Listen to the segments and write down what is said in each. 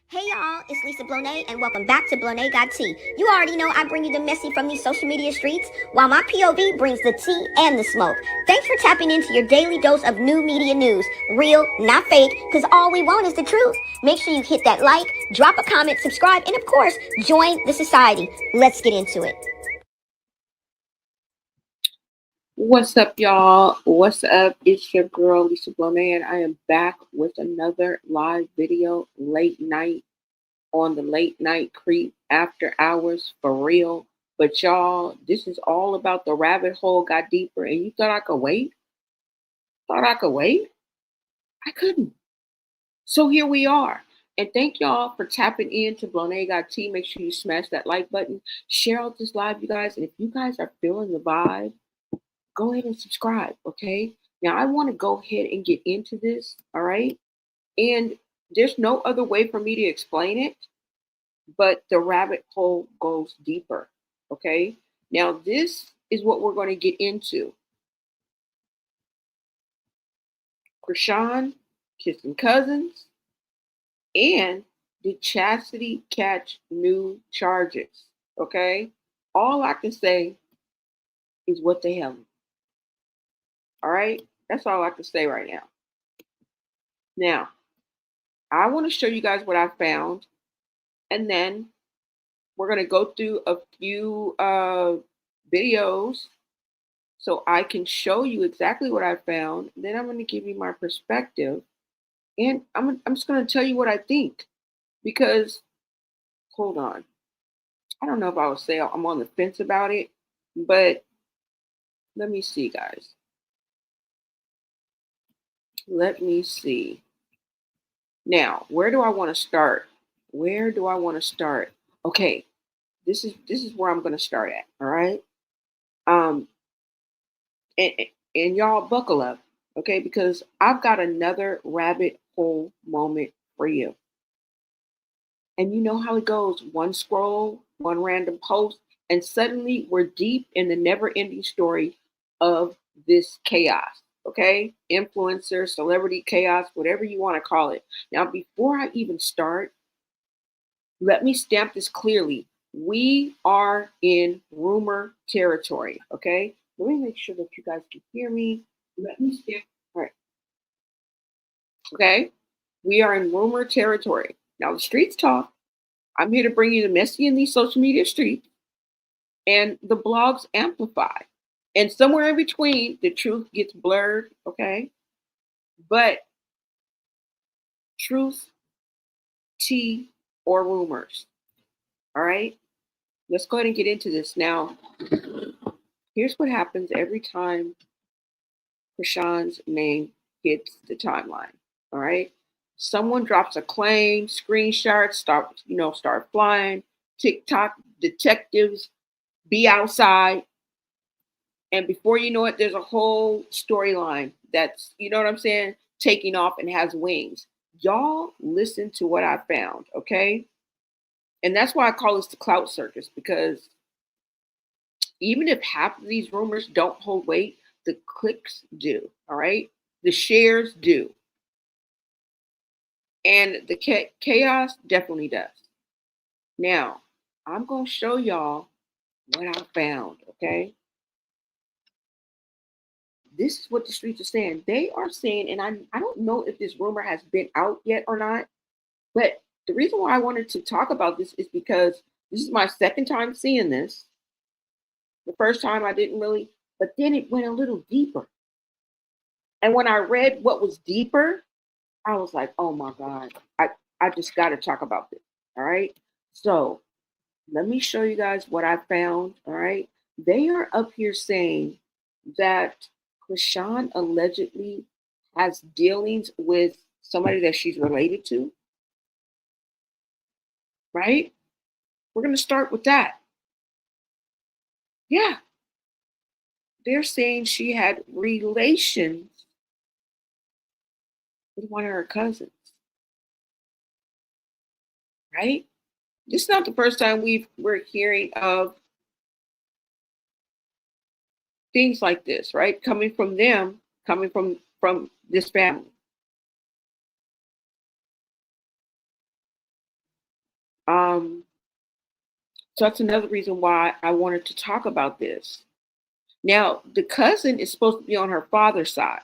Hey y'all, it's Lisa Blonay and welcome back to Blonay Got Tea. You already know I bring you the messy from these social media streets, while my POV brings the tea and the smoke. Thanks for tapping into your daily dose of new media news. Real, not fake, because all we want is the truth. Make sure you hit that like, drop a comment, subscribe, and of course, join the society. Let's get into it. What's up, y'all? What's up? It's your girl, Lisa Blonay, and I am back with another live video late night on the late night creep after hours for real. But y'all, this is all about the rabbit hole got deeper, and you thought I could wait? Thought I could wait? I couldn't. So here we are. And thank y'all for tapping in to Blonay Got Tea. Make sure you smash that like button. Share out this live, you guys. And if you guys are feeling the vibe, go ahead and subscribe, okay? Now, I want to go ahead and get into this, all right? And there's no other way for me to explain it, but the rabbit hole goes deeper, okay? Now, this is what we're going to get into. Chrisean kissing cousins, and did Chasity catch new charges, okay? All I can say is what the hell. All right? That's all I can say right now. Now, I want to show you guys what I found, and then we're going to go through a few videos so I can show you exactly what I found. Then I'm going to give you my perspective, and I'm just going to tell you what I think, because, hold on, I don't know if I would say I'm on the fence about it, but let me see, guys. Let me see. Now, where do I want to start? Where do I want to start? Okay, this is where I'm going to start at. All right. Um, and, and y'all buckle up, okay? Because I've got another rabbit hole moment for you. And you know how it goes: one scroll, one random post, and suddenly we're deep in the never-ending story of this chaos. Okay, influencer, celebrity chaos, whatever you want to call it. Now, before I even start, let me stamp this clearly. We are in rumor territory, okay? Let me make sure that you guys can hear me. Let me stamp. All right, okay? We are in rumor territory. Now, the streets talk. I'm here to bring you the messy in these social media streets, and the blogs amplify. And somewhere in between, the truth gets blurred, okay? But truth, tea, or rumors, all right? Let's go ahead and get into this. Now, here's what happens every time Chrisean'S name hits the timeline. All right. Someone drops a claim, screenshots start flying. TikTok detectives be outside. And before you know it, there's a whole storyline that's, you know what I'm saying, taking off and has wings. Y'all listen to what I found, okay? And that's why I call this the clout circus, because even if half of these rumors don't hold weight, the clicks do, all right? The shares do. And the chaos definitely does. Now, I'm going to show y'all what I found, okay? This is what the streets are saying. They are saying, and I don't know if this rumor has been out yet or not, but the reason why I wanted to talk about this is because this is my second time seeing this. The first time I didn't really, but then it went a little deeper. And when I read what was deeper, I was like, oh my God, I just got to talk about this. All right. So let me show you guys what I found. All right. They are up here saying that Chrisean allegedly has dealings with somebody that she's related to. Right. We're going to start with that. Yeah. They're saying she had relations with one of her cousins. Right. This is not the first time we're hearing of things like this, right? Coming from them, coming from this family. So that's another reason why I wanted to talk about this. Now, the cousin is supposed to be on her father's side.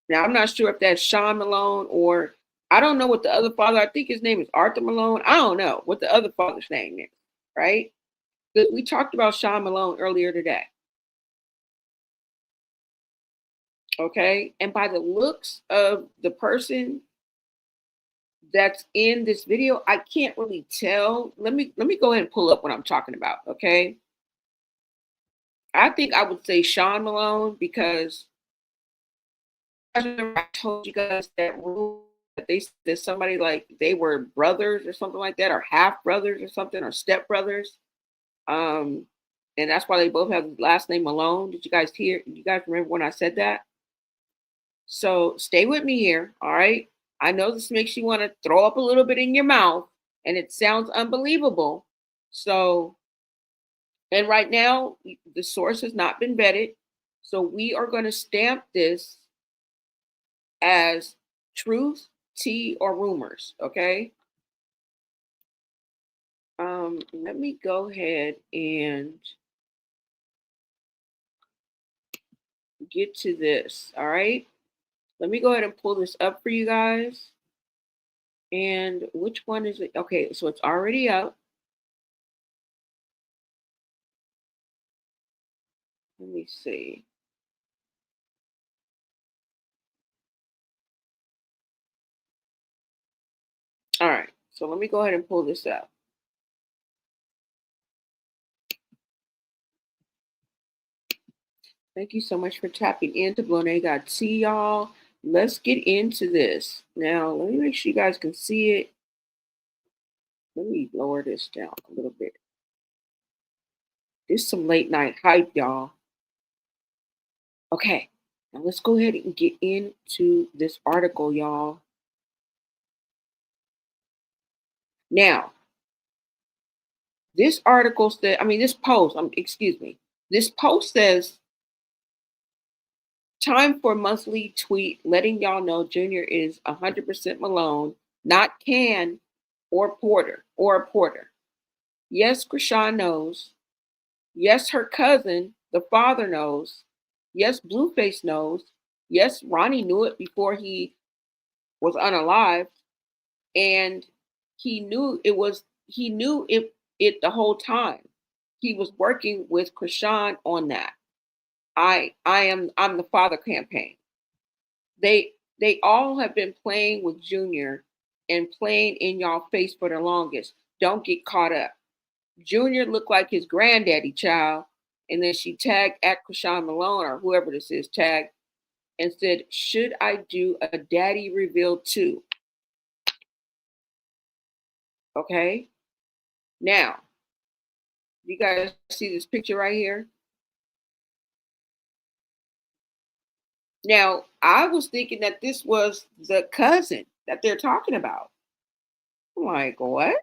Now, I'm not sure if that's Sean Malone or I don't know what the other father, I think his name is Arthur Malone. I don't know what the other father's name is, right? But we talked about Sean Malone earlier today. Okay. And by the looks of the person that's in this video, I can't really tell. Let me go ahead and pull up what I'm talking about. Okay. I think I would say Sean Malone because I remember I told you guys that rule that they that somebody like they were brothers or something like that, or half brothers or something, or step brothers. Um, and that's why they both have the last name Malone. Did you guys hear? You guys remember when I said that? So stay with me here, all right? I know this makes you want to throw up a little bit in your mouth, and it sounds unbelievable. So, and right now the source has not been vetted, so we are going to stamp this as truth, tea, or rumors. Okay. Let me go ahead and get to this. All right. Let me go ahead and pull this up for you guys. And which one is it? Okay, so it's already up. Let me see. All right, so let me go ahead and pull this up. Thank you so much for tapping into Blone.got y'all. Let's get into this. Now, let me make sure you guys can see it. Let me lower this down a little bit. This is some late night hype, y'all. Okay, now let's go ahead and get into this article, y'all. Now, this article said, this post, excuse me, this post says, time for monthly tweet letting y'all know Junior is 100% Malone, not Can or Porter or a Porter. Yes, Chrisean knows. Yes, her cousin, the father knows. Yes, Blueface knows. Yes, Ronnie knew it before he was unalived. And he knew it the whole time. He was working with Chrisean on that. I'm the father campaign. They all have been playing with Junior and playing in y'all face for the longest. Don't get caught up. Junior looked like his granddaddy child, and then she tagged at Chrisean Malone or whoever this is tagged and said, "Should I do a daddy reveal too?" Okay. Now, you guys see this picture right here? Now, I was thinking that this was the cousin that they're talking about. I'm like, what?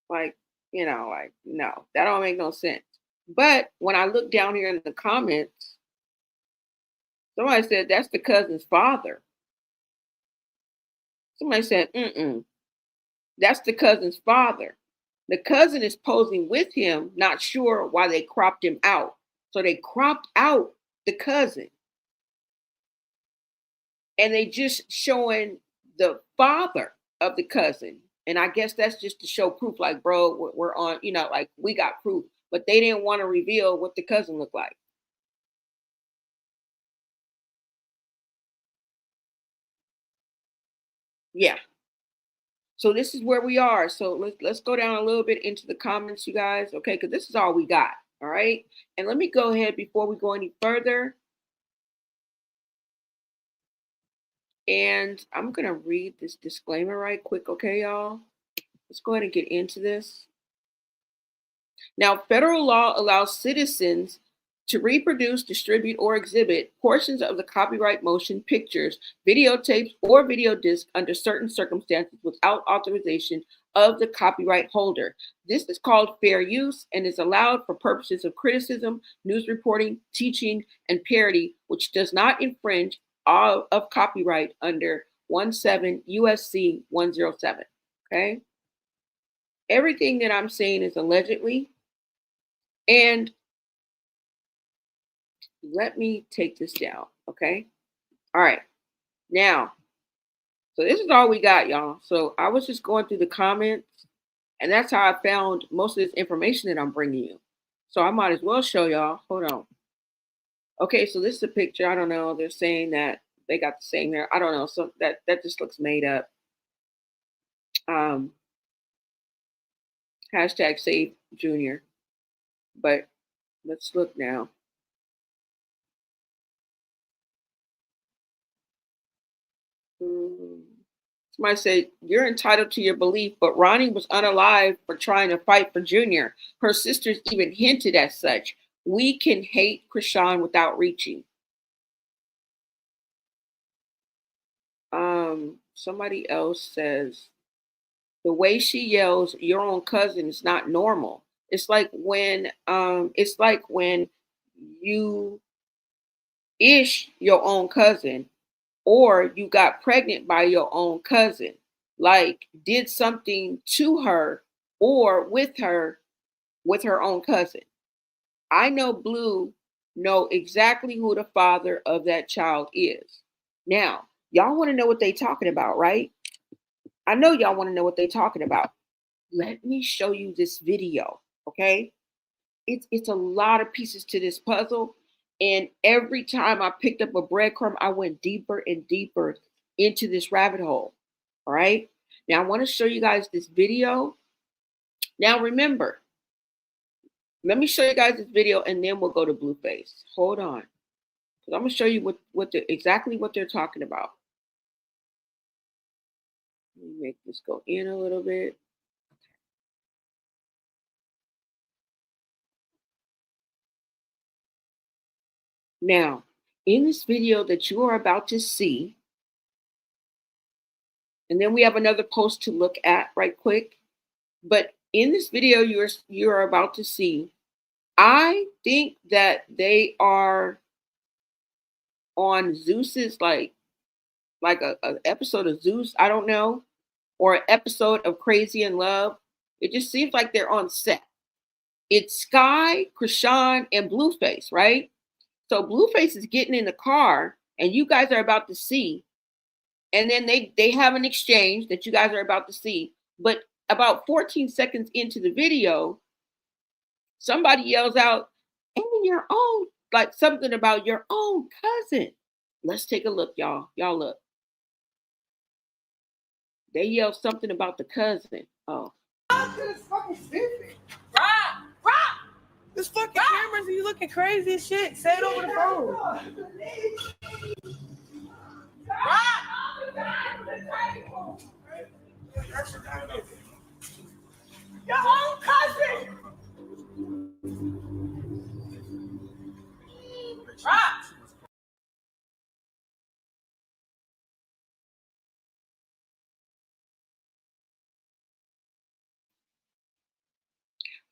Like, no, that don't make no sense. But when I look down here in the comments, somebody said that's the cousin's father. Somebody said, that's the cousin's father. The cousin is posing with him, not sure why they cropped him out. So they cropped out the cousin. And they just showing the father of the cousin. And I guess that's just to show proof, like, bro, we're on, like we got proof. But they didn't want to reveal what the cousin looked like. Yeah. So this is where we are. So let's go down a little bit into the comments, you guys, okay? Because this is all we got. All right. And let me go ahead before we go any further. And I'm gonna read this disclaimer right quick, okay, y'all? Let's go ahead and get into this. Now, federal law allows citizens to reproduce, distribute, or exhibit portions of the copyright motion pictures, videotapes, or video disc under certain circumstances without authorization of the copyright holder. This is called fair use and is allowed for purposes of criticism, news reporting, teaching, and parody, which does not infringe of copyright under 17 USC 107. Okay. everything that I'm saying is allegedly. And let me take this down, okay? All right. Now, so this is all we got, y'all. So I was just going through the comments, and that's how I found most of this information that I'm bringing you. So I might as well show y'all. Hold on. Okay, so this is a picture. I don't know. They're saying that they got the same hair. I don't know. So that just looks made up. Um, hashtag save Junior. But let's look now. Somebody said, you're entitled to your belief, but Ronnie was unalive for trying to fight for Junior. Her sisters even hinted as such. We can hate Chrisean without reaching. Somebody else says, the way she yells, your own cousin is not normal. It's like when you ish your own cousin, or you got pregnant by your own cousin, like did something to her or with her own cousin. I know Blue know exactly who the father of that child is. Now, y'all want to know what they talking about, right? I know y'all want to know what they talking about. Let me show you this video, okay? It's a lot of pieces to this puzzle, and every time I picked up a breadcrumb, I went deeper and deeper into this rabbit hole. All right. Now I want to show you guys this video. Now remember, let me show you guys this video, and then we'll go to Blueface. Hold on, because I'm gonna show you exactly what they're talking about. Let me make this go in a little bit. Now, in this video that you are about to see, and then we have another post to look at right quick. But in this video you're about to see, I think that they are on Zeus's like a episode of Zeus, I don't know, or an episode of Crazy in Love. It just seems like they're on set. It's Sky, Chrisean, and Blueface, right? So Blueface is getting in the car, and you guys are about to see, and then they have an exchange that you guys are about to see. But about 14 seconds into the video, somebody yells out, and your own, like something about your own cousin. Let's take a look, y'all. Y'all look. They yell something about the cousin. Oh. This fucking stupid. This fucking cameras and you looking crazy as shit. Say it over the phone. Your own cousin.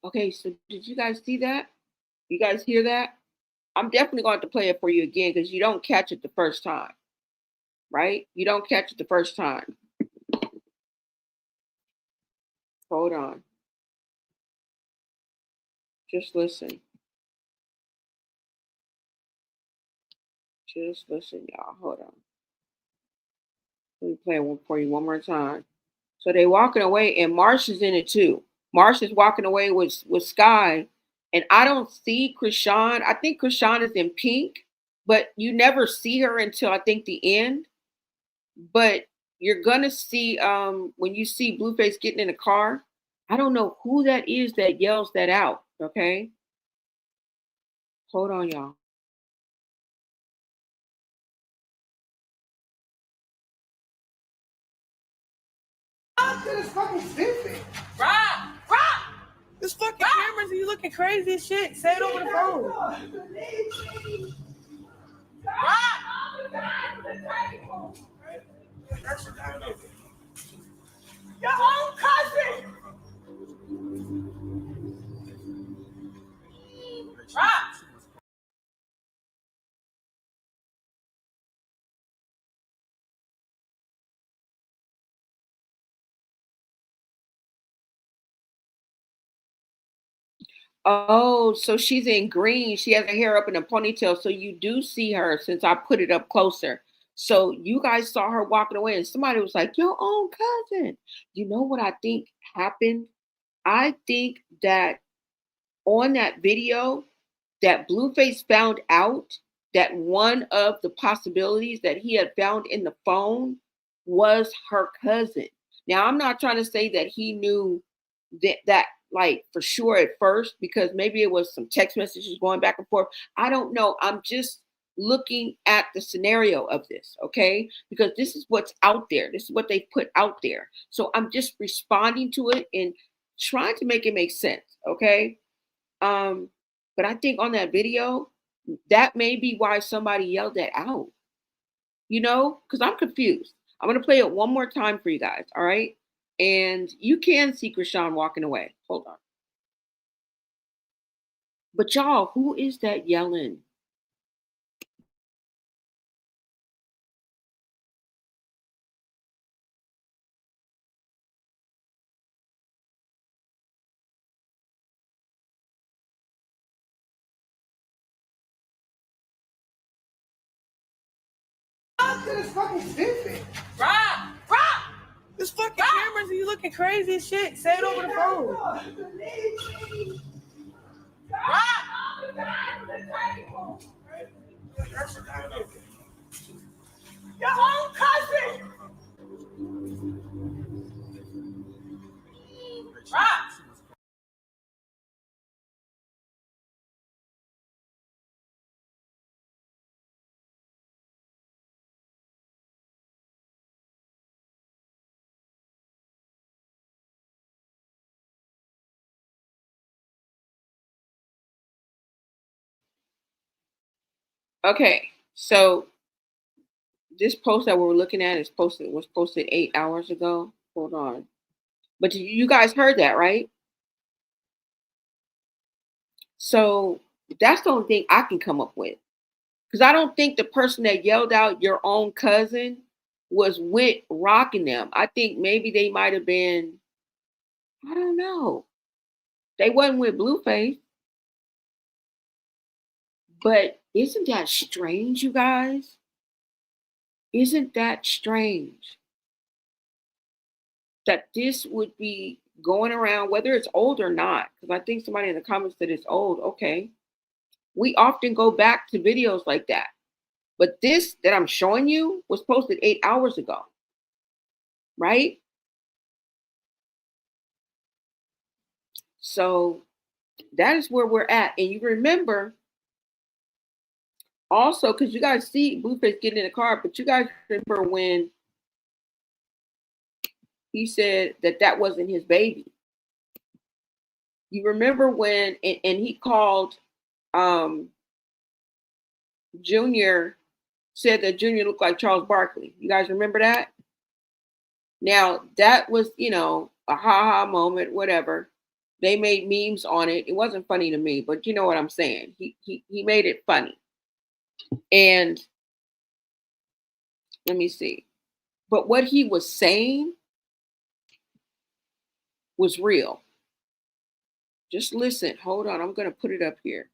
Okay, so did you guys see that? You guys hear that? I'm definitely going to play it for you again because you don't catch it the first time, right? You don't catch it the first time. Hold on. Just listen. Just listen, y'all. Hold on. Let me play it for you one more time. So they walking away, and Marsh is in it too. Marsh is walking away with Sky, and I don't see Chrisean. I think Chrisean is in pink, but you never see her until I think the end. But you're gonna see when you see Blueface getting in the car. I don't know who that is that yells that out. Okay, hold on, y'all. This fucking stupid. This fucking cameras and you looking crazy as shit. Say it over the phone. Your own cousin. Oh, so she's in green. She has her hair up in a ponytail. So you do see her since I put it up closer. So you guys saw her walking away, and somebody was like, your own cousin. You know what I think happened? I think that on that video, that Blueface found out that one of the possibilities that he had found in the phone was her cousin. Now, I'm not trying to say that he knew that like for sure at first, because maybe it was some text messages going back and forth. I don't know. I'm just looking at the scenario of this, okay? Because this is what's out there. This is what they put out there. So I'm just responding to it and trying to make it make sense, okay? But I think on that video, that may be why somebody yelled that out, because I'm confused. I'm going to play it one more time for you guys, all right? And you can see Chrisean walking away. Hold on. But y'all, who is that yelling? This fucking stupid. Rob! This fucking cameras and you looking crazy as shit. Say it over the phone. Your own cousin! Rob! Okay, so this post that we're looking at was posted 8 hours ago. Hold on. But you guys heard that, right? So that's the only thing I can come up with. Because I don't think the person that yelled out your own cousin was with rocking them. I think maybe they might have been, I don't know. They wasn't with Blueface. But isn't that strange, you guys? Isn't that strange? That this would be going around, whether it's old or not. Because I think somebody in the comments said it's old. Okay. We often go back to videos like that. But this that I'm showing you was posted 8 hours ago. Right? So that is where we're at. And you remember also, because you guys see Blueface getting in the car, but you guys remember when he said that wasn't his baby. You remember when, and he called Junior, said that Junior looked like Charles Barkley. You guys remember that? Now, that was, a ha-ha moment, whatever. They made memes on it. It wasn't funny to me, but you know what I'm saying. He made it funny. And let me see. But what he was saying was real. Just listen. Hold on. I'm going to put it up here.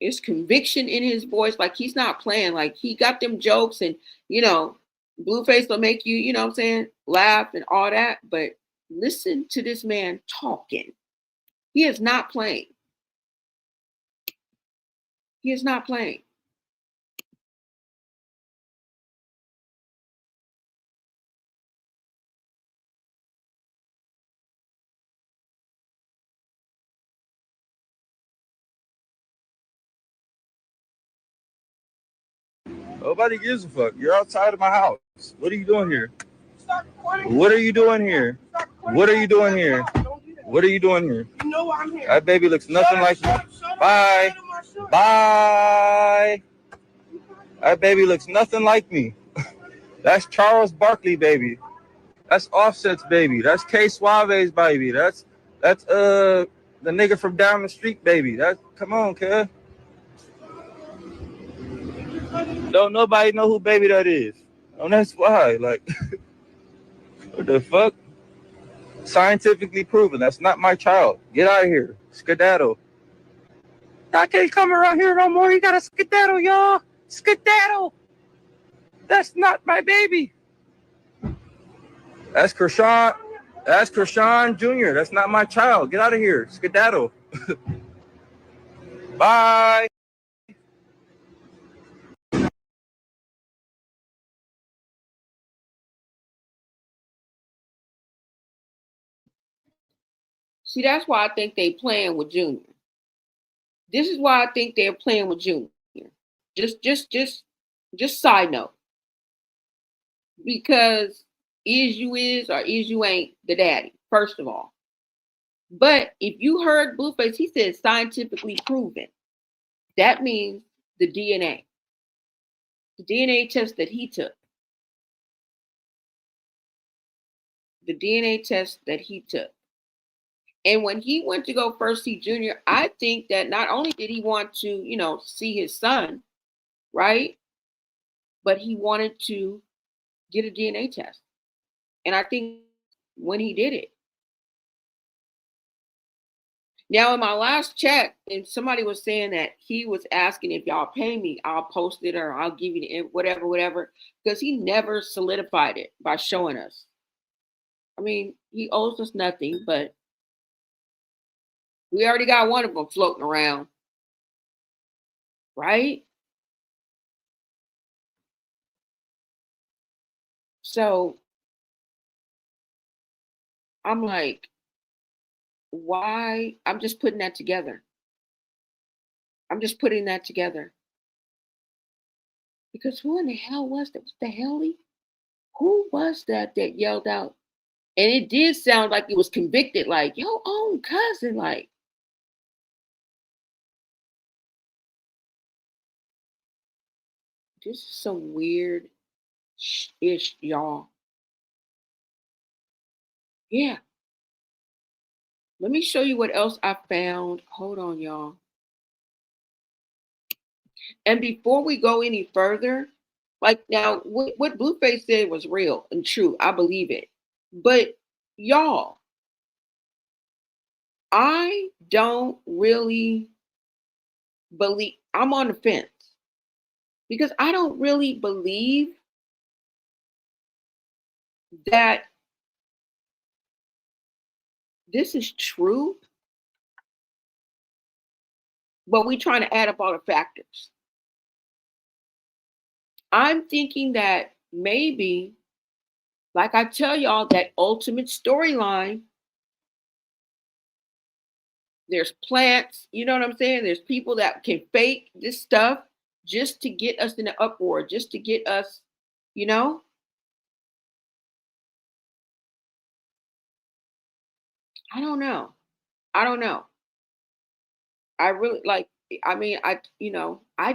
It's conviction in his voice. Like he's not playing. Like he got them jokes and, Blueface will make you, you know what I'm saying, laugh and all that. But listen to this man talking. He is not playing. He is not playing. Nobody gives a fuck. You're outside of my house. What are you doing here? What are you doing here? What are you doing here? What are you doing here? You know why I'm here. That baby looks nothing like me. Bye. Bye. That baby looks nothing like me. That's Charles Barkley baby. That's Offset's baby. That's K Suave's baby. That's the nigga from down the street baby. Come on, cuz. Don't nobody know who baby that is. And that's why, like, what the fuck? Scientifically proven. That's not my child. Get out of here. Skedaddle. I can't come around here no more. You gotta skedaddle, y'all. Skedaddle. That's not my baby. That's Chrisean. That's Chrisean Jr. That's not my child. Get out of here. Skedaddle. Bye. See, that's why I think they playing with Junior. This is why I think they're playing with Junior. Just side note. Because is you is or is you ain't the daddy, first of all. But if you heard Blueface, he said scientifically proven. That means the DNA. The DNA test that he took. The DNA test that he took. And when he went to go first see Junior, I think that not only did he want to, see his son, right? But he wanted to get a DNA test. And I think when he did it. Now, in my last chat, and somebody was saying that he was asking if y'all pay me, I'll post it or I'll give you the whatever, because he never solidified it by showing us. I mean, he owes us nothing, but we already got one of them floating around, right? So I'm like, why? I'm just putting that together. I'm just putting that together. Because who in the hell was that? Was the Helly? Who was that yelled out? And it did sound like it was convicted, like your own cousin, like. This is some weird ish, y'all. Yeah. Let me show you what else I found. Hold on, y'all. And before we go any further, like now, what Blueface said was real and true. I believe it. But y'all, I don't really believe, I'm on the fence because I don't really believe that this is true, but we trying to add up all the factors. I'm thinking that maybe, like I tell y'all, that ultimate storyline, there's plants, you know what I'm saying? There's people that can fake this stuff just to get us in an uproar, just to get us, you know? I don't know. I don't know. I really like, I mean, I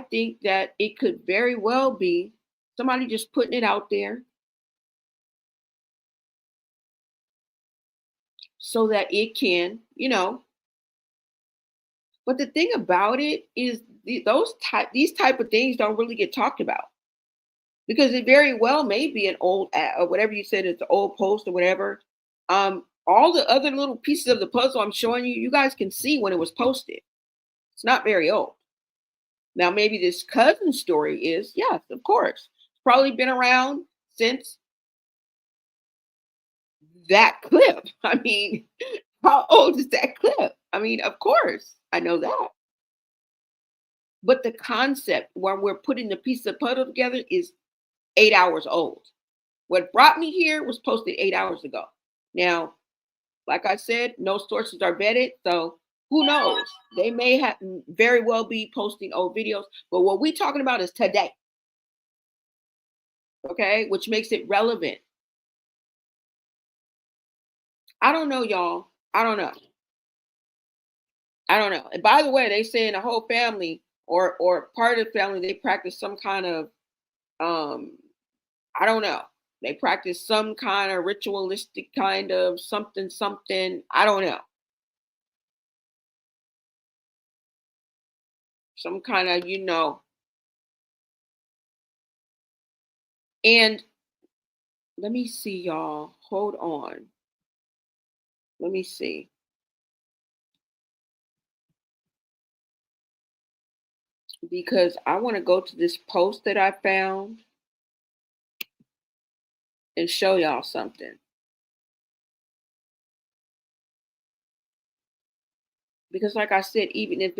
think that it could very well be somebody just putting it out there so that it can, but the thing about it is these type of things don't really get talked about because it very well may be an old ad or whatever you said, it's an old post or whatever. All the other little pieces of the puzzle I'm showing you, you guys can see when it was posted. It's not very old. Now, maybe this cousin story is, yes, of course. It's probably been around since that clip. I mean, how old is that clip? I mean, of course, I know that. But the concept when we're putting the piece of puzzle together is 8 hours old. What brought me here was posted 8 hours ago. Now, like I said, no sources are vetted, so who knows? They may have very well be posting old videos, but what we're talking about is today. Okay, which makes it relevant. I don't know, y'all. I don't know. I don't know. And by the way, they say in the whole family or part of the family, they practice some kind of I don't know. They practice some kind of ritualistic kind of something. I don't know. Some kind of. And let me see, y'all. Hold on. Let me see. Because I want to go to this post that I found and show y'all something. Because like I said, even if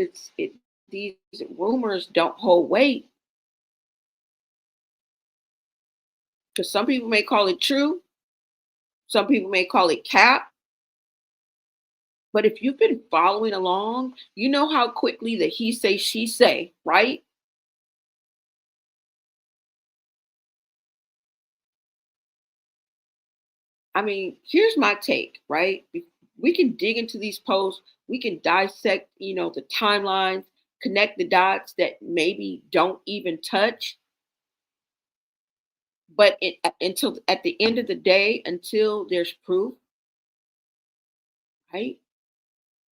these rumors don't hold weight, because some people may call it true, some people may call it cap. But if you've been following along, you know how quickly the he say, she say, right? I mean, here's my take, right? We can dig into these posts, we can dissect, the timelines, connect the dots that maybe don't even touch. But until at the end of the day, until there's proof, right?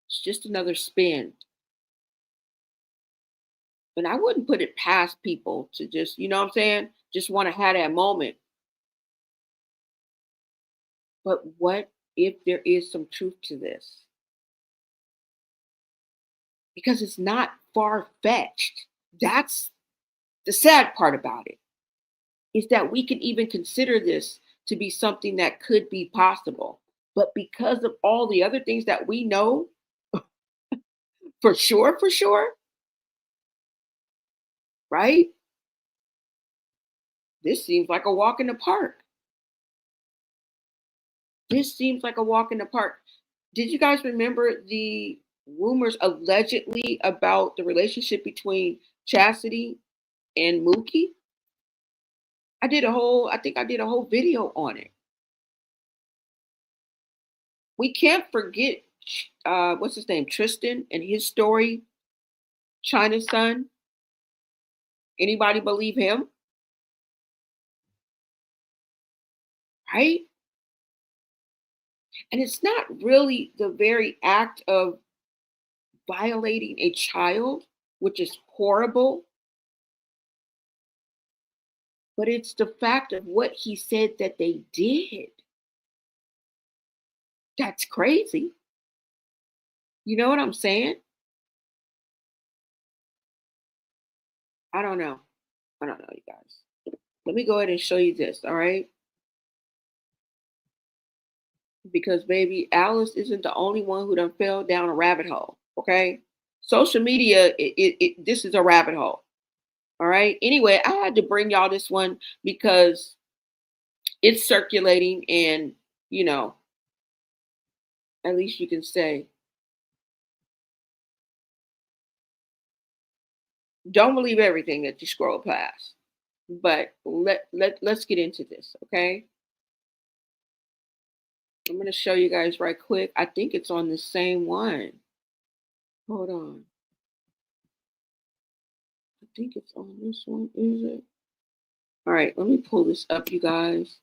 It's just another spin. And I wouldn't put it past people to just, you know what I'm saying? Just want to have that moment. But what if there is some truth to this? Because it's not far fetched. That's the sad part about it, is that we can even consider this to be something that could be possible. But because of all the other things that we know for sure, right? This seems like a walk in the park. This seems like a walk in the park. Did you guys remember the rumors allegedly about the relationship between Chasity and Mookie? I think I did a whole video on it. We can't forget, what's his name? Tristan and his story, China's son. Anybody believe him? Right? And it's not really the very act of violating a child, which is horrible, but it's the fact of what he said that they did. That's crazy. You know what I'm saying? I don't know. I don't know, you guys. Let me go ahead and show you this, all right? Because, baby, Alice isn't the only one who done fell down a rabbit hole, okay? Social media, this is a rabbit hole, all right? Anyway, I had to bring y'all this one because it's circulating and, at least you can say, don't believe everything that you scroll past. But let's get into this, okay? I'm going to show you guys right quick. I think it's on the same one. Hold on. I think it's on this one, is it? All right, let me pull this up, you guys.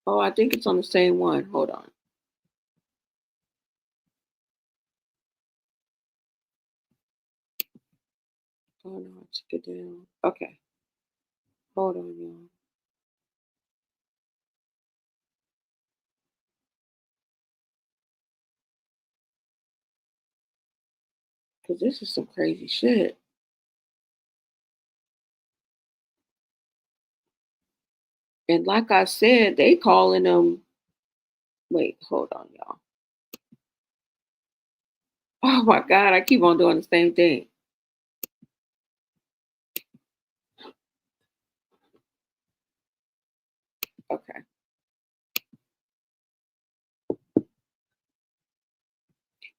Oh, I think it's on the same one. Hold on. Oh, no, I took it down. Okay. Hold on, y'all. Because this is some crazy shit. And like I said, they calling them. Wait, hold on, y'all. Oh my God, I keep on doing the same thing. Okay.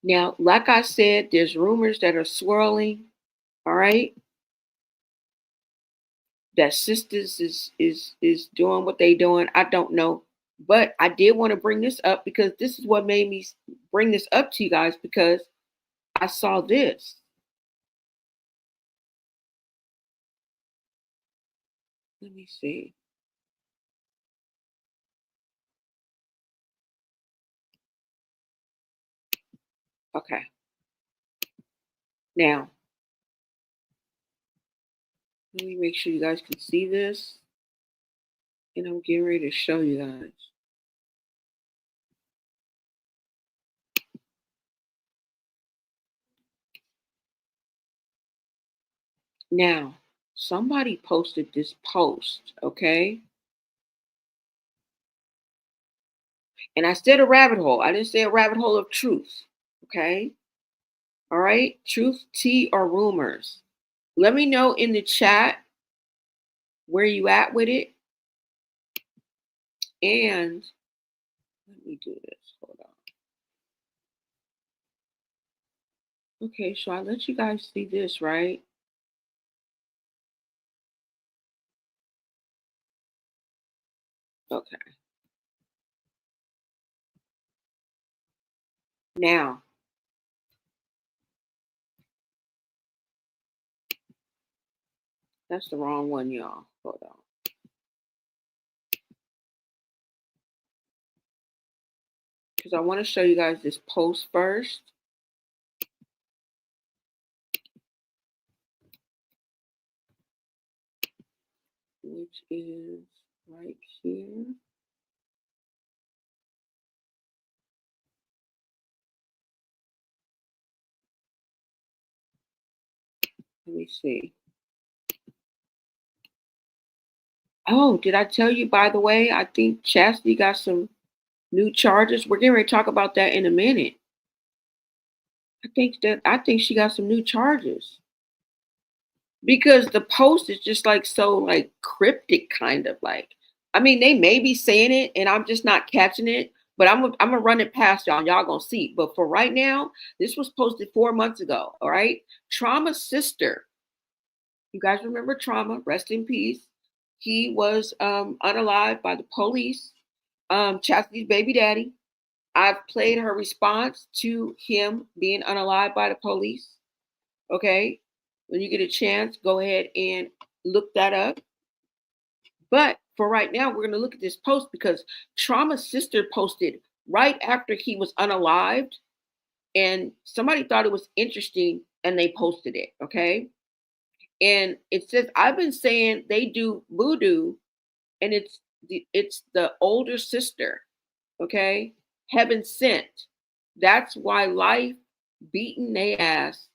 Now, like I said, there's rumors that are swirling. All right. That sisters is doing what they doing. I don't know. But I did want to bring this up because this is what made me bring this up to you guys, because I saw this. Let me see. Okay. Now, let me make sure you guys can see this. And I'm getting ready to show you guys. Now, somebody posted this post, okay? And I said a rabbit hole. I didn't say a rabbit hole of truth, okay? All right? Truth, tea, or rumors. Let me know in the chat where you at with it. And let me do this. Hold on. Okay, so I let you guys see this, right? Okay. Now, that's the wrong one, y'all. Hold on. Because I want to show you guys this post first. Which is right here. Let me see. Oh, did I tell you, by the way, I think Chasity got some new charges. We're getting ready to talk about that in a minute. I think she got some new charges. Because the post is just like so like cryptic, kind of like. I mean, they may be saying it and I'm just not catching it, but I'm gonna run it past y'all. Y'all gonna see. But for right now, this was posted 4 months ago. All right. Trauma's sister. You guys remember Trauma, rest in peace. He was unalived by the police. Chastity's baby daddy. I've played her response to him being unalived by the police. Okay. When you get a chance, go ahead and look that up. But for right now, we're going to look at this post because Trauma's sister posted right after he was unalived. And somebody thought it was interesting and they posted it. Okay. And it says, I've been saying they do voodoo, and it's the older sister, okay? Heaven sent. That's why life beating their ass,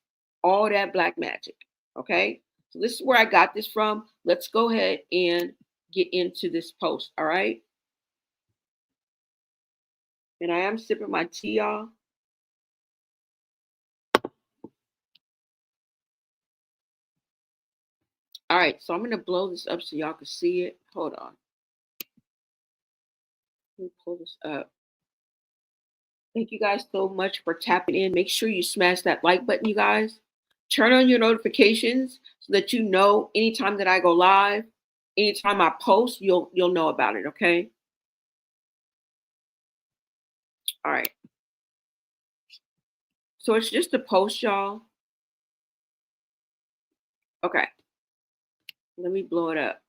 all that black magic, okay? So this is where I got this from. Let's go ahead and get into this post, all right? And I am sipping my tea, y'all. All right, so I'm going to blow this up so y'all can see it. Hold on. Let me pull this up. Thank you guys so much for tapping in. Make sure you smash that like button, you guys. Turn on your notifications so that you know anytime that I go live, anytime I post, you'll know about it, okay? All right. So it's just a post, y'all. Okay. Let me blow it up.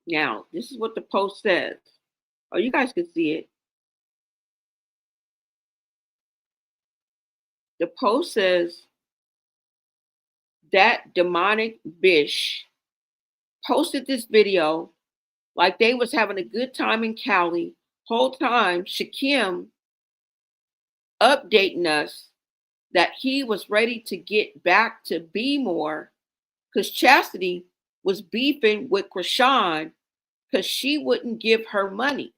Now, this is what the post says. Oh, you guys can see it. The post says, that demonic bitch posted this video like they was having a good time in Cali. Whole time, Shakim updating us that he was ready to get back to Be More because Chasity was beefing with Chrisean because she wouldn't give her money.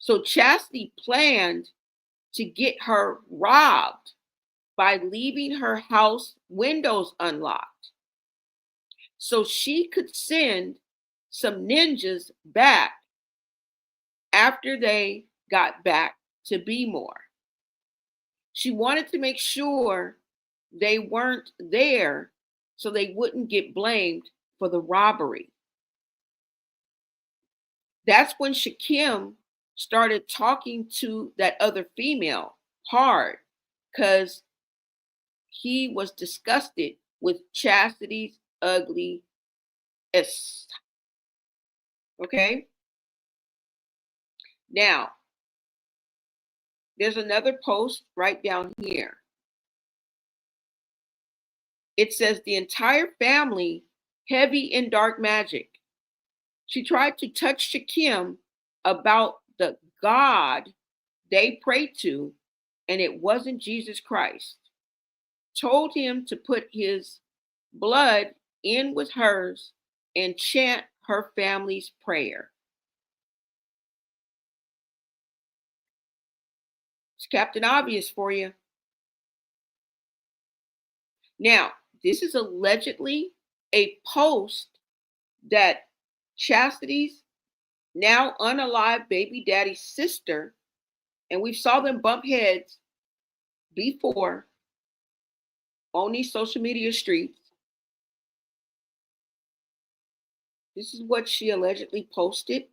So Chasity planned to get her robbed by leaving her house windows unlocked so she could send some ninjas back after they got back to Be More. She wanted to make sure they weren't there so they wouldn't get blamed for the robbery. That's when Shakim started talking to that other female hard because he was disgusted with Chastity's ugly ass. Okay? Now, there's another post right down here. It says the entire family heavy in dark magic. She tried to touch Shakim about the God they prayed to, and it wasn't Jesus Christ. Told him to put his blood in with hers and chant her family's prayer. It's Captain Obvious for you. Now, this is allegedly a post that Chastity's now unalive baby daddy's sister, and we saw them bump heads before on these social media streets. This is what she allegedly posted.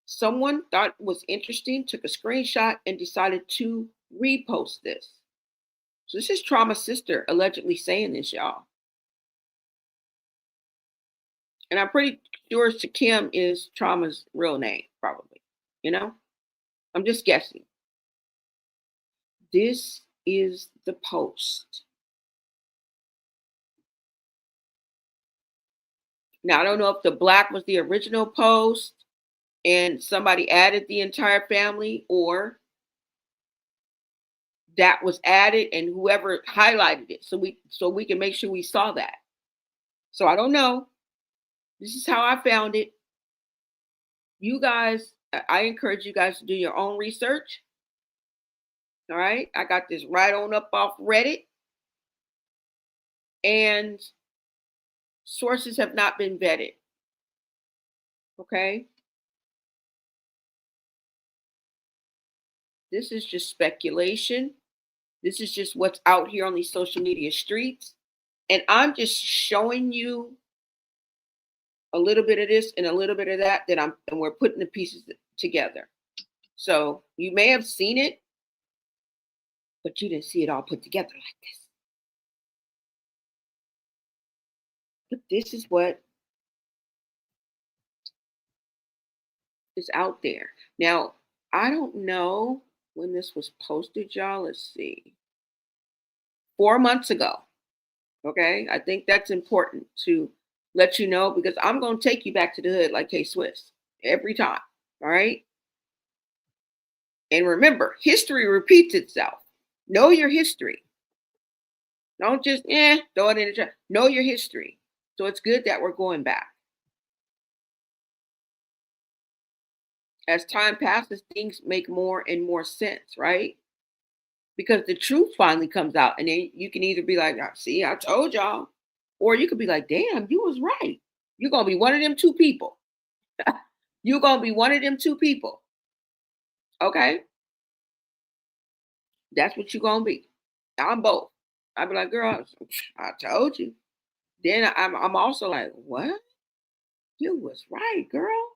Someone thought it was interesting, took a screenshot, and decided to repost this. So this is Trauma's sister allegedly saying this, y'all. And I'm pretty sure Shakim is Trauma's real name, probably. You know? I'm just guessing. This is the post. Now, I don't know if the black was the original post and somebody added the entire family, or that was added and whoever highlighted it so we can make sure we saw that. So I don't know. This is how I found it. You guys, I encourage you guys to do your own research. All right. I got this right on up off Reddit. And sources have not been vetted. Okay. This is just speculation. This is just what's out here on these social media streets. And I'm just showing you a little bit of this and a little bit of that, and we're putting the pieces together. So you may have seen it, but you didn't see it all put together like this. But this is what is out there. Now, I don't know when this was posted, y'all. Let's see. 4 months ago. Okay. I think that's important to let you know, because I'm going to take you back to the hood like K-Swiss every time. All right. And remember, history repeats itself. Know your history. Don't just throw it in the trash. Know your history. So it's good that we're going back. As time passes, things make more and more sense, right? Because the truth finally comes out, and then you can either be like, see, I told y'all, or you could be like, damn, you was right. You're going to be one of them two people. You're going to be one of them two people. Okay? That's what you're going to be. I'm both. I'd be like, girl, I told you. Then I'm also like, what? You was right, girl.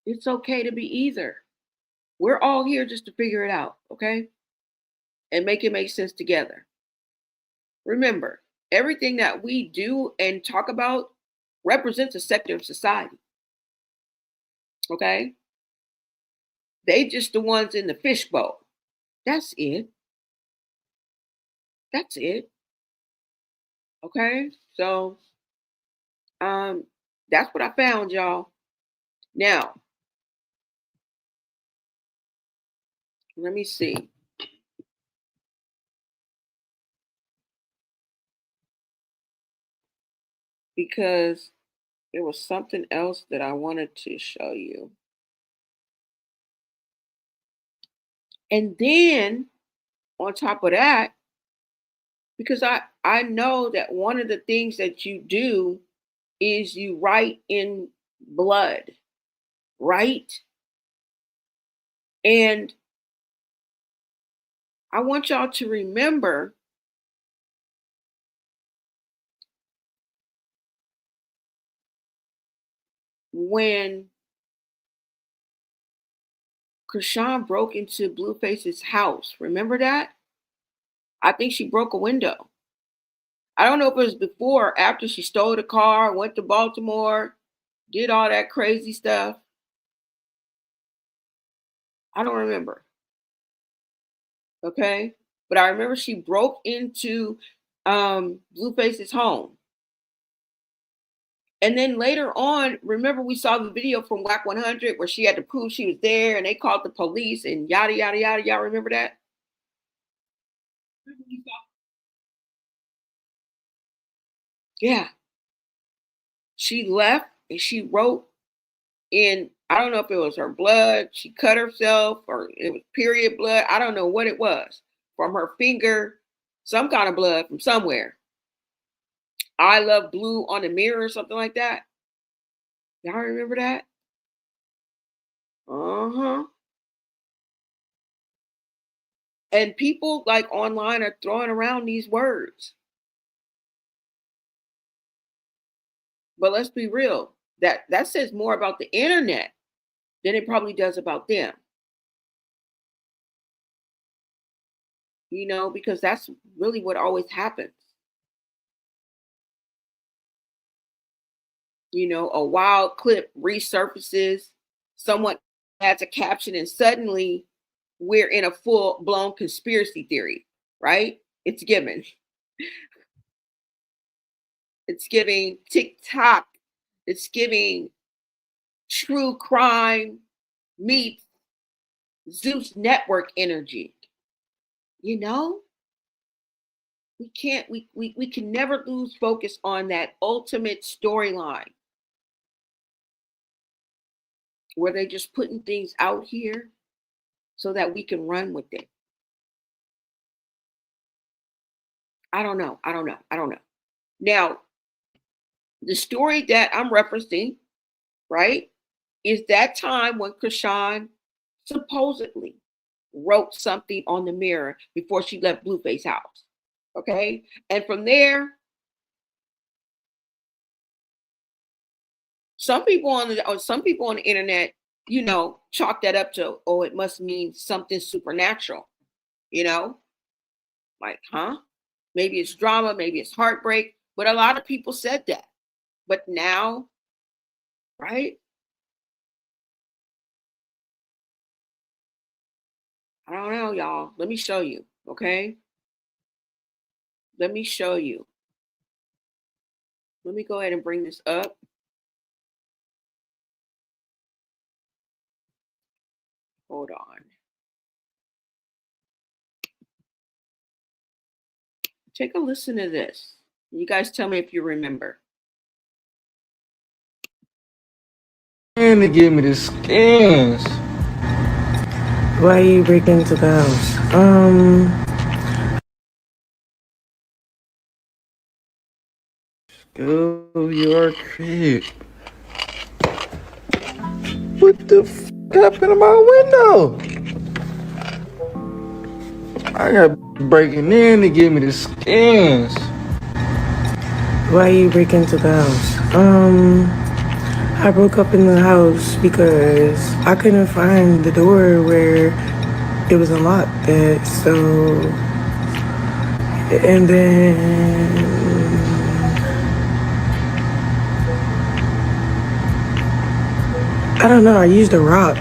It's okay to be either. We're all here just to figure it out, okay? And make it make sense together. Remember, everything that we do and talk about represents a sector of society. Okay? They just the ones in the fishbowl. That's it. That's it. Okay? So, that's what I found, y'all. Now, let me see. Because there was something else that I wanted to show you. And then on top of that, because I know that one of the things that you do is you write in blood, right? And I want y'all to remember when Chrisean broke into Blueface's house. Remember that? I think she broke a window. I don't know if it was before or after she stole the car, went to Baltimore, did all that crazy stuff. I don't remember. Okay? But I remember she broke into Blueface's home. And then later on, remember we saw the video from WAC 100 where she had to prove she was there and they called the police and yada, yada, yada. Y'all remember that? Yeah. She left and she wrote in, I don't know if it was her blood, she cut herself or it was period blood. I don't know what it was from her finger, some kind of blood from somewhere. I love blue on the mirror or something like that. Y'all remember that? Uh-huh. And people like online are throwing around these words. But let's be real. That says more about the internet than it probably does about them. You know, because that's really what always happens. You know, a wild clip resurfaces, someone adds a caption, and suddenly we're in a full-blown conspiracy theory, right? It's given. It's giving TikTok. It's giving true crime meets Zeus Network energy. You know? We can never lose focus on that ultimate storyline where they're just putting things out here so that we can run with it. I don't know. Now, the story that I'm referencing, right, is that time when Chrisean supposedly wrote something on the mirror before she left Blueface's house. Okay. And from there, some people on the internet, you know, chalk that up to, oh, it must mean something supernatural, you know, like, huh? Maybe it's drama, maybe it's heartbreak, but a lot of people said that. But now, right? I don't know, y'all. Let me show you, okay? Let me show you. Let me go ahead and bring this up. Hold on. Take a listen to this. You guys tell me if you remember. And they give me the skins. Why you break into the house? Go your crib. What the f happened to my window? I got breaking in to give me the skins. Why you break into the house? I broke up in the house because I couldn't find the door where it was unlocked at, so, and then I don't know, I used a rock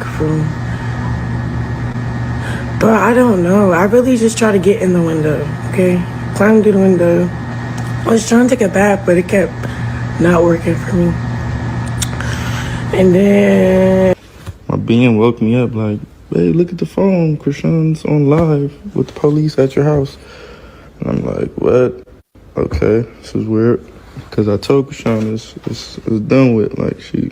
but I don't know. I really just tried to get in the window, okay? Climbed through the window. I was trying to take a bath, but it kept not working for me. And then My being woke me up like, babe, look at the phone. Chrisean'S on live with the police at your house. And I'm like, what? Okay, this is weird. Because I told Chrisean it's done with. Like, she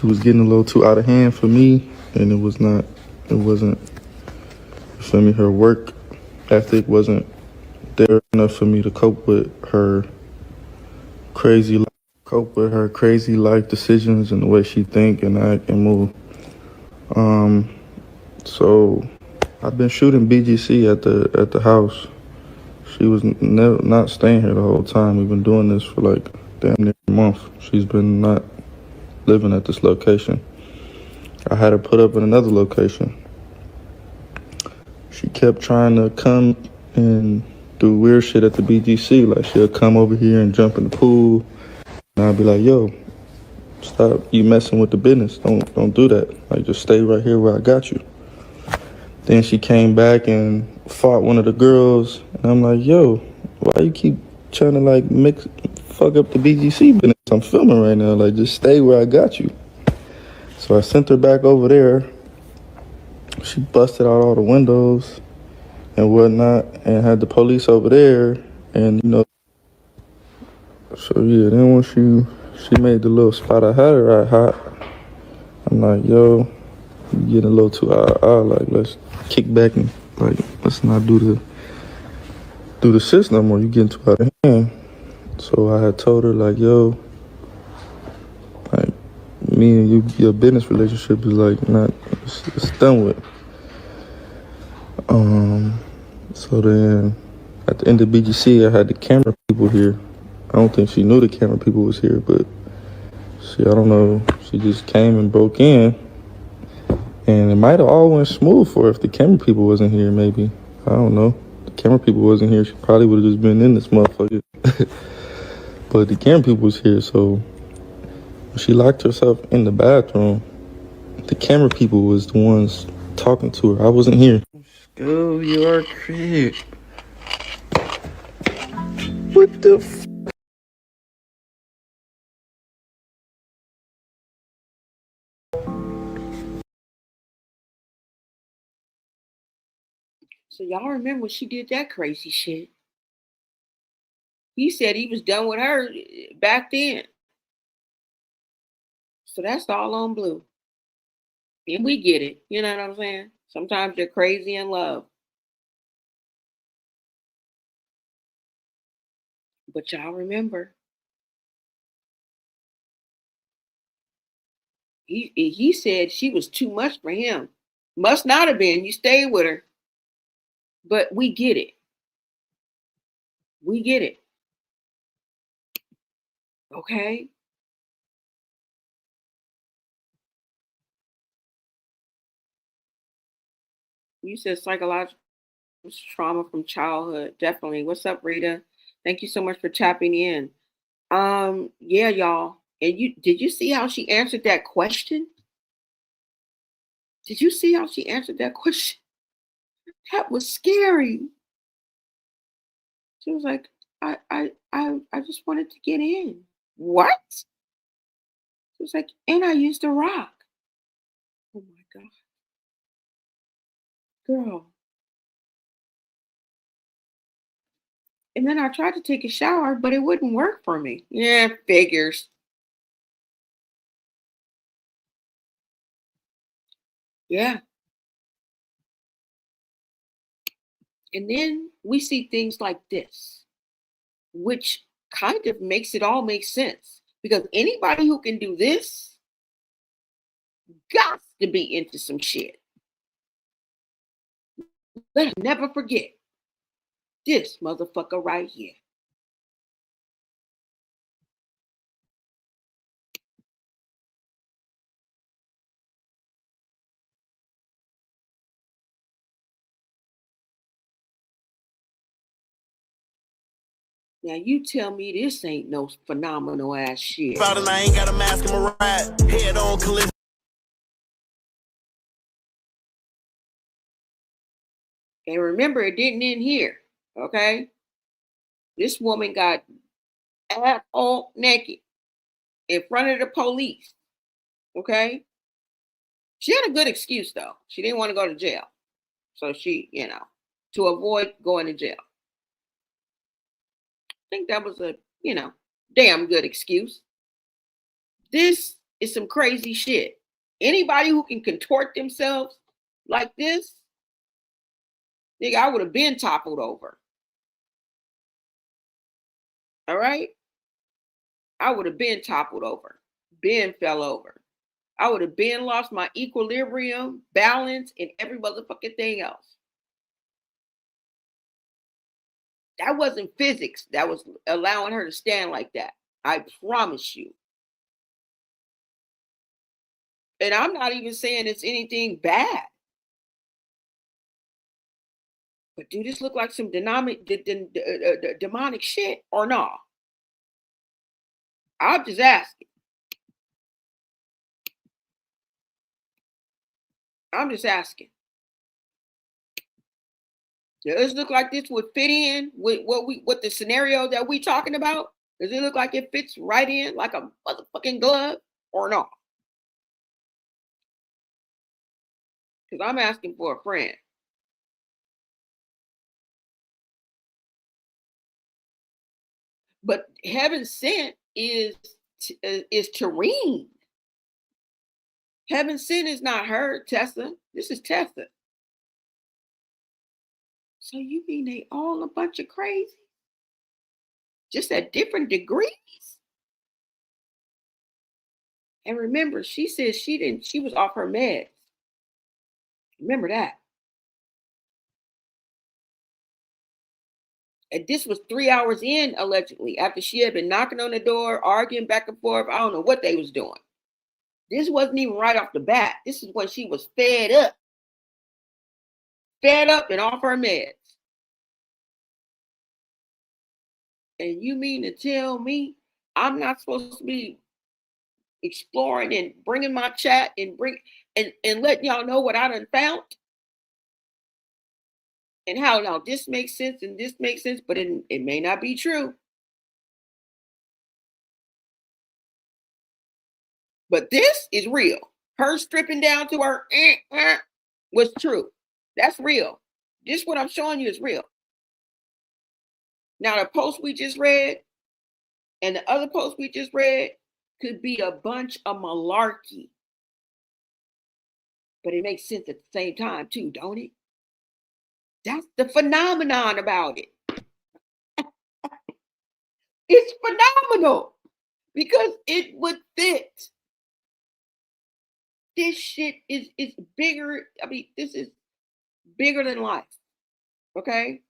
was getting a little too out of hand for me. And it wasn't, you feel me, her work ethic wasn't there enough for me to cope with her crazy life decisions and the way she think and act and move. So I've been shooting BGC at the house. She was not staying here the whole time. We've been doing this for like damn near a month. She's been not living at this location. I had her put up in another location. She kept trying to come and do weird shit at the BGC. Like, she'll come over here and jump in the pool. And I'll be like, yo, stop, you messing with the business. Don't do that. Like, just stay right here where I got you. Then she came back and fought one of the girls. And I'm like, yo, why you keep trying to like fuck up the BGC business. I'm filming right now. Like, just stay where I got you. So I sent her back over there. She busted out all the windows and whatnot, and had the police over there. And so yeah. Then when she made the little spot I had her at hot, I'm like, yo, you getting a little too out. Like, let's kick back and like, let's not do the shits no more. You getting too out of hand. So I had told her like, yo, like, me and you, your business relationship is like not, it's done with. So then at the end of BGC, I had the camera people here. I don't think she knew the camera people was here, but I don't know, she just came and broke in. And it might have all went smooth for her if the camera people wasn't here, maybe. I don't know. The camera people wasn't here, she probably would have just been in this motherfucker. But the camera people was here, so she locked herself in the bathroom. The camera people was the ones talking to her. I wasn't here. Go your crib. What the f? So y'all remember when she did that crazy shit? He said he was done with her back then. So that's all on blue. And we get it. You know what I'm saying? Sometimes you're crazy in love. But y'all remember, he said she was too much for him. Must not have been. You stayed with her. But we get it. We get it. Okay? You said psychological trauma from childhood. Definitely. What's up, Rita? Thank you so much for tapping in. Yeah, y'all. And did you see how she answered that question? Did you see how she answered that question? That was scary. She was like, I just wanted to get in. What? She was like, and I used to rock. Oh my God. Girl. And then I tried to take a shower, but it wouldn't work for me. Yeah, figures. Yeah. And then we see things like this, which kind of makes it all make sense. Because anybody who can do this got to be into some shit. Let us never forget this motherfucker right here. Now you tell me this ain't no phenomenal ass shit. And I ain't got a mask in my ride. Head on collision. And remember, it didn't end here. Okay? This woman got all naked in front of the police. Okay? She had a good excuse though. She didn't want to go to jail. So she, to avoid going to jail. I think that was a, damn good excuse. This is some crazy shit. Anybody who can contort themselves like this, nigga, I would have been toppled over. All right? I would have been toppled over. Ben fell over. I would have been lost my equilibrium, balance, and every motherfucking thing else. That wasn't physics that was allowing her to stand like that. I promise you. And I'm not even saying it's anything bad. But do this look like some demonic shit or not? I'm just asking. I'm just asking. Does this look like this would fit in with what the scenario that we talking about? Does it look like it fits right in like a motherfucking glove or not? Because I'm asking for a friend. But Heaven Sent is Tareen. Heaven Sent is not her, Tessa. This is Tessa. So you mean they all a bunch of crazy? Just at different degrees? And remember, she said she was off her meds. Remember that. And this was 3 hours in, allegedly, after she had been knocking on the door, arguing back and forth. I don't know what they was doing. This wasn't even right off the bat. This is when she was fed up and off her meds. And you mean to tell me I'm not supposed to be exploring and bringing my chat and letting y'all know what I done found? And how now this makes sense and this makes sense, but it may not be true. But this is real. Her stripping down to her was true. That's real. This what I'm showing you is real. Now the post we just read and the other post we just read could be a bunch of malarkey. But it makes sense at the same time too, don't it? That's the phenomenon about it. It's phenomenal because it would fit. This shit is bigger. I mean, this is bigger than life. Okay?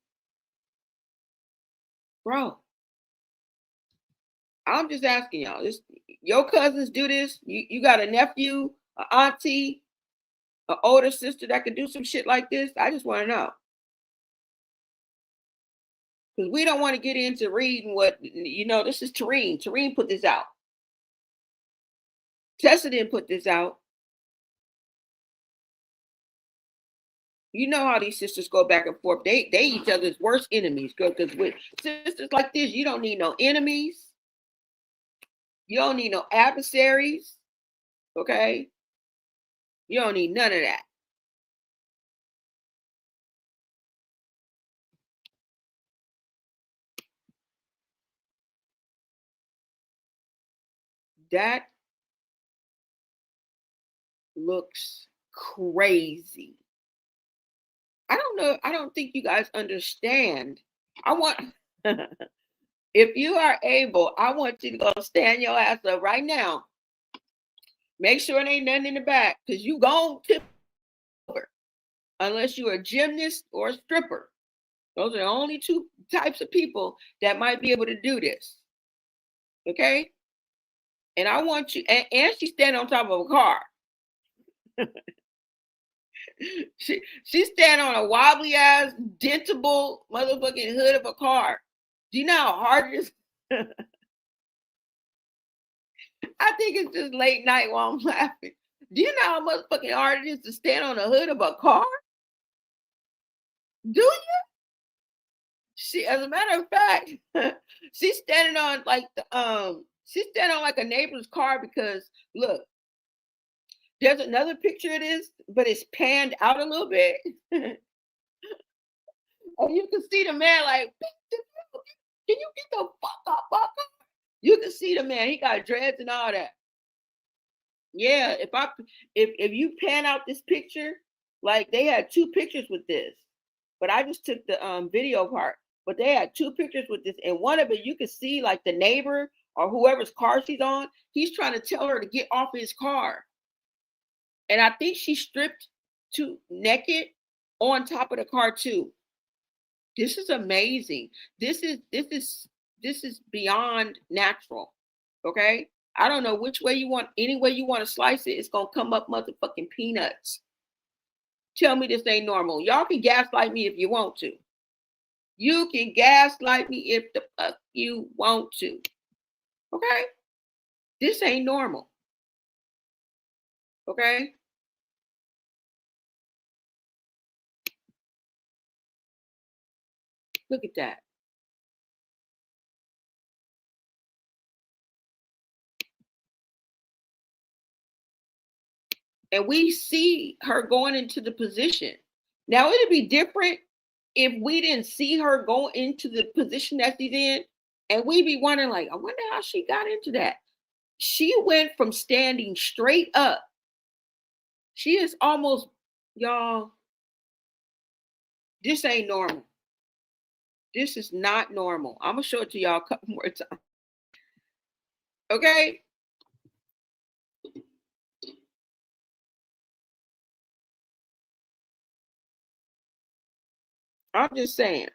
Bro, I'm just asking y'all. Your cousins do this. You got a nephew, an auntie, an older sister that could do some shit like this? I just want to know. Because we don't want to get into reading what, this is Tareen. Tareen put this out. Tessa didn't put this out. You know how these sisters go back and forth. They each other's worst enemies. Because with sisters like this, you don't need no enemies. You don't need no adversaries. Okay? You don't need none of that. That looks crazy. I don't know. I don't think you guys understand. I want, if you are able, I want you to go stand your ass up right now. Make sure it ain't nothing in the back because you gon' tip over unless you're a gymnast or a stripper. Those are the only two types of people that might be able to do this. Okay? And I want you, and she's standing on top of a car. She's standing on a wobbly ass, dentable motherfucking hood of a car. Do you know how hard it is? I think it's just late night while I'm laughing. Do you know how motherfucking hard it is to stand on the hood of a car? Do you? As a matter of fact, she's standing on like she's standing on like a neighbor's car because look, there's another picture of this, but it's panned out a little bit. And you can see the man like, can you get the fuck up? You can see the man, he got dreads and all that. Yeah, if you pan out this picture, like they had two pictures with this, but I just took the video part. But they had two pictures with this, and one of it you could see like the neighbor or whoever's car she's on. He's trying to tell her to get off his car, and I think she stripped to naked on top of the car too. This is amazing. This is beyond natural. Okay. I don't know which way you want, any way you want to slice it, it's gonna come up motherfucking peanuts. Tell me this ain't normal. Y'all can gaslight me if you want to. You can gaslight me if the fuck you want to. Okay? This ain't normal. Okay? Look at that. And we see her going into the position. Now, it'd be different if we didn't see her go into the position that she's in, and we'd be wondering, like, I wonder how she got into that. She went from standing straight up. She is almost, y'all, this ain't normal. This is not normal. I'm going to show it to y'all a couple more times. Okay? I'm just saying.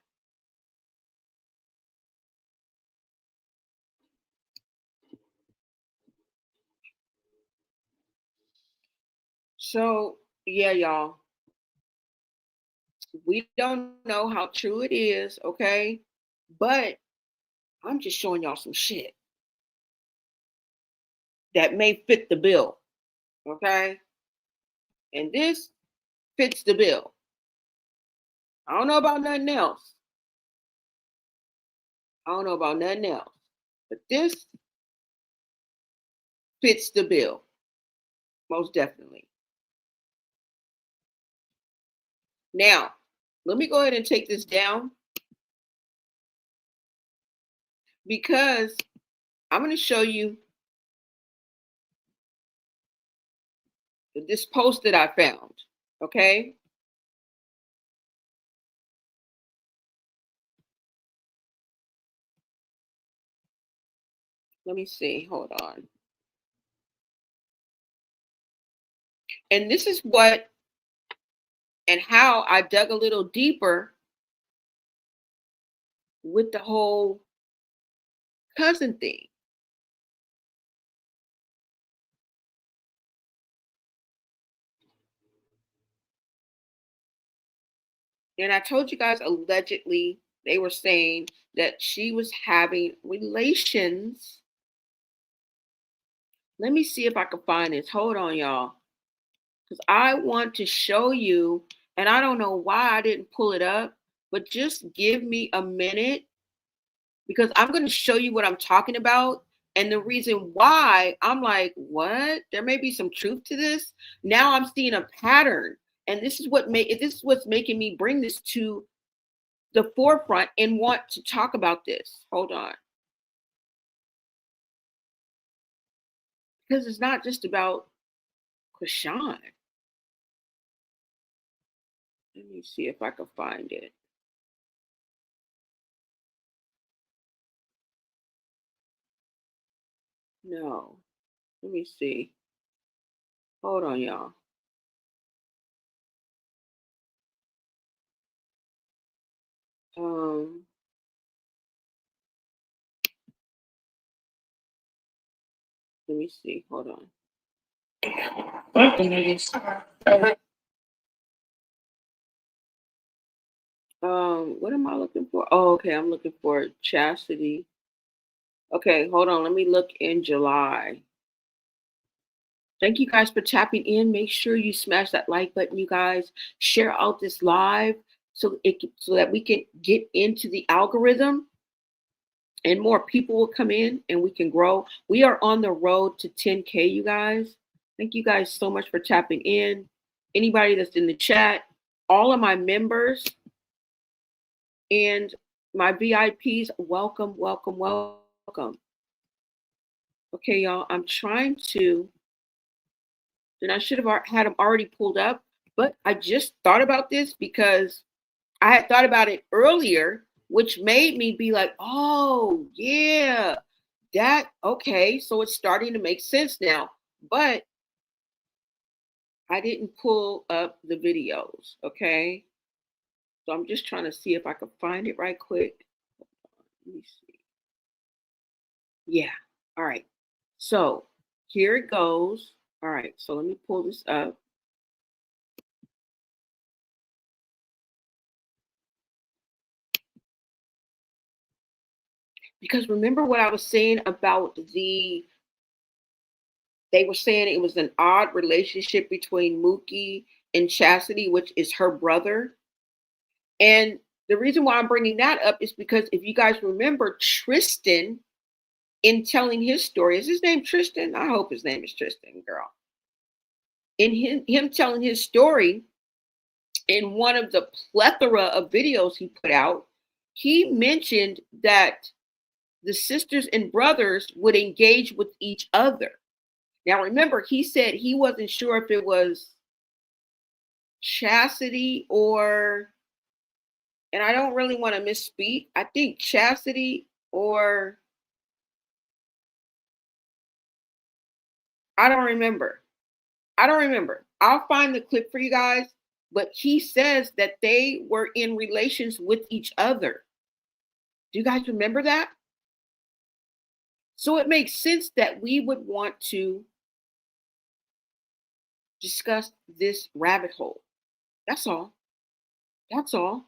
So, yeah, y'all. We don't know how true it is, okay? But I'm just showing y'all some shit that may fit the bill, okay? And this fits the bill. I don't know about nothing else. But this fits the bill, most definitely. Now, let me go ahead and take this down because I'm going to show you this post that I found, okay? Let me see. Hold on. And this is what and how I dug a little deeper with the whole cousin thing. And I told you guys allegedly they were saying that she was having relations. Let me see if I can find this. Hold on, y'all. Because I want to show you, and I don't know why I didn't pull it up, but just give me a minute because I'm going to show you what I'm talking about. And the reason why I'm like, what? There may be some truth to this. Now I'm seeing a pattern. And this is what's making me bring this to the forefront and want to talk about this. Hold on. Because it's not just about Chrisean. Let me see if I can find it. No. Let me see. Hold on, y'all. Let me see. Hold on. What am I looking for? Oh, okay. I'm looking for Chasity. Okay, hold on. Let me look in July. Thank you guys for tapping in. Make sure you smash that like button, you guys. Share out this live so that we can get into the algorithm and more people will come in and we can grow. We are on the road to 10K, you guys. Thank you guys so much for tapping in. Anybody that's in the chat, all of my members and my VIPs, welcome, welcome, welcome. Okay, y'all, I'm trying to, and I should have had them already pulled up, but I just thought about this because I had thought about it earlier, which made me be like, oh, yeah, okay, so it's starting to make sense now. But I didn't pull up the videos, okay? So I'm just trying to see if I can find it right quick. Let me see. Yeah, all right. So here it goes. All right, so let me pull this up. Because remember what I was saying about they were saying it was an odd relationship between Mookie and Chasity, which is her brother. And the reason why I'm bringing that up is because if you guys remember Tristan in telling his story, is his name Tristan? I hope his name is Tristan, girl. in him telling his story, in one of the plethora of videos he put out, he mentioned that the sisters and brothers would engage with each other. Now, remember, he said he wasn't sure if it was Chasity or, and I don't really want to misspeak, I think Chasity or, I don't remember. I'll find the clip for you guys, but he says that they were in relations with each other. Do you guys remember that? So it makes sense that we would want to discuss this rabbit hole. That's all. That's all.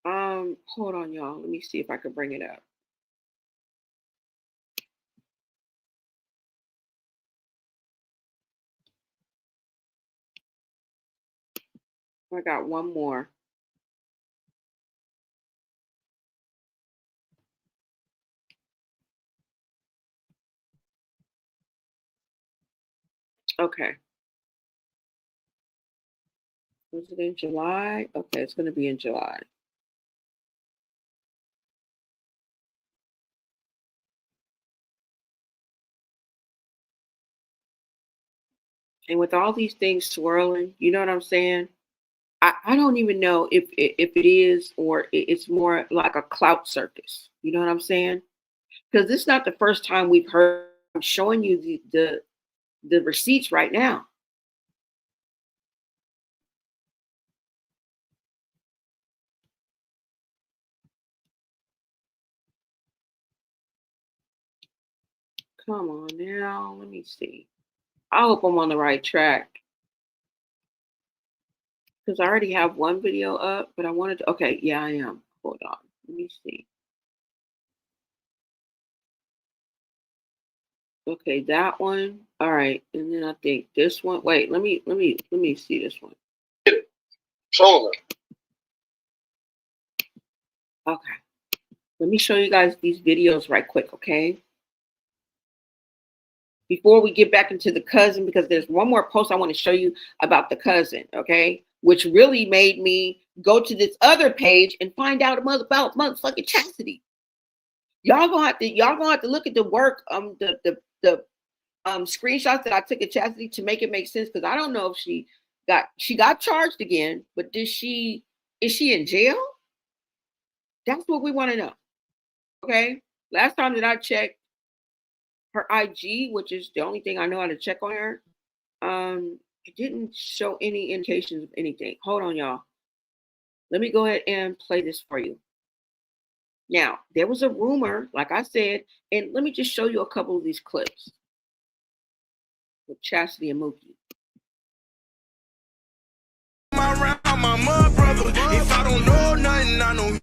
Hold on, y'all. Let me see if I can bring it up. I got one more. Okay. Was it in July? Okay, it's going to be in July. And with all these things swirling, you know what I'm saying? I don't even know if it is or it's more like a clout circus. You know what I'm saying? Because this is not the first time we've heard. I'm showing you the receipts right now. Come on now, let me see. I hope I'm on the right track. Because I already have one video up, but I wanted to, okay, yeah, I am. Hold on, let me see. Okay, that one. All right, and then I think this one. Wait, let me see this one. Shoulder. Okay. Let me show you guys these videos right quick, okay? Before we get back into the cousin, because there's one more post I want to show you about the cousin, okay? Which really made me go to this other page and find out about motherfucking Chasity. Y'all gonna have to look at the work, the screenshots that I took of Chasity to make it make sense, because I don't know if she got charged again, but is she in jail? That's what we want to know. Okay. Last time that I checked her IG, which is the only thing I know how to check on her, it didn't show any indications of anything. Hold on, y'all. Let me go ahead and play this for you. Now, there was a rumor, like I said, and let me just show you a couple of these clips with Chasity and Mookie. My mud brother. If I don't know nothing, I know.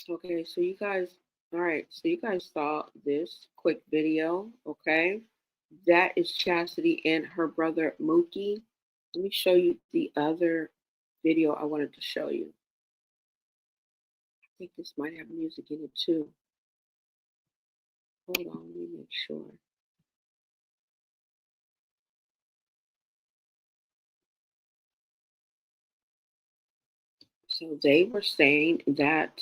Okay, so you guys, all right, so you guys saw this quick video, okay? That is Chasity and her brother Mookie. Let me show you the other video I wanted to show you. I think this might have music in it too. Hold on, let me make sure. So they were saying that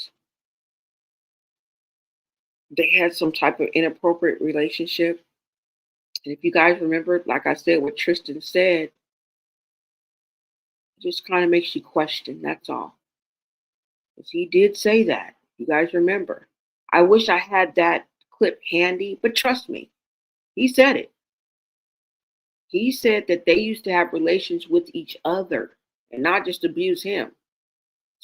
they had some type of inappropriate relationship. And if you guys remember, like I said, what Tristan said, it just kind of makes you question, that's all. Because he did say that. You guys remember. I wish I had that clip handy, but trust me, he said it. He said that they used to have relations with each other and not just abuse him.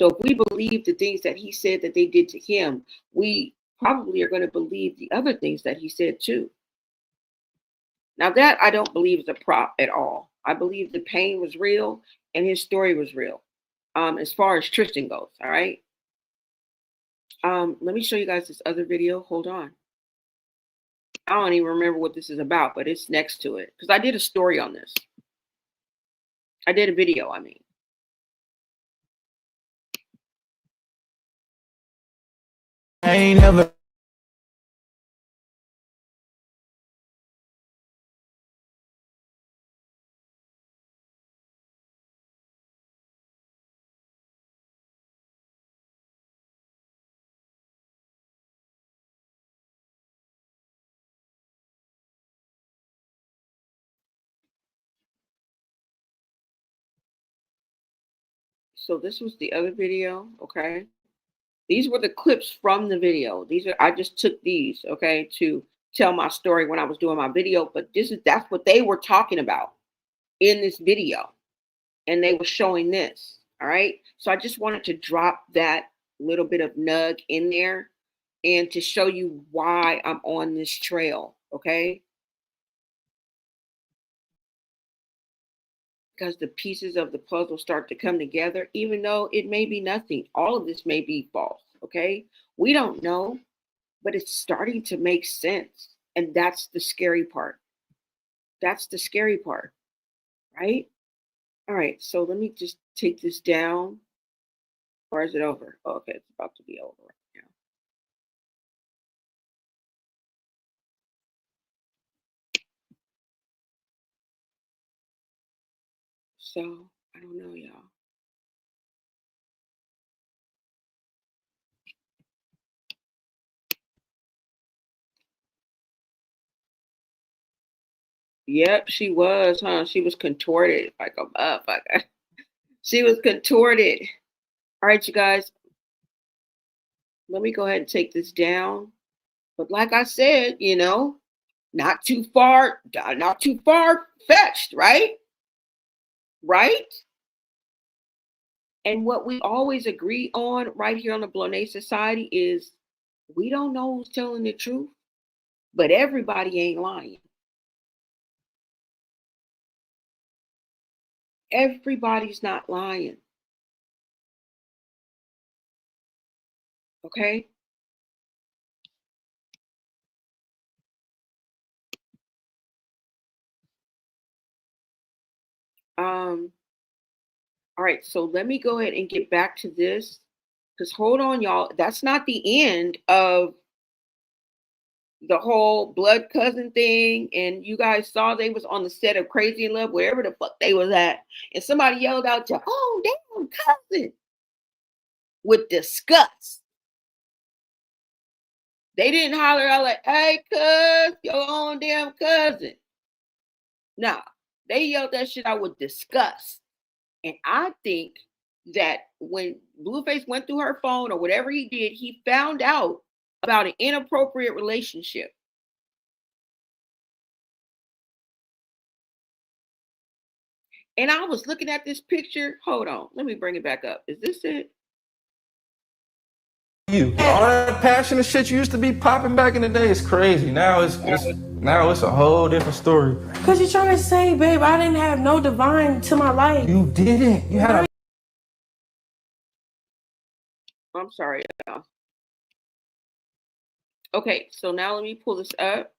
So if we believe the things that he said that they did to him, we probably are going to believe the other things that he said too. Now that I don't believe is a prop at all. I believe the pain was real and his story was real. As far as Tristan goes, all right. Let me show you guys this other video. Hold on. I don't even remember what this is about, but it's next to it because I did a story on this. I did a video, I mean. I ain't never. So this was the other video, okay? These were the clips from the video. I just took these, okay, to tell my story when I was doing my video, but that's what they were talking about in this video. And they were showing this, all right? So I just wanted to drop that little bit of nug in there and to show you why I'm on this trail, okay? Because the pieces of the puzzle start to come together, even though it may be nothing. All of this may be false, okay? We don't know, but it's starting to make sense. And that's the scary part. That's the scary part, right? All right, so let me just take this down. Or is it over? Oh, okay, it's about to be over right now. So, I don't know, y'all. Yep, she was, huh? She was contorted like a motherfucker. She was contorted. All right, you guys. Let me go ahead and take this down. But like I said, not too far fetched, right? Right? And what we always agree on right here on the Blonet Society is we don't know who's telling the truth, but everybody ain't lying. Everybody's not lying. Okay? All right, so let me go ahead and get back to this. Because hold on, y'all. That's not the end of the whole blood cousin thing. And you guys saw they was on the set of Crazy in Love, wherever the fuck they was at. And somebody yelled out to, "Oh, damn cousin," with disgust. They didn't holler out like, "Hey, cuz, your own damn cousin." Nah, they yelled that shit out with disgust. And I think that when Blueface went through her phone or whatever he did, he found out about an inappropriate relationship. And I was looking at this picture. Hold on, let me bring it back up. Is this it? All that passionate shit you used to be popping back in the day is crazy. Now it's a whole different story. Cause you're trying to say, babe, I didn't have no divine to my life. You didn't. You had a. I'm sorry, y'all. Okay, so now let me pull this up.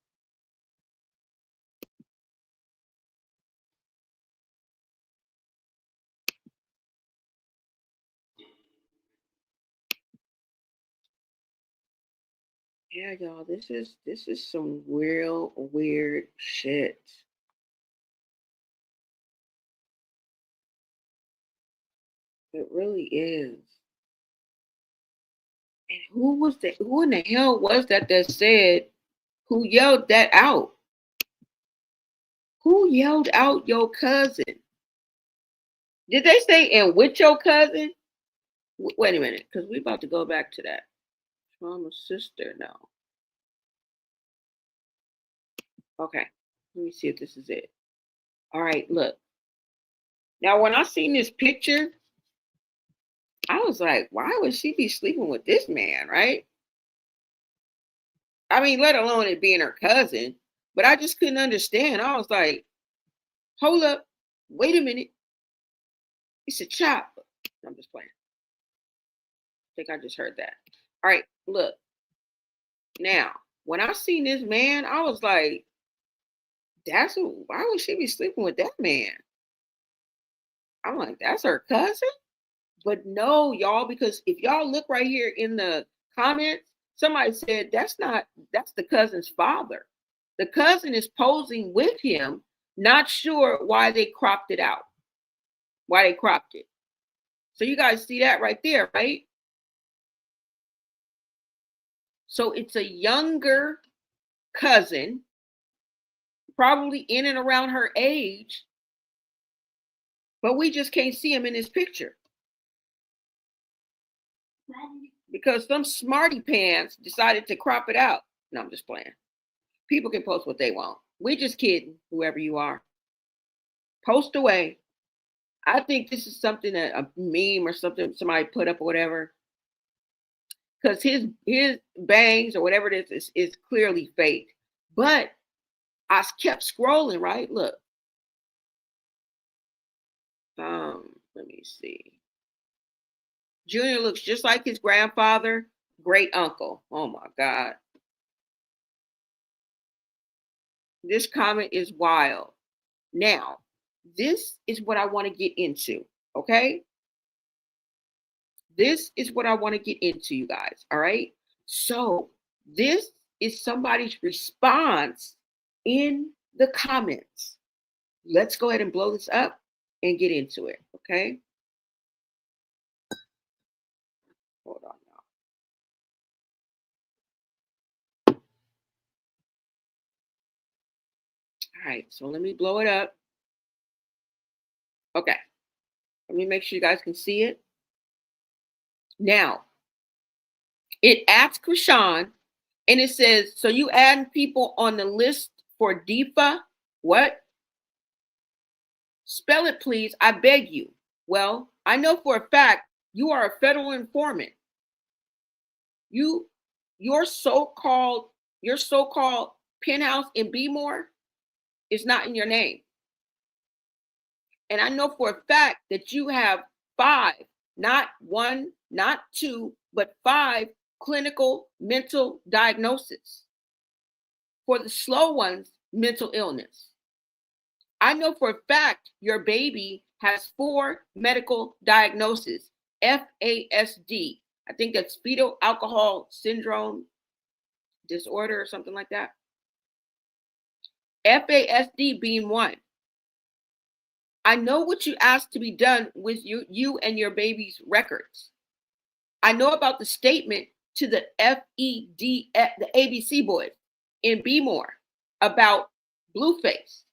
Yeah, y'all, this is some real weird shit. It really is. And who in the hell was that said, who yelled that out? Who yelled out your cousin? Did they say and with your cousin? Wait a minute, because we're about to go back to that. Mama's sister, no. Okay, let me see if this is it. All right, look. Now, when I seen this picture, I was like, why would she be sleeping with this man, right? I mean, let alone it being her cousin. But I just couldn't understand. I was like, hold up, wait a minute. It's a chop. I'm just playing. I think I just heard that. All right, look. Now, when I seen this man, I was like, why would she be sleeping with that man? I'm like, that's her cousin? But no, y'all, because if y'all look right here in the comments, somebody said that's the cousin's father. The cousin is posing with him, not sure why they cropped it out. Why they cropped it. So you guys see that right there, right? So it's a younger cousin, probably in and around her age, but we just can't see him in this picture. Because some smarty pants decided to crop it out. No, I'm just playing. People can post what they want. We're just kidding, whoever you are. Post away. I think this is something that a meme or something somebody put up or whatever. Because his bangs or whatever it is clearly fake. But I kept scrolling, right? Look. Let me see. Junior looks just like his grandfather, great uncle. Oh my God. This comment is wild. Now, this is what I want to get into, okay? This is what I want to get into, you guys, all right? So, this is somebody's response in the comments. Let's go ahead and blow this up and get into it, okay? Hold on now. All right, so let me blow it up. Okay, let me make sure you guys can see it. Now, it asks Chrisean, and it says, so you adding people on the list for DIFA? What? Spell it, please. I beg you. Well, I know for a fact you are a federal informant. Your so-called penthouse in Bmore is not in your name. And I know for a fact that you have 5, not 1, not 2, but 5 clinical mental diagnoses. For the slow ones, mental illness. I know for a fact your baby has 4 medical diagnoses, FASD. I think that's fetal alcohol syndrome disorder or something like that. FASD being one. I know what you asked to be done with you and your baby's records. I know about the statement to the FED, the ABC boys in Bmore about Blueface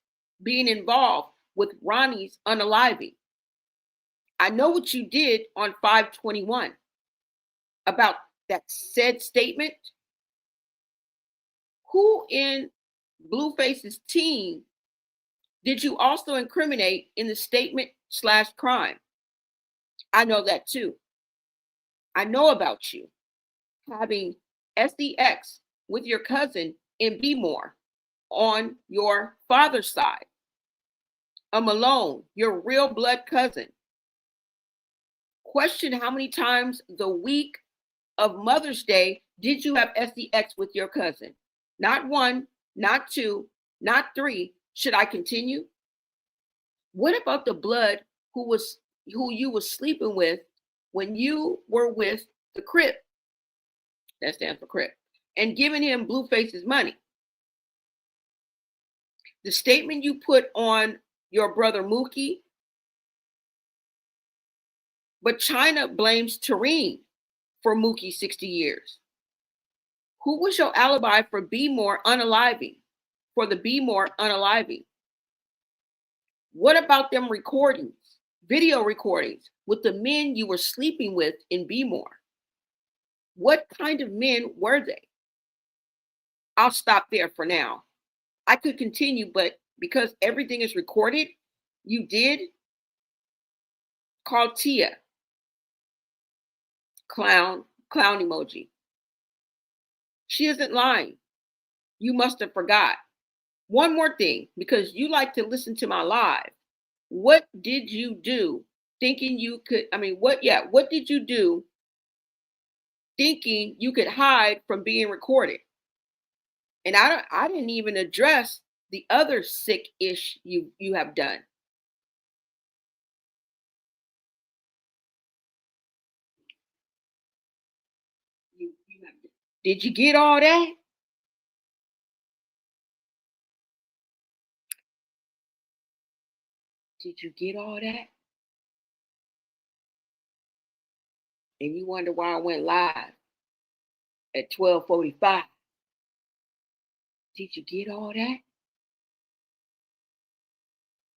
being involved with Ronnie's unaliving. I know what you did on 5/21 about that said statement. Who in Blueface's team did you also incriminate in the statement/crime? I know that too. I know about you having SDX with your cousin in Bmore on your father's side. A Malone, your real blood cousin. Question how many times the week of Mother's Day did you have SDX with your cousin? Not 1, not 2, not 3. Should I continue? What about the blood who you were sleeping with when you were with the Crip? That stands for Crip. And giving him Blueface's money. The statement you put on your brother Mookie, but China blames Tareen for Mookie's 60 years. Who was your alibi for Bmore unaliving? For the Bmore unaliving? What about them recordings, video recordings with the men you were sleeping with in Bmore? What kind of men were they? I'll stop there for now. I could continue, but because everything is recorded, you did call Tia. clown emoji. She isn't lying. You must have forgot. One more thing, because you like to listen to my live. What did you do thinking you could, what did you do thinking you could hide from being recorded? And I didn't even address the other sick-ish you have done. Did you get all that? Did you get all that? And you wonder why I went live at 12:45. Did you get all that?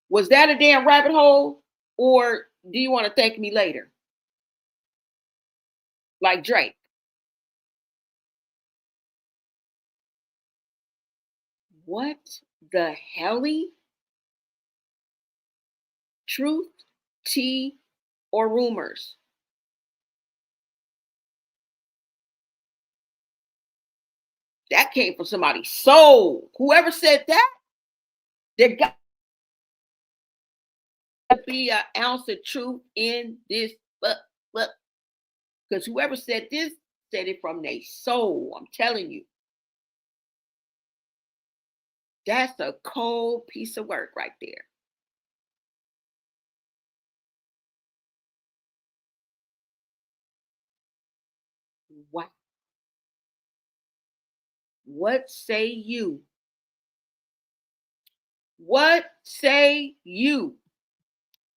Was that a damn rabbit hole? Or do you want to thank me later? Like Drake. What the Helly? Truth, tea, or rumors? That came from somebody's soul. Whoever said that, there got to be an ounce of truth in this book. Because whoever said this said it from their soul. I'm telling you. That's a cold piece of work right there. What? What say you? What say you?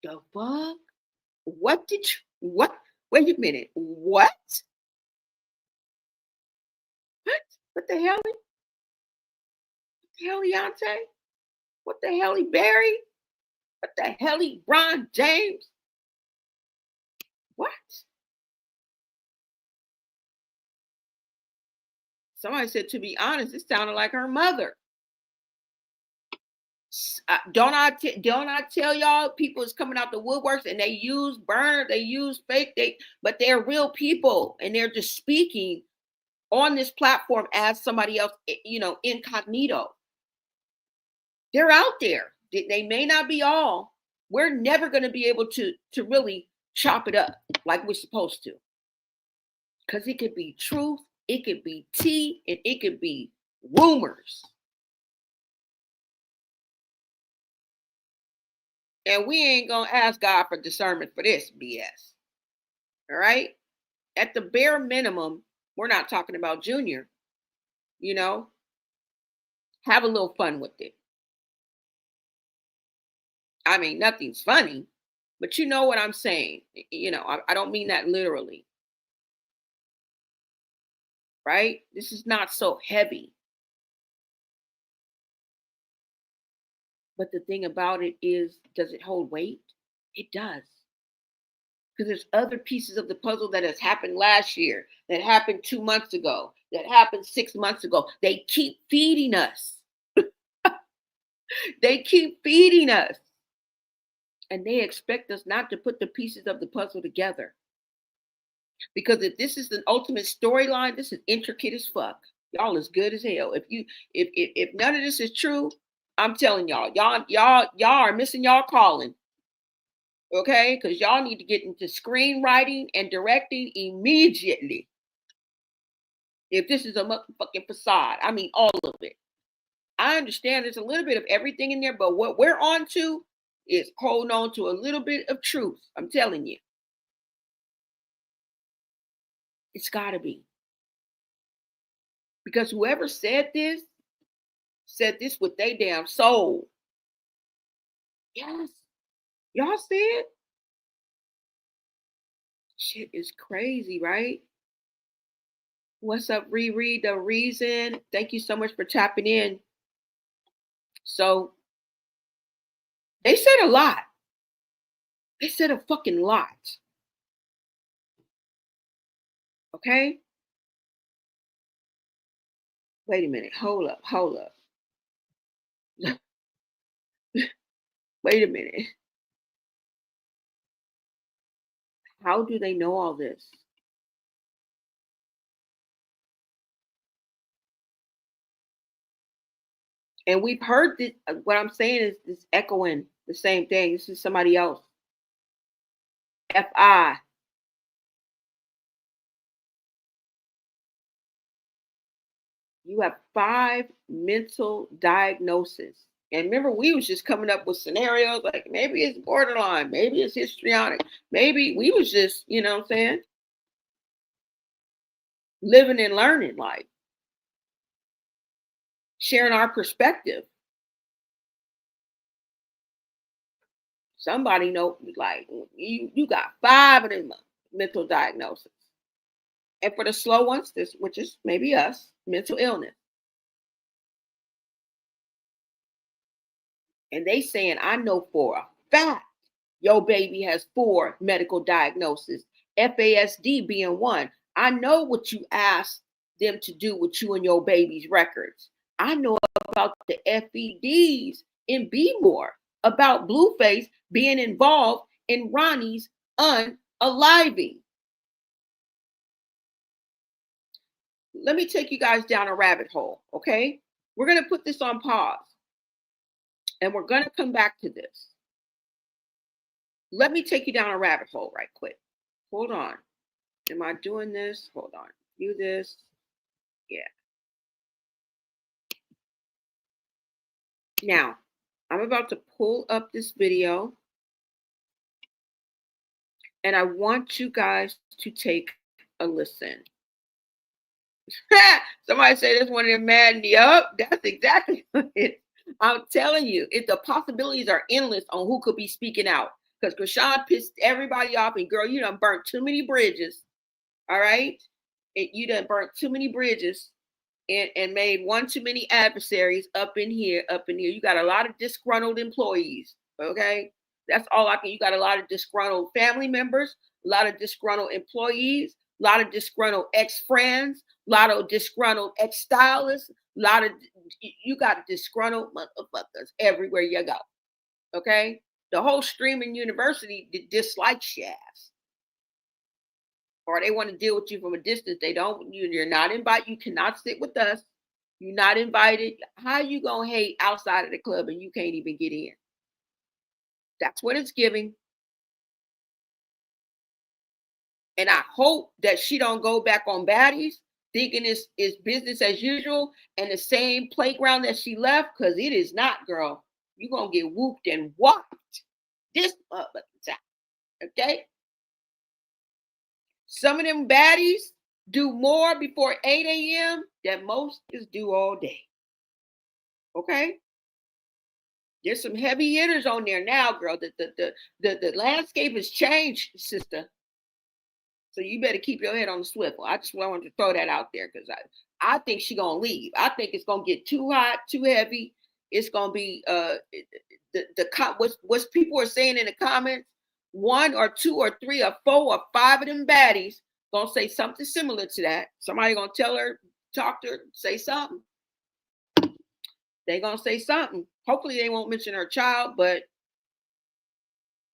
The fuck? What did you, what? Wait a minute. What? What the hell? What the hell, Leontay? What the hell, Barry? What the hell, Bron James? What? Somebody said, to be honest, it sounded like her mother. Don't I tell y'all, people is coming out the woodworks and they use burner, they use fake, but they're real people and they're just speaking on this platform as somebody else, incognito. They're out there. They may not be all. We're never going to be able to really chop it up like we're supposed to. Because it could be truth, it could be tea, and it could be rumors. And we ain't going to ask God for discernment for this BS. All right? At the bare minimum, we're not talking about Junior. Have a little fun with it. I mean, nothing's funny, but you know what I'm saying. I don't mean that literally. Right? This is not so heavy. But the thing about it is, does it hold weight? It does. Because there's other pieces of the puzzle that has happened last year, that happened 2 months ago, that happened 6 months ago. They keep feeding us. They keep feeding us. And they expect us not to put the pieces of the puzzle together. Because if this is the ultimate storyline, this is intricate as fuck. Y'all is good as hell. If none of this is true, I'm telling y'all are missing y'all calling. Okay? Because y'all need to get into screenwriting and directing immediately. If this is a motherfucking facade. I mean, all of it. I understand there's a little bit of everything in there, but what we're on to is holding on to a little bit of truth. I'm telling you. It's got to be. Because whoever said this with their damn soul. Yes. Y'all see it? Shit is crazy, right? What's up, Riri? The reason. Thank you so much for tapping in. So, they said a lot. They said a fucking lot. Okay? Wait a minute. Hold up. Wait a minute. How do they know all this? And we've heard this. What I'm saying is this echoing the same thing. This is somebody else. FI. You have 5 mental diagnoses. And remember, we was just coming up with scenarios like maybe it's borderline, maybe it's histrionic, maybe we was just, you know what I'm saying, living and learning, like sharing our perspective. Somebody know, like you got 5 of them mental diagnoses. And for the slow ones, this, which is maybe us, mental illness. And they saying, I know for a fact your baby has 4 medical diagnoses, FASD being one. I know what you asked them to do with you and your baby's records. I know about the FEDs in B more, about Blueface being involved in Ronnie's unaliving. Let me take you guys down a rabbit hole, okay? We're going to put this on pause. And we're going to come back to this. Let me take you down a rabbit hole right quick. Hold on. Am I doing this? Hold on. Do this. Yeah. Now, I'm about to pull up this video. And I want you guys to take a listen. Somebody say this one of them mad. Yup, that's exactly what it is. I'm telling you, the possibilities are endless on who could be speaking out. Because Chrisean pissed everybody off, and girl, you done burnt too many bridges. All right? You done burnt too many bridges and made one too many adversaries up in here. You got a lot of disgruntled employees. Okay? That's all I can. You got a lot of disgruntled family members, a lot of disgruntled employees, a lot of disgruntled ex-friends, a lot of disgruntled ex-stylists, you got disgruntled motherfuckers everywhere you go. Okay? The whole streaming university dislikes your ass. Or they want to deal with you from a distance. You're not invited. You cannot sit with us. You're not invited. How you gonna hate outside of the club and you can't even get in? That's what it's giving. And I hope that she don't go back on baddies thinking it's business as usual and the same playground that she left, because it is not, girl. You're going to get whooped and whopped this time. Okay? Some of them baddies do more before 8 a.m. than most is do all day. Okay? There's some heavy hitters on there now, girl. The landscape has changed, sister. So you better keep your head on the swivel. I just wanted to throw that out there because I think she's gonna leave. I think it's gonna get too hot, too heavy. It's gonna be what's people are saying in the comments. 1 or 2 or 3 or 4 or 5 of them baddies gonna say something similar to that. Somebody gonna tell her, talk to her, say something. They gonna say something. Hopefully they won't mention her child, but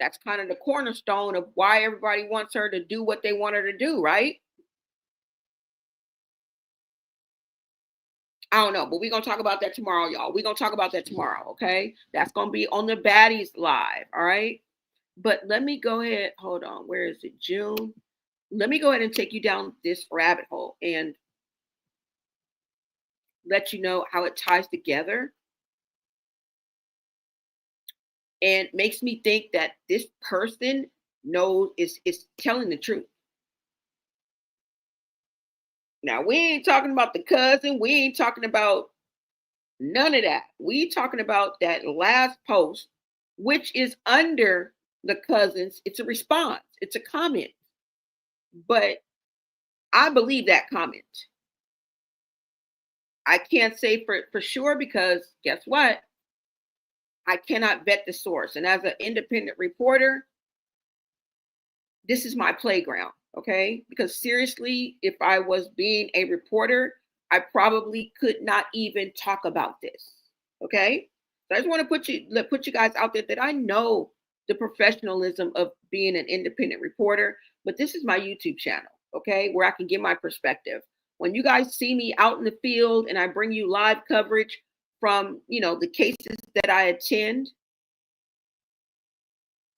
that's kind of the cornerstone of why everybody wants her to do what they want her to do, right? I don't know, but we're going to talk about that tomorrow, y'all. We're going to talk about that tomorrow, okay? That's going to be on the Baddies Live, all right? But let me go ahead. Hold on. Where is it? June. Let me go ahead and take you down this rabbit hole and let you know how it ties together. And makes me think that this person knows is telling the truth. Now, we ain't talking about the cousin. We ain't talking about none of that. We talking about that last post, which is under the cousins. It's a response. It's a comment. But I believe that comment. I can't say for sure because guess what? I cannot vet the source. And as an independent reporter, this is my playground, okay? Because seriously, if I was being a reporter, I probably could not even talk about this, okay? So I just want to put you guys out there that I know the professionalism of being an independent reporter, but this is my YouTube channel, okay? Where I can give my perspective. When you guys see me out in the field and I bring you live coverage from, the cases that I attend.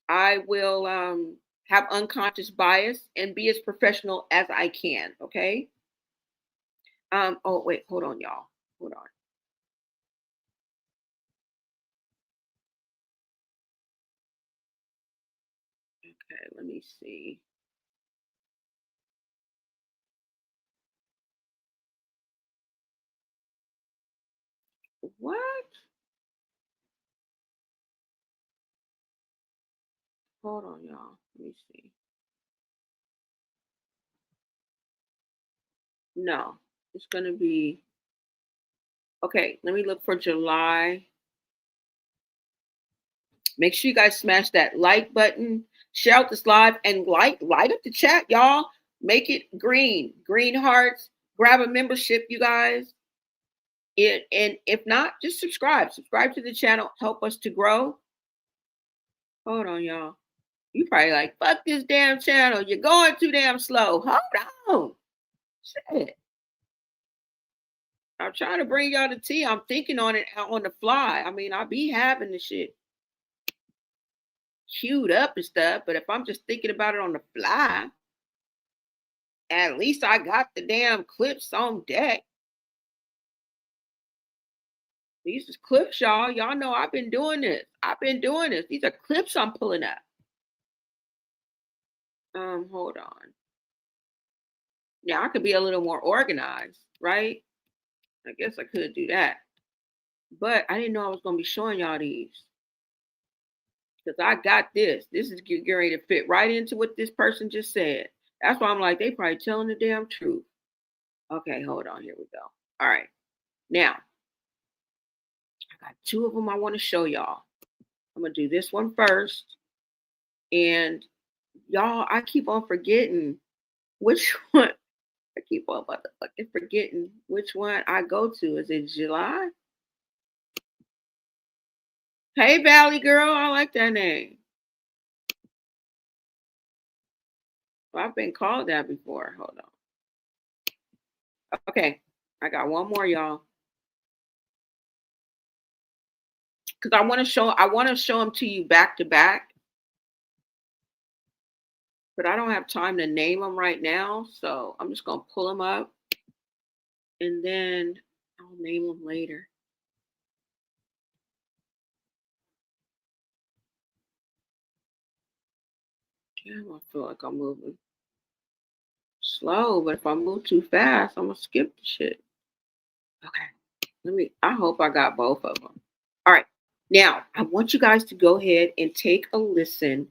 I will have unconscious bias and be as professional as I can. Okay. Oh, wait, hold on, y'all. Hold on. Okay, let me see. What? Hold on, y'all. Let me see. No, it's going to be. Okay, let me look for July. Make sure you guys smash that like button, share out this live, and light up the chat, y'all. Make it green hearts. Grab a membership, you guys. And if not, just subscribe to the channel. Help us to grow. Hold on, y'all. You probably like, fuck this damn channel. You're going too damn slow. Hold on. Shit. I'm trying to bring y'all the tea. I'm thinking on it on the fly. I mean, I be having the shit queued up and stuff, but if I'm just thinking about it on the fly, at least I got the damn clips on deck. These is clips, y'all. Y'all know I've been doing this. These are clips I'm pulling up. Hold on. Yeah, I could be a little more organized, right? I guess I could do that. But I didn't know I was going to be showing y'all these. Because I got this. This is getting ready to fit right into what this person just said. That's why I'm like, they probably telling the damn truth. Okay, hold on. Here we go. All right. Now, I got two of them I want to show y'all. I'm going to do this one first. And y'all, I keep on forgetting which one. I keep on motherfucking forgetting which one I go to. Is it July? Hey, Valley Girl. I like that name. Well, I've been called that before. Hold on. Okay. I got one more, y'all. Because I want to show them to you back to back. But I don't have time to name them right now. So I'm just going to pull them up. And then I'll name them later. Damn, I feel like I'm moving slow. But if I move too fast, I'm going to skip the shit. Okay. I hope I got both of them. All right. Now, I want you guys to go ahead and take a listen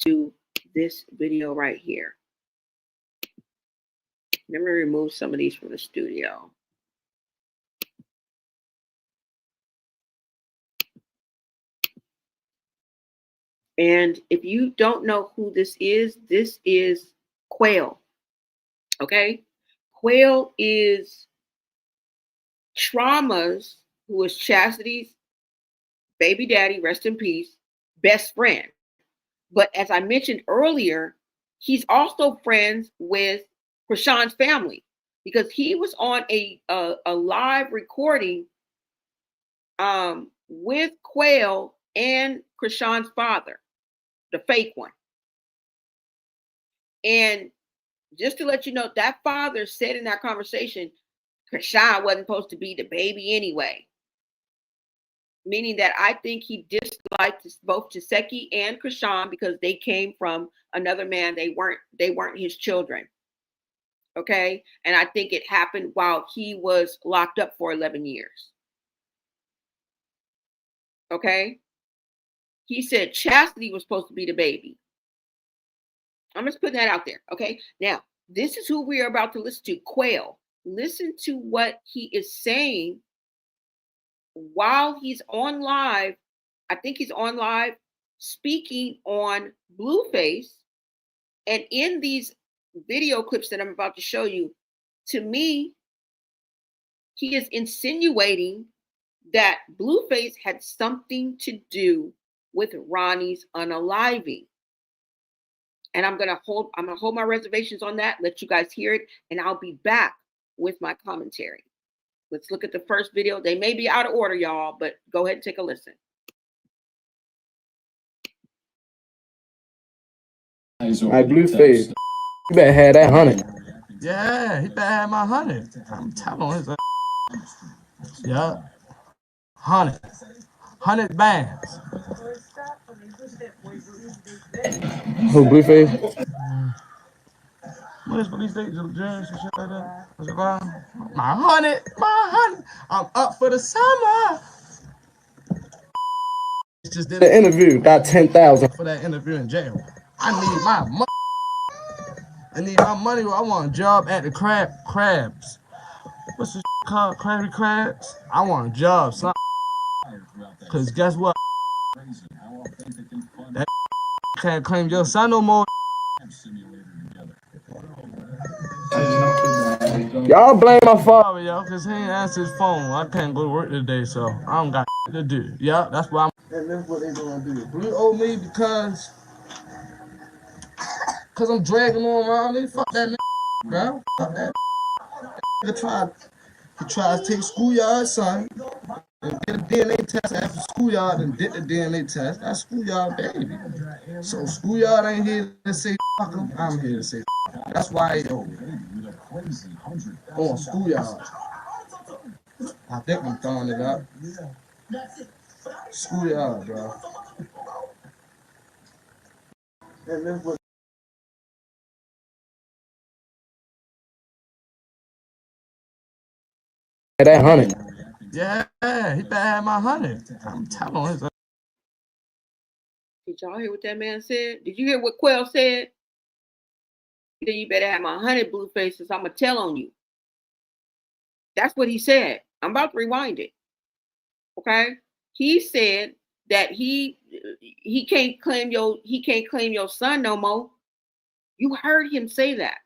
to this video right here. Let me remove some of these from the studio. And if you don't know who this is Quail. Okay? Quail is Trauma's, who is Chastity's baby daddy, rest in peace, best friend. But as I mentioned earlier, he's also friends with Chrisean'S family because he was on a live recording with Quail and Chrisean'S father, the fake one. And just to let you know, that father said in that conversation, Chrisean wasn't supposed to be the baby anyway. Meaning that I think he disliked both Chasity and Chrisean because they came from another man. They weren't his children. Okay. And I think it happened while he was locked up for 11 years. Okay. He said Chasity was supposed to be the baby. I'm just putting that out there. Okay. Now, this is who we are about to listen to. Quail. Listen to what he is saying while he's on live. I think he's on live speaking on Blueface. And in these video clips that I'm about to show you, to me, he is insinuating that Blueface had something to do with Ronnie's unaliving. And I'm gonna hold my reservations on that, let you guys hear it, and I'll be back with my commentary. Let's look at the first video. They may be out of order, y'all, but go ahead and take a listen. My blue face. You better have that 100. Yeah, he better have my 100. I'm telling his yeah. 100 bands. Who, blue face? What is these days of jazz and shit like that? What's it called? My 100. I'm up for the summer. It's just did The interview got 10,000 for that interview in jail. I need my money. I need my money. I want a job at the crabs. What's this called? Krabby Crabs? I want a job, son. Cause guess what? That can't claim your son no more. Y'all blame my father. Yo, cause he ain't answer his phone. I can't go to work today, so I don't got to do. Yeah, that's why and that's what they gonna do. Blue owe me because I'm dragging on around. They fuck that nigga, bro. Fuck that nigga. He tried to take schoolyard, son, and get a DNA test after schoolyard and did the DNA test. That's schoolyard, baby. So schoolyard ain't here to say fuck him. I'm here to say fuck him. That's why he owe me. On schoolyard. I think I'm throwing it up. Schoolyard, bro. And this was That 100. yeah, he better have my 100. I'm telling his Did y'all hear what that man said? Did you hear what Quell said? Then you better have my 100 blue faces. I'm going to tell on you. That's what he said. I'm about to rewind it. Okay? He said that he can't claim your son no more. You heard him say that.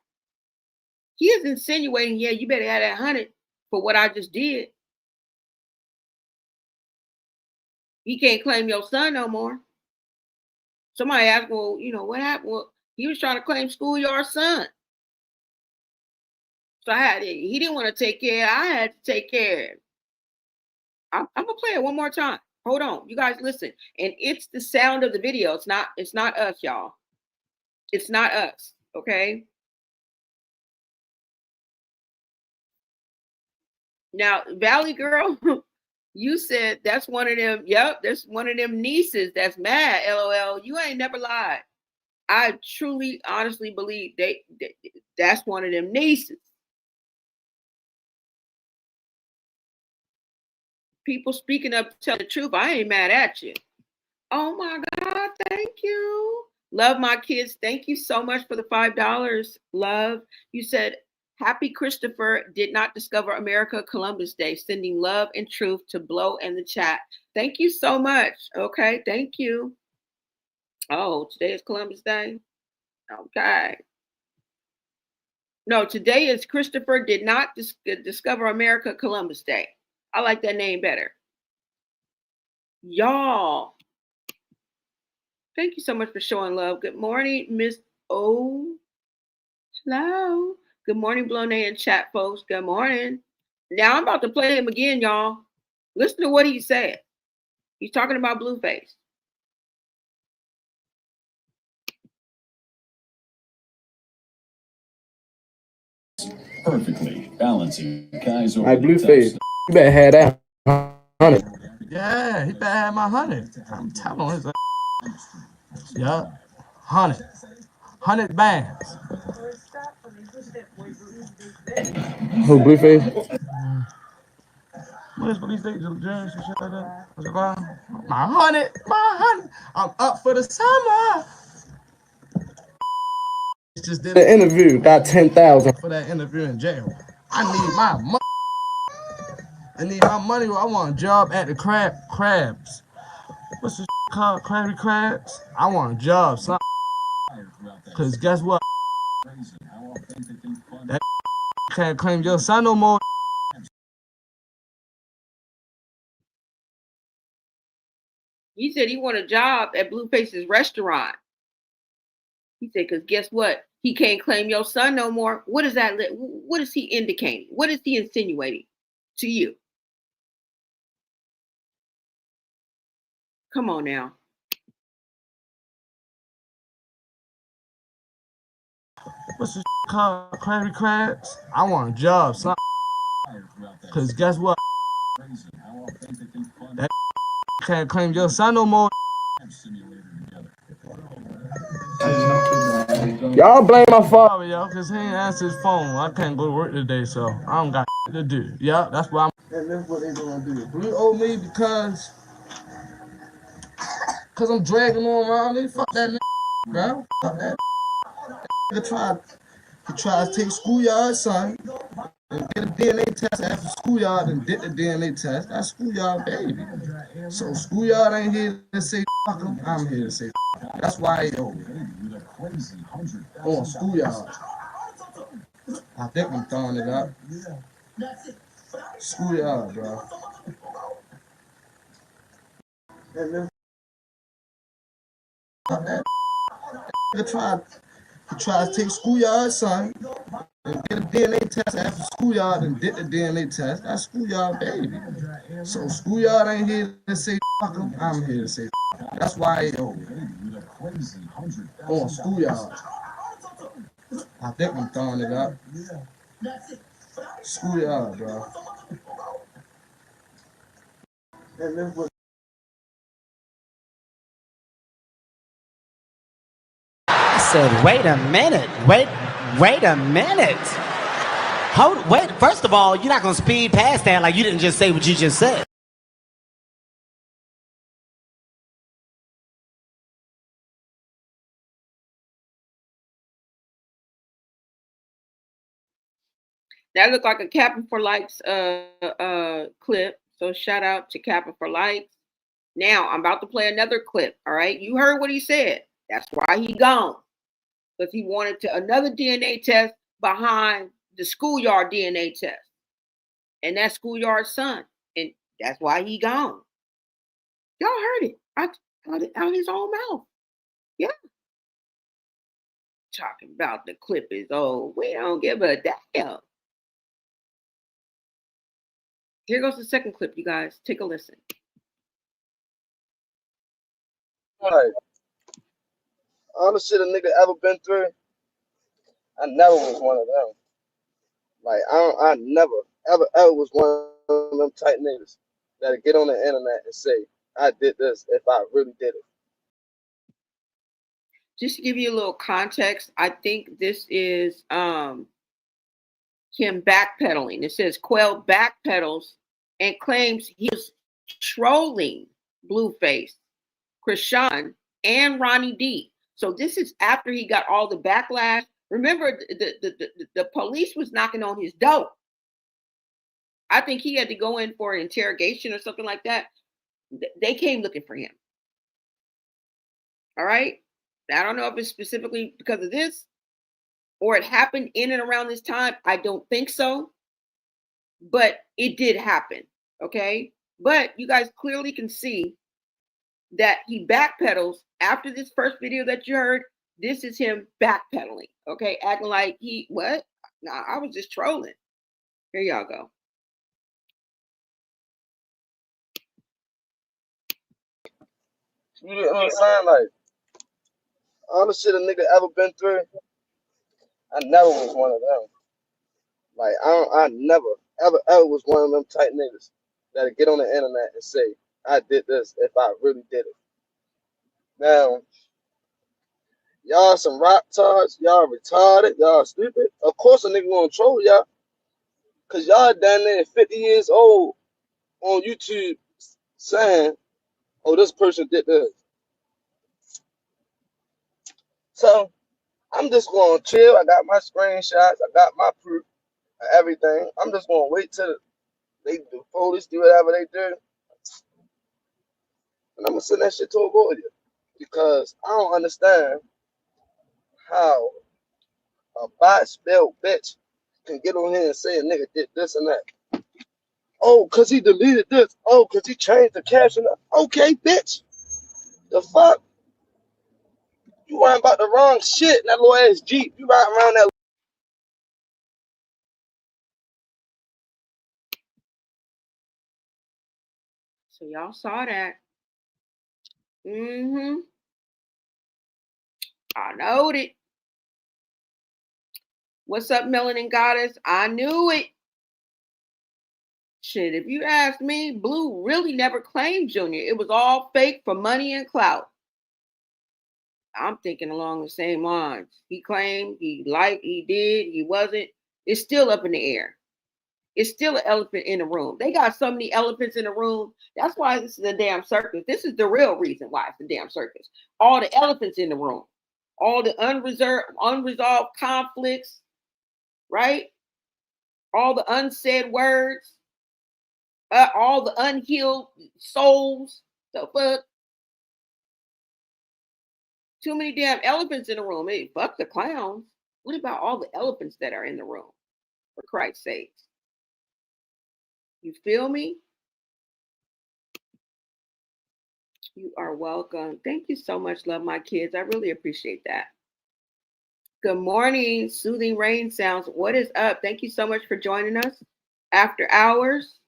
He is insinuating, yeah, you better have that 100 for what I just did. He can't claim your son no more. Somebody asked, well, you know, what happened? Well, he was trying to claim schoolyard son. So he didn't want to take care. I had to take care. I'm gonna play it one more time. Hold on, you guys listen. And it's the sound of the video. It's not us, y'all. It's not us, okay? Now, Valley Girl, you said that's one of them. Yep, that's one of them nieces that's mad. LOL. You ain't never lied. I truly, honestly believe that's one of them nieces. People speaking up, telling the truth. I ain't mad at you. Oh my God, thank you. Love my kids. Thank you so much for the $5. Love. You said, Happy Christopher did not discover America Columbus Day. Sending love and truth to Blow in the chat. Thank you so much. Okay, thank you. Oh, today is Columbus Day? Okay. No, today is Christopher did not discover America Columbus Day. I like that name better. Y'all. Thank you so much for showing love. Good morning, Miss O. Hello. Good morning, Blonay and chat, folks. Good morning. Now I'm about to play him again, y'all. Listen to what he said. He's talking about Blueface. Perfectly balancing guys over. My blue face. You better have that 100. yeah, he better have my 100. I'm telling his yeah, 100 bands. Who, blue face? What is these days of jazz and shit like that? What's it called? My 100. I'm up for the summer. It's just did The interview got 10,000 for that interview in jail. I need my money. I need my money. I want a job at the crabs. What's this called? Krabby Crabs? I want a job, son. Cause guess what? That can't claim your son no more. He said he want a job at Blueface's restaurant. He said, because guess what? He can't claim your son no more. What is that? What is he indicating? What is he insinuating? to you. Come on now. What's this called? Krabby Crabs? I want a job, son. Cause guess what? That can't claim your son no more. Y'all blame my father. Yo, cause he ain't answer his phone. I can't go to work today, so I don't got to do. Yeah, that's why and that's what they gonna do. Blue owe me because I'm dragging on around. They fuck that nigga, bro. Fuck that nigga. He tried to take schoolyard, son, and get a DNA test after schoolyard and did the DNA test. That's schoolyard, baby. So schoolyard ain't here to say fuck him. I'm here to say fuck him. That's why he owe me. On schoolyard. I think I'm throwing it up. Schoolyard, bro. And then that he tried to take schoolyard, son, and get a DNA test after schoolyard and did the DNA test. That's schoolyard, baby. So schoolyard ain't here to say fuck him. I'm here to say fuck him. That's why he owe me. On schoolyard. I think I'm throwing it up. Schoolyard, bro. And then what? I said, wait a minute. Wait a minute. Wait, first of all, you're not going to speed past that like you didn't just say what you just said. That looked like a Captain for Likes clip. So shout out to Captain for Likes. Now I'm about to play another clip. All right. You heard what he said. That's why he gone. Because he wanted another DNA test behind the schoolyard DNA test. And that schoolyard son. And that's why he gone. Y'all heard it. I got it out his own mouth. Yeah. Talking about the clip is old. We don't give a damn. Here goes the second clip, you guys. Take a listen. Like, all the shit a nigga ever been through, I never was one of them. Like, I never, ever was one of them type niggas that'll get on the internet and say, I did this if I really did it. Just to give you a little context, I think this is him backpedaling. It says Quell backpedals and claims he was trolling Blueface, Chrisean, and Ronnie D. So this is after he got all the backlash. Remember, the police was knocking on his door. I think he had to go in for an interrogation or something like that. They came looking for him. All right? I don't know if it's specifically because of this or it happened in and around this time. I don't think so. But it did happen. Okay? But you guys clearly can see that he backpedals after this first video that you heard. This is him backpedaling. Okay? Acting like what? Nah, I was just trolling. Here y'all go. You know what I'm saying? Like, all the shit a nigga ever been through, I never was one of them. Like, I never, ever was one of them type niggas that'll get on the internet and say, I did this if I really did it. Now, y'all some rock tards, y'all retarded, y'all stupid. Of course a nigga gonna troll y'all. Cause y'all down there 50 years old on YouTube saying, oh, this person did this. So I'm just gonna chill. I got my screenshots, I got my proof of everything. I'm just gonna wait till the police do whatever they do. And I'm gonna send that shit to a lawyer. Because I don't understand how a bot spelled bitch can get on here and say a nigga did this and that. Oh, cause he deleted this. Oh, cause he changed the caption. Okay, bitch. The fuck? You riding about the wrong shit in that little ass Jeep. You riding around that So y'all saw that. Mm-hmm. I knowed it. What's up, Melanin Goddess? I knew it. Shit, if you ask me, Blue really never claimed Junior. It was all fake for money and clout. I'm thinking along the same lines. He claimed, he liked, he did, he wasn't. It's still up in the air. It's still an elephant in the room. They got so many elephants in the room. That's why this is a damn circus. This is the real reason why it's a damn circus. All the elephants in the room, all the unresolved conflicts, right? All the unsaid words, all the unhealed souls. The fuck? Too many damn elephants in the room. Hey, fuck the clowns. What about all the elephants that are in the room? For Christ's sakes. You feel me? You are welcome. Thank you so much, love my kids. I really appreciate that. Good morning, Soothing Rain Sounds. What is up? Thank you so much for joining us after hours.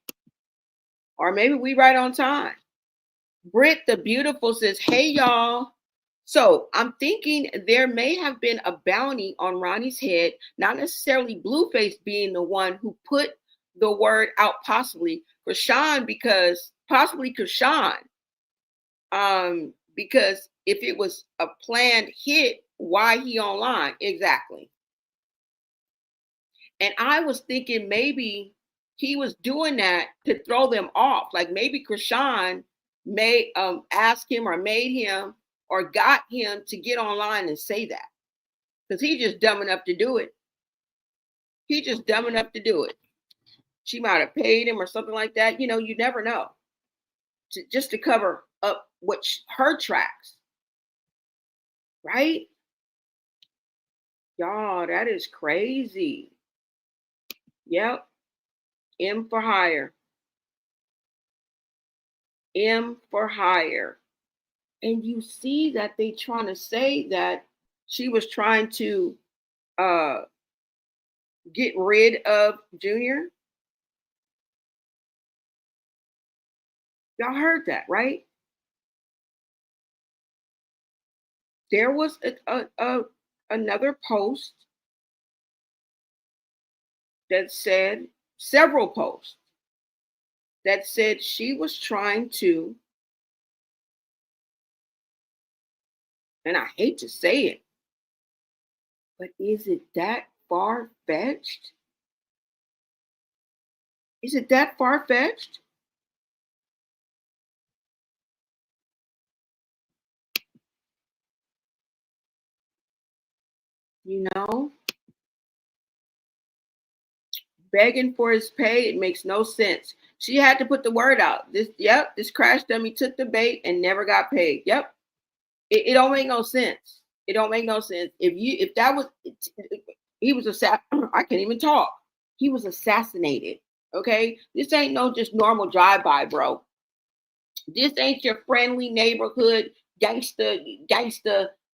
Or maybe we right on time. Britt the Beautiful says, hey, y'all. So I'm thinking there may have been a bounty on Ronnie's head, not necessarily Blueface being the one who put the word out, possibly Chrisean, because if it was a planned hit, why he online? Exactly. And I was thinking maybe he was doing that to throw them off. Like maybe Chrisean may ask him or made him or got him to get online and say that. Because he's just dumb enough to do it. He just dumb enough to do it. She might have paid him or something like that. You know, you never know. Just to cover up her tracks. Right? Y'all, that is crazy. Yep. M for hire. M for hire. And you see that they trying to say that she was trying to get rid of Junior. Y'all heard that, right? There was another post that said, several posts that said she was trying to, and I hate to say it, but is it that far-fetched? Is it that far-fetched? You know? Begging for his pay, it makes no sense. She had to put the word out. This crash dummy took the bait and never got paid. Yep. It don't make no sense. It don't make no sense. If that was, he was I can't even talk. He was assassinated. Okay. This ain't no just normal drive-by, bro. This ain't your friendly neighborhood gangster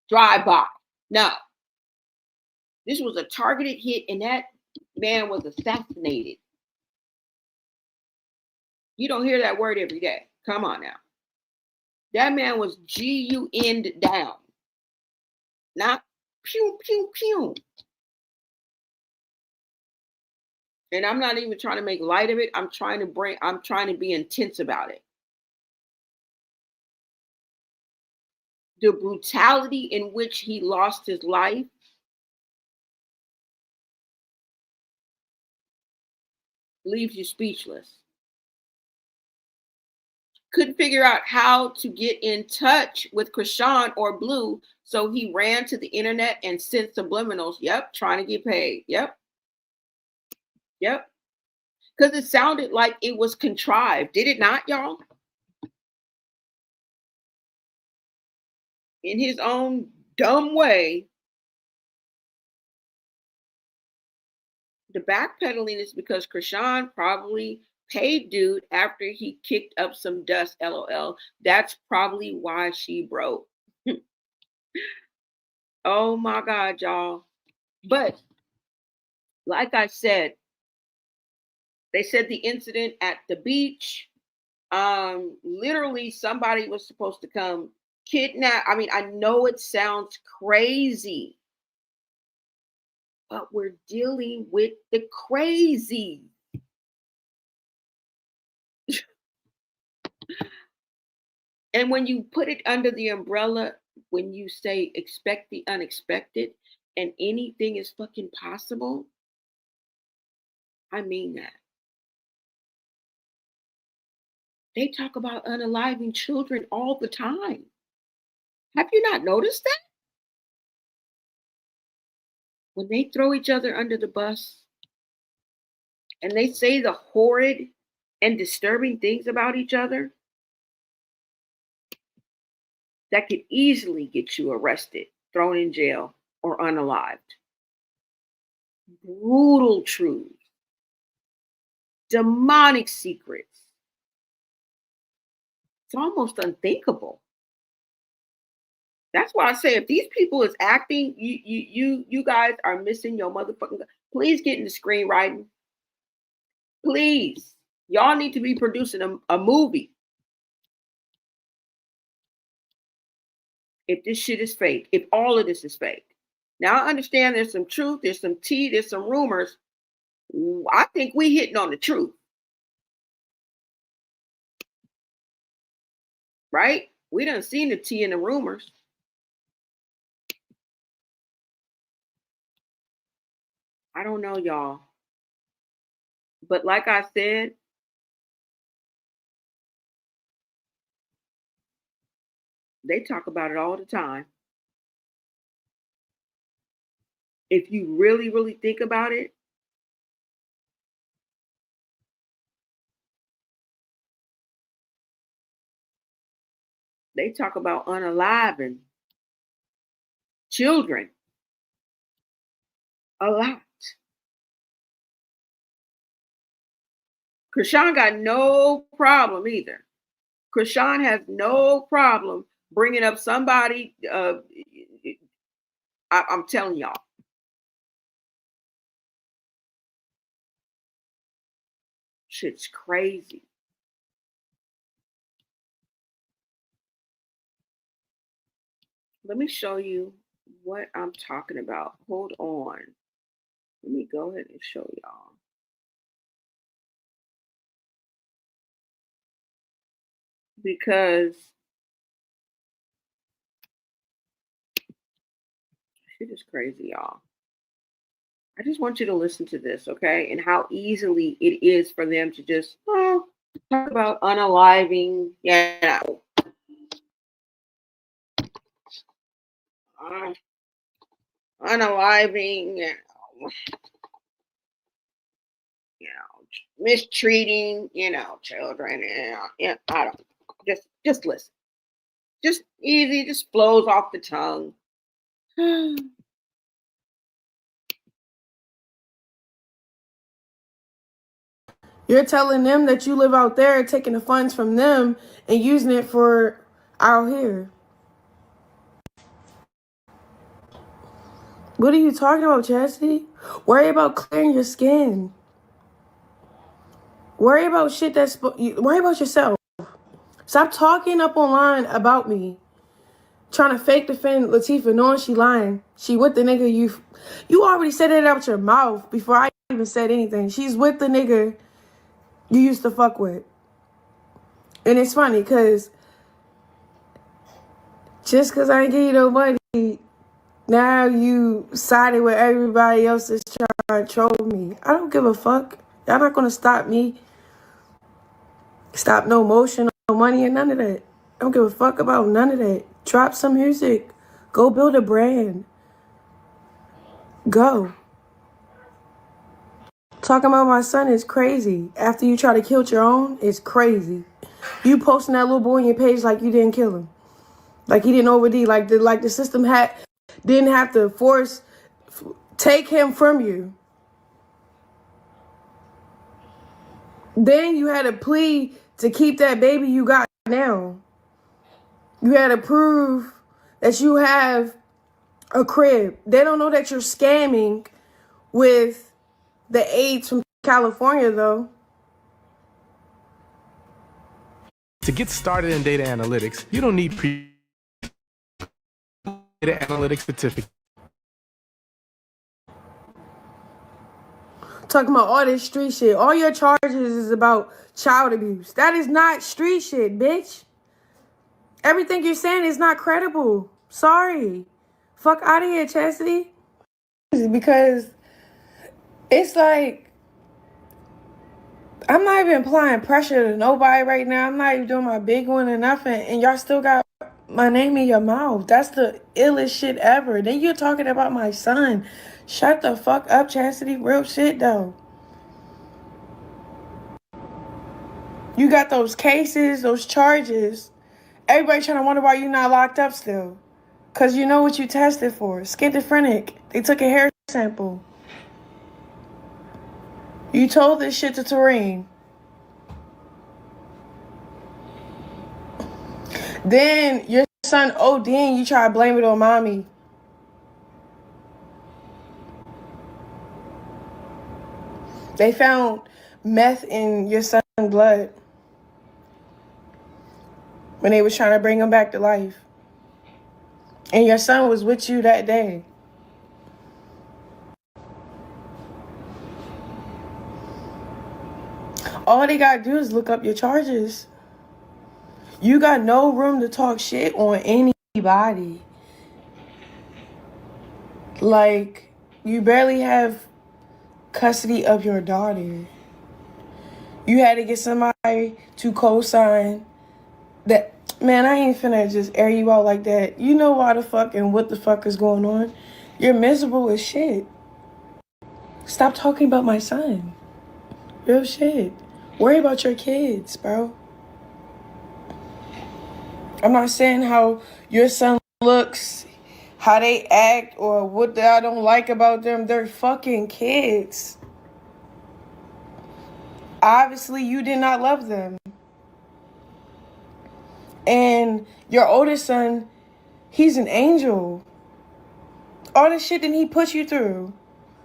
drive-by. No. This was a targeted hit and that man was assassinated. You don't hear that word every day. Come on now. That man was G-U-N'd down. Not pew, pew, pew. And I'm not even trying to make light of it. I'm trying to be intense about it. The brutality in which he lost his life leaves you speechless. Couldn't figure out how to get in touch with Chrisean or Blue, so he ran to the internet and sent subliminals. Yep, trying to get paid. Yep. Because it sounded like it was contrived. Did it not, y'all? In his own dumb way. The backpedaling is because Chrisean probably paid dude after he kicked up some dust, LOL. That's probably why she broke. Oh my God, y'all. But like I said, they said the incident at the beach Literally somebody was supposed to come kidnap. I mean, I know it sounds crazy, but we're dealing with the crazy. And when you put it under the umbrella, when you say expect the unexpected and anything is fucking possible, I mean that. They talk about unaliving children all the time. Have you not noticed that? When they throw each other under the bus and they say the horrid and disturbing things about each other, that could easily get you arrested, thrown in jail, or unalived. Brutal truths, demonic secrets. It's almost unthinkable. That's why I say if these people is acting, you guys are missing your motherfucking. Please get into screenwriting. Please, y'all need to be producing a movie. If this shit is fake, if all of this is fake. Now I understand there's some truth, there's some tea, there's some rumors. I think we hitting on the truth. Right? We done seen the tea and the rumors. I don't know, y'all. But like I said, they talk about it all the time. If you really, really think about it, they talk about unaliving children a lot. Chrisean got no problem either. Chrisean has no problem bringing up somebody. I'm telling y'all. Shit's crazy. Let me show you what I'm talking about. Hold on. Let me go ahead and show y'all. Because shit is crazy, y'all. I just want you to listen to this, okay? And how easily it is for them to just talk about unaliving, unaliving, mistreating, children. I don't. Just listen. Just easy, just flows off the tongue. You're telling them that you live out there, taking the funds from them and using it for out here. What are you talking about, Chasity? Worry about clearing your skin. Worry about shit worry about yourself. Stop talking up online about me. Trying to fake defend Latifah, knowing she lying. She with the nigga you already said it out your mouth before I even said anything. She's with the nigga you used to fuck with. And it's funny because just because I ain't give you no money, now you sided with everybody else that's trying to troll me. I don't give a fuck. Y'all not going to stop me. Stop no motion, no money, and none of that. I don't give a fuck about none of that. Drop some music. Go build a brand. Go. Talking about my son is crazy. After you try to kill your own, it's crazy. You posting that little boy on your page like you didn't kill him. Like he didn't OD. Like the system didn't have to take him from you. Then you had a plea to keep that baby you got now. You had to prove that you have a crib. They don't know that you're scamming with the AIDS from California, though. To get started in data analytics, you don't need data analytics certificate. Talking about all this street shit. All your charges is about child abuse. That is not street shit, bitch. Everything you're saying is not credible. Sorry. Fuck out of here, Chasity. Because it's like, I'm not even applying pressure to nobody right now. I'm not even doing my big one or nothing. And y'all still got my name in your mouth. That's the illest shit ever. Then you're talking about my son. Shut the fuck up, Chasity. Real shit, though. You got those cases, those charges. Everybody trying to wonder why you're not locked up still. Because you know what you tested for. Schizophrenic. They took a hair sample. You told this shit to Tareen. Then your son OD and you try to blame it on mommy. They found meth in your son's blood when they was trying to bring him back to life. And your son was with you that day. All they gotta do is look up your charges. You got no room to talk shit on anybody. Like, you barely have custody of your daughter. You had to get somebody to co-sign that. Man, I ain't finna just air you out like that. You know why the fuck and what the fuck is going on. You're miserable as shit. Stop talking about my son. Real shit. Worry about your kids, bro. I'm not saying how your son looks, how they act, or what I don't like about them. They're fucking kids. Obviously, you did not love them. And your oldest son, he's an angel. All the shit that he put you through.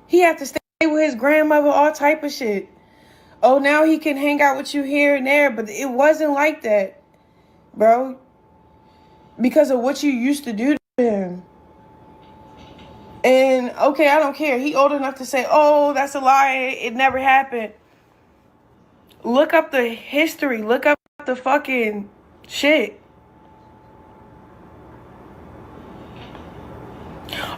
He had to stay with his grandmother, all type of shit. Oh, now he can hang out with you here and there, but it wasn't like that, bro. Because of what you used to do to him. And, okay, I don't care. He old enough to say, oh, that's a lie. It never happened. Look up the history. Look up the fucking shit.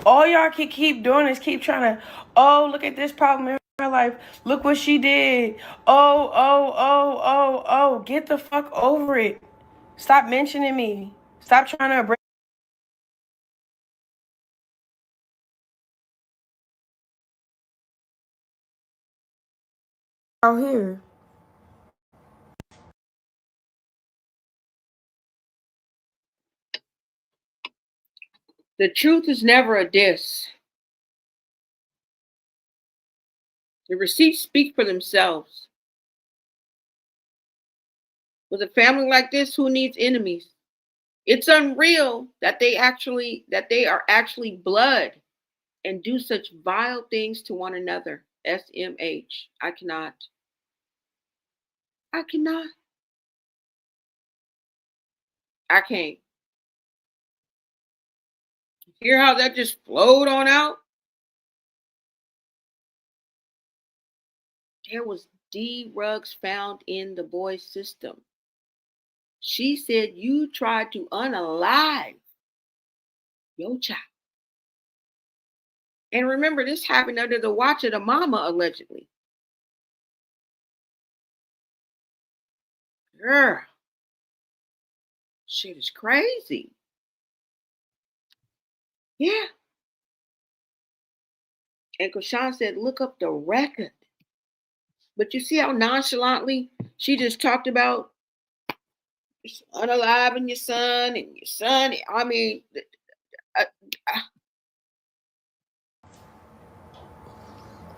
All y'all can keep doing is keep trying to, oh, look at this problem in her life. Look what she did. Oh. Get the fuck over it. Stop mentioning me. Stop trying to break out here. The truth is never a diss. The receipts speak for themselves. With a family like this, who needs enemies? It's unreal that they are actually blood and do such vile things to one another. SMH. I cannot. I can't. Hear how that just flowed on out? There was D rugs found in the boy's system. She said you tried to unalive your child. And remember, this happened under the watch of the mama, allegedly. Girl, shit is crazy. Yeah. And Chrisean said, look up the record. But you see how nonchalantly she just talked about unaliving your son and your son. I mean,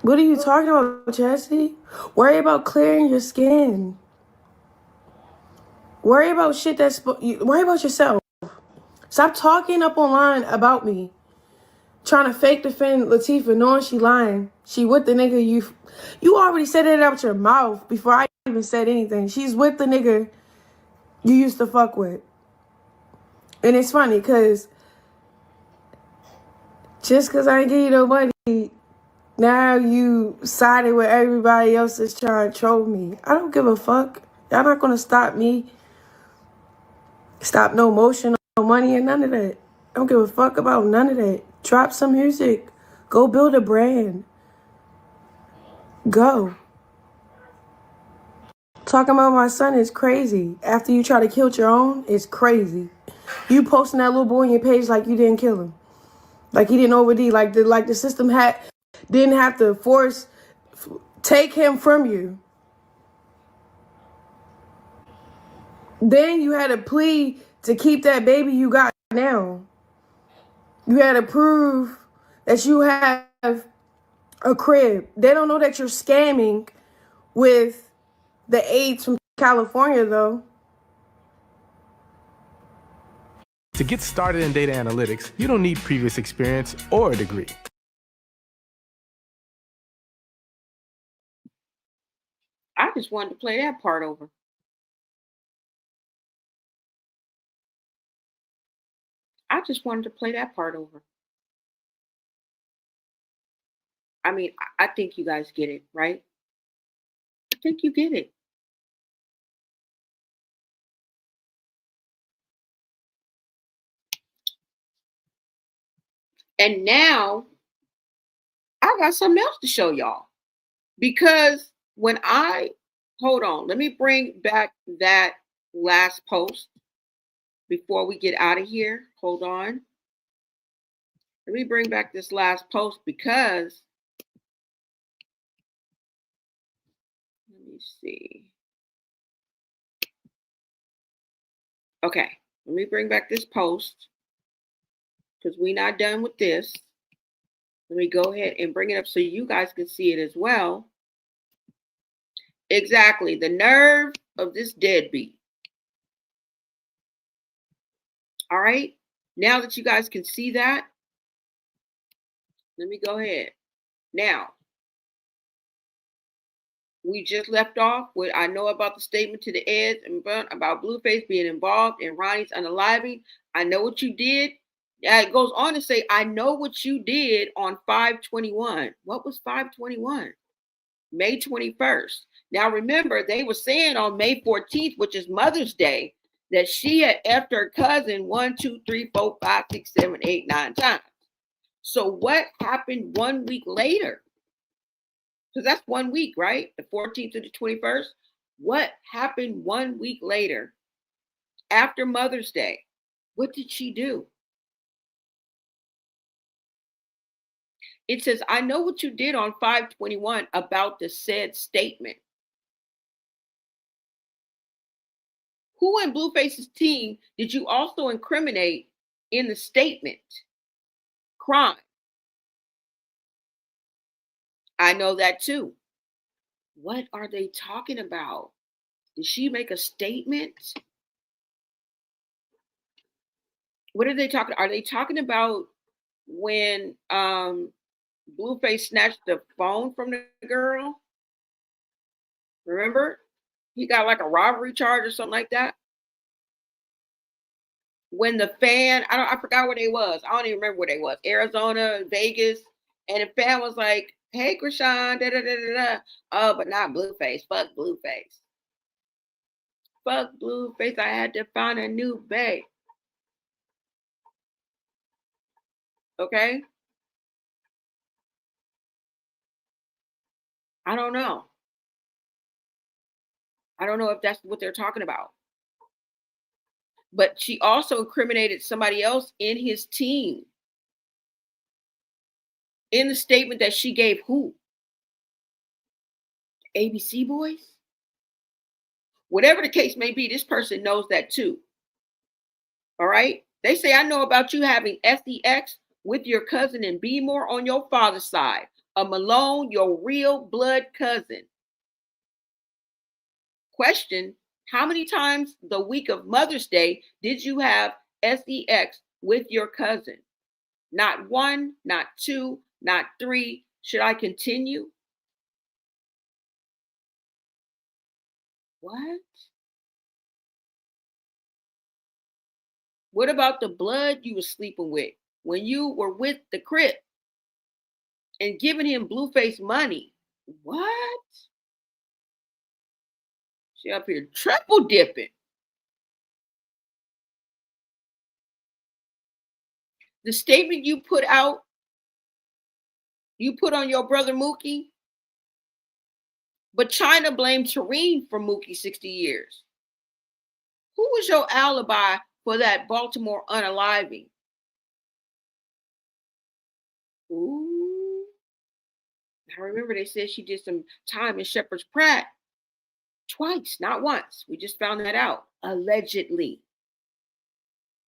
What are you talking about, Chasity? Worry about clearing your skin. Worry about shit worry about yourself. Stop talking up online about me. Trying to fake defend Latifah, knowing she lying. She with the nigga you already said it out your mouth before I even said anything. She's with the nigga you used to fuck with. And it's funny because just because I ain't give you no money, now you sided with everybody else that's trying to troll me. I don't give a fuck. Y'all not going to stop me. Stop no motion, no money, and none of that. I don't give a fuck about none of that. Drop some music. Go build a brand. Go. Talking about my son is crazy. After you try to kill your own, it's crazy. You posting that little boy on your page like you didn't kill him. Like he didn't OD. Like the system didn't have to take him from you. Then you had to plea to keep that baby you got now. You had to prove that you have a crib. They don't know that you're scamming with the AIDS from California, though. To get started in data analytics, you don't need previous experience or a degree. I just wanted to play that part over. I just wanted to play that part over. I mean, I think you guys get it, right? I think you get it. And now I got something else to show y'all. Because hold on, let me bring back that last post before we get out of here. Hold on. Let me bring back this last post because, let me see. Okay, let me bring back this post because we're not done with this. Let me go ahead and bring it up so you guys can see it as well. Exactly, the nerve of this deadbeat. All right, now that you guys can see that, let me go ahead. Now, we just left off with I know about the statement to the Eds and about Blueface being involved in Ronnie's unaliving. I know what you did. It goes on to say, I know what you did on 5/21. What was 5/21? May 21st. Now remember, they were saying on May 14th, which is Mother's Day, that she had effed her cousin 1, 2, 3, 4, 5, 6, 7, 8, 9 times. So what happened 1 week later? Because that's 1 week, right? The 14th to the 21st. What happened 1 week later after Mother's Day? What did she do? It says, I know what you did on 5/21 about the said statement. Who in Blueface's team did you also incriminate in the statement? Crime. I know that too. What are they talking about? Did she make a statement? What are they talking? Are they talking about when Blueface snatched the phone from the girl? Remember? He got like a robbery charge or something like that. When the fan, I forgot where they was. I don't even remember where they was. Arizona, Vegas. And the fan was like, hey, Chrisean, da da da da da. Oh, but not Blueface. Fuck Blueface. Fuck Blueface. I had to find a new bae. Okay? I don't know. I don't know if that's what they're talking about. But she also incriminated somebody else in his team in the statement that she gave who? ABC boys? Whatever the case may be, this person knows that too. All right? They say, I know about you having SEX with your cousin and Beemore on your father's side. A Malone, your real blood cousin. Question, how many times the week of Mother's Day did you have SEX with your cousin? Not 1, not 2, not 3. Should I continue? What? What about the blood you were sleeping with when you were with the Crip and giving him Blueface money? What? She up here triple dipping. The statement you put out, you put on your brother Mookie, but China blamed Tareen for Mookie's 60 years. Who was your alibi for that Baltimore unaliving? Ooh. I remember they said she did some time in Shepherd's Pratt. Twice, not once. We just found that out. Allegedly.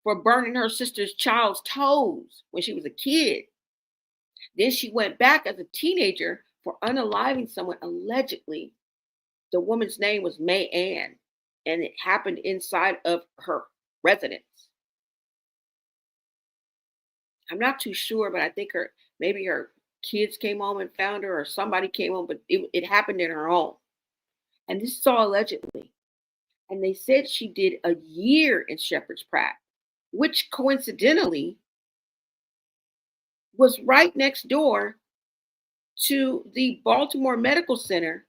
For burning her sister's child's toes when she was a kid. Then she went back as a teenager for unaliving someone allegedly. The woman's name was May Ann, and it happened inside of her residence. I'm not too sure, but I think maybe her kids came home and found her, or somebody came home, but it happened in her home. And this is all allegedly. And they said she did a year in Shepherd's Pratt, which coincidentally was right next door to the Baltimore Medical Center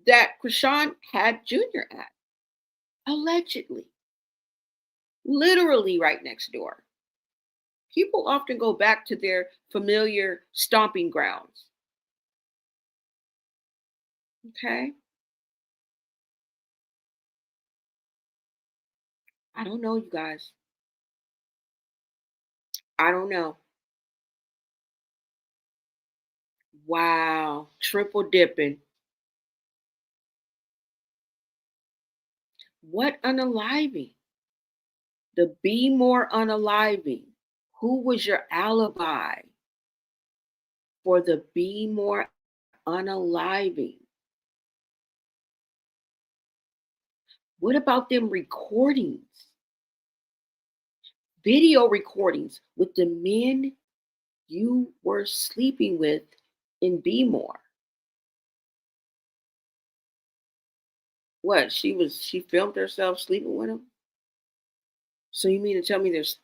that Chrisean had Jr. at. Allegedly. Literally right next door. People often go back to their familiar stomping grounds. Okay? I don't know, you guys. I don't know. Wow. Triple dipping. What unaliving? The Be More unaliving. Who was your alibi for the Be More unaliving? What about them recordings? Video recordings with the men you were sleeping with in Be More. What? She filmed herself sleeping with him? So you mean to tell me there's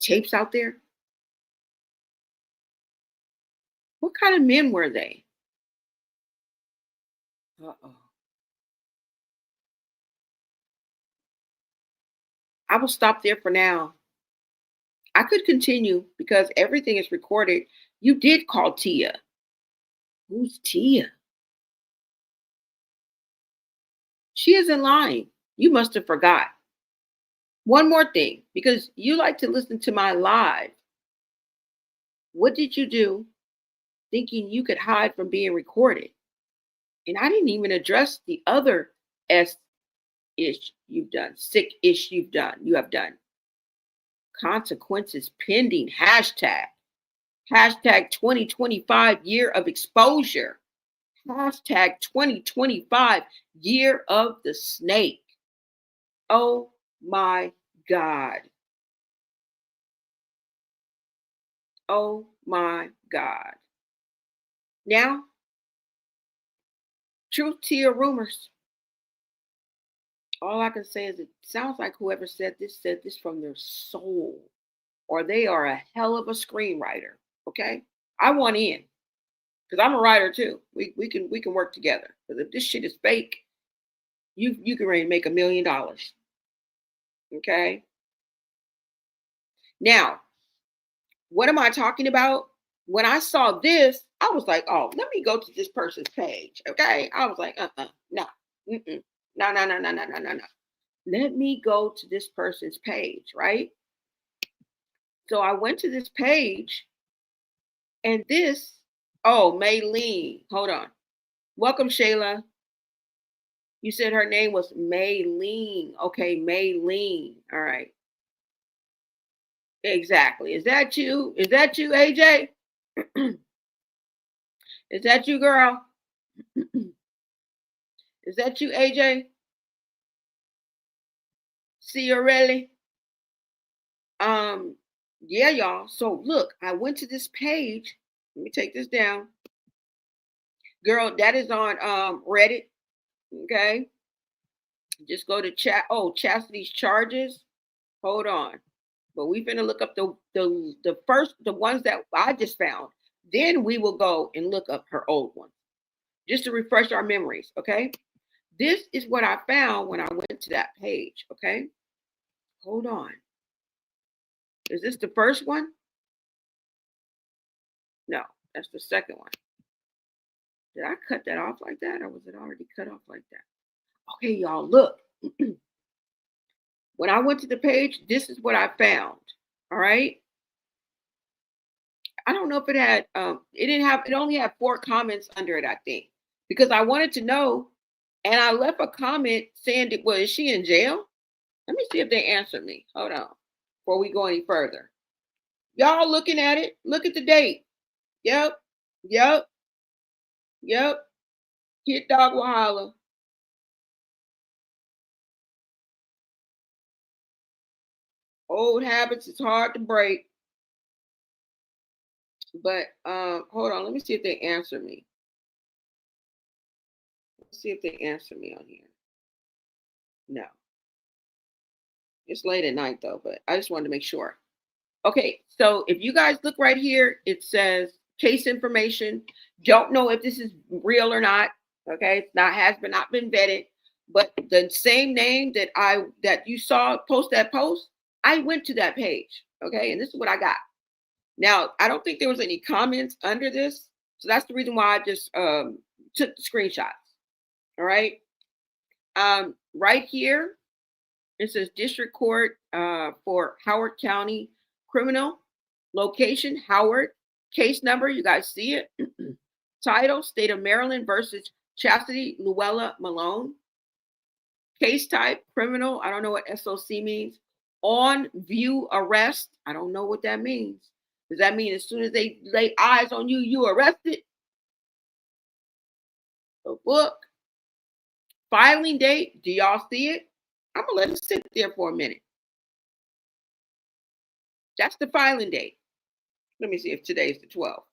tapes out there? What kind of men were they? Uh-oh. I will stop there for now. I could continue because everything is recorded. You did call Tia. Who's Tia? She isn't lying. You must have forgot. One more thing, because you like to listen to my live. What did you do thinking you could hide from being recorded? And I didn't even address the other S-ish you've done, sick-ish you have done. Consequences pending, hashtag 2025 year of exposure, hashtag 2025 year of the snake. Oh my God. Oh my God. Now, truth to your rumors. All I can say is it sounds like whoever said this from their soul, or they are a hell of a screenwriter. Okay, I want in because I'm a writer too. We can work together. Because if this shit is fake, you can really make $1 million. Okay. Now, what am I talking about? When I saw this, I was like, oh, let me go to this person's page. Okay. I was like, no. No. Let me go to this person's page, right? So I went to this page and this, Maylene. Hold on. Welcome, Shayla. You said her name was Maylene. Okay, Maylene. All right. Exactly. Is that you? Is that you, AJ? Is that you, girl? Is that you, AJ? Ciarelli? Yeah, y'all. So look, I went to this page. Let me take this down. Girl, that is on Reddit. Okay. Just go to Chastity's charges. Hold on. But we're going to look up the ones that I just found. Then we will go and look up her old ones, just to refresh our memories, okay? This is what I found when I went to that page, okay? Hold on. Is this the first one? No, that's the second one. Did I cut that off like that, or was it already cut off like that? Okay, y'all, look. When I went to the page, this is what I found, all right? I don't know if it had, it only had 4 comments under it, I think, because I wanted to know, and I left a comment saying, well, is she in jail? Let me see if they answered me. Hold on, before we go any further. Y'all looking at it? Look at the date. Yep. Hit dog Wahala. Old habits is hard to break. But hold on, let me see if they answer me. Let's see if they answer me on here. No. It's late at night though, but I just wanted to make sure. Okay, so if you guys look right here, it says case information. Don't know if this is real or not. Okay, it's not been vetted, but the same name that you saw post that post, I went to that page. Okay, and this is what I got. Now, I don't think there was any comments under this, so that's the reason why I just took the screenshots. All right, right here it says District Court for Howard County Criminal. Location, Howard. Case number, you guys see it. Title, State of Maryland versus Chasity Luella Malone. Case type, criminal. I don't know what SOC means. On view arrest. I don't know what that means. Does that mean as soon as they lay eyes on you, you arrested? The book. Filing date. Do y'all see it? I'm going to let it sit there for a minute. That's the filing date. Let me see if today's the 12th.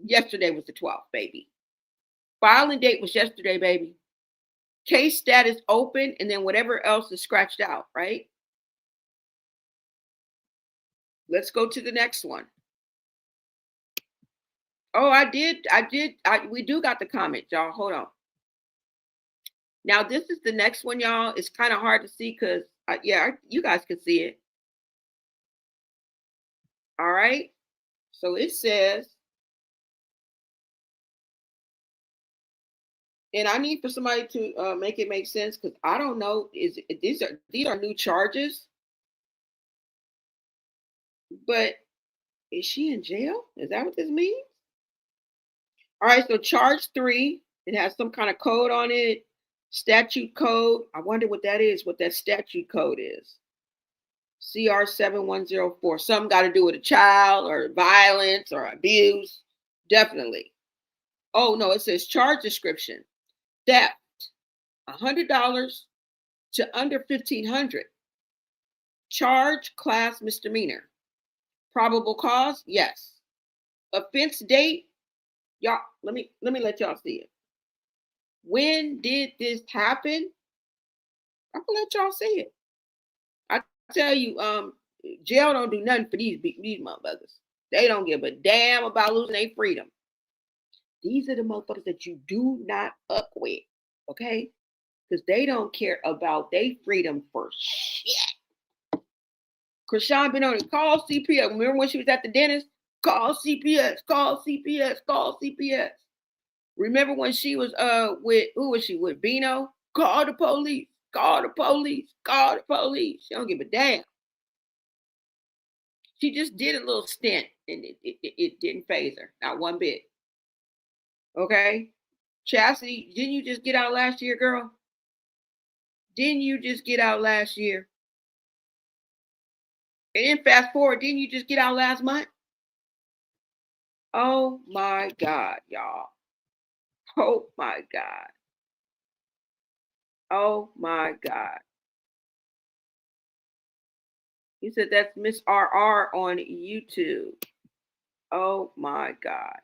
Yesterday was the 12th, baby. Filing date was yesterday, baby. Case status open, and then whatever else is scratched out, right? Let's go to the next one. Oh, we do got the comment, y'all. Hold on. Now, this is the next one, y'all. It's kind of hard to see because, you guys can see it. All right. So it says, and I need for somebody to make it make sense because I don't know. These are new charges? But is she in jail? Is that what this means? All right. So charge 3. It has some kind of code on it. Statute code. I wonder what that is. What that statute code is. CR 7104. Something got to do with a child or violence or abuse. Definitely. Oh, no, it says charge description. Theft, $100 to under $1,500. Charge class misdemeanor. Probable cause? Yes. Offense date? Y'all, let me let y'all see it. When did this happen? I'm gonna let y'all see it. I tell you, jail don't do nothing for these motherfuckers. They don't give a damn about losing their freedom. These are the motherfuckers that you do not fuck with, okay? Because they don't care about their freedom for shit. Chrisean been on it. Call CPS. Remember when she was at the dentist? Call CPS. Call CPS. Call CPS. Remember when she was with, who was she with? Bino? Call the police. Call the police. Call the police. She don't give a damn. She just did a little stint and it didn't faze her. Not one bit. Okay? Chasity, didn't you just get out last year, girl? Didn't you just get out last year? And then fast forward, didn't you just get out last month? Oh my God, y'all. Oh my God. Oh my God. He said that's Miss RR on YouTube. Oh my God.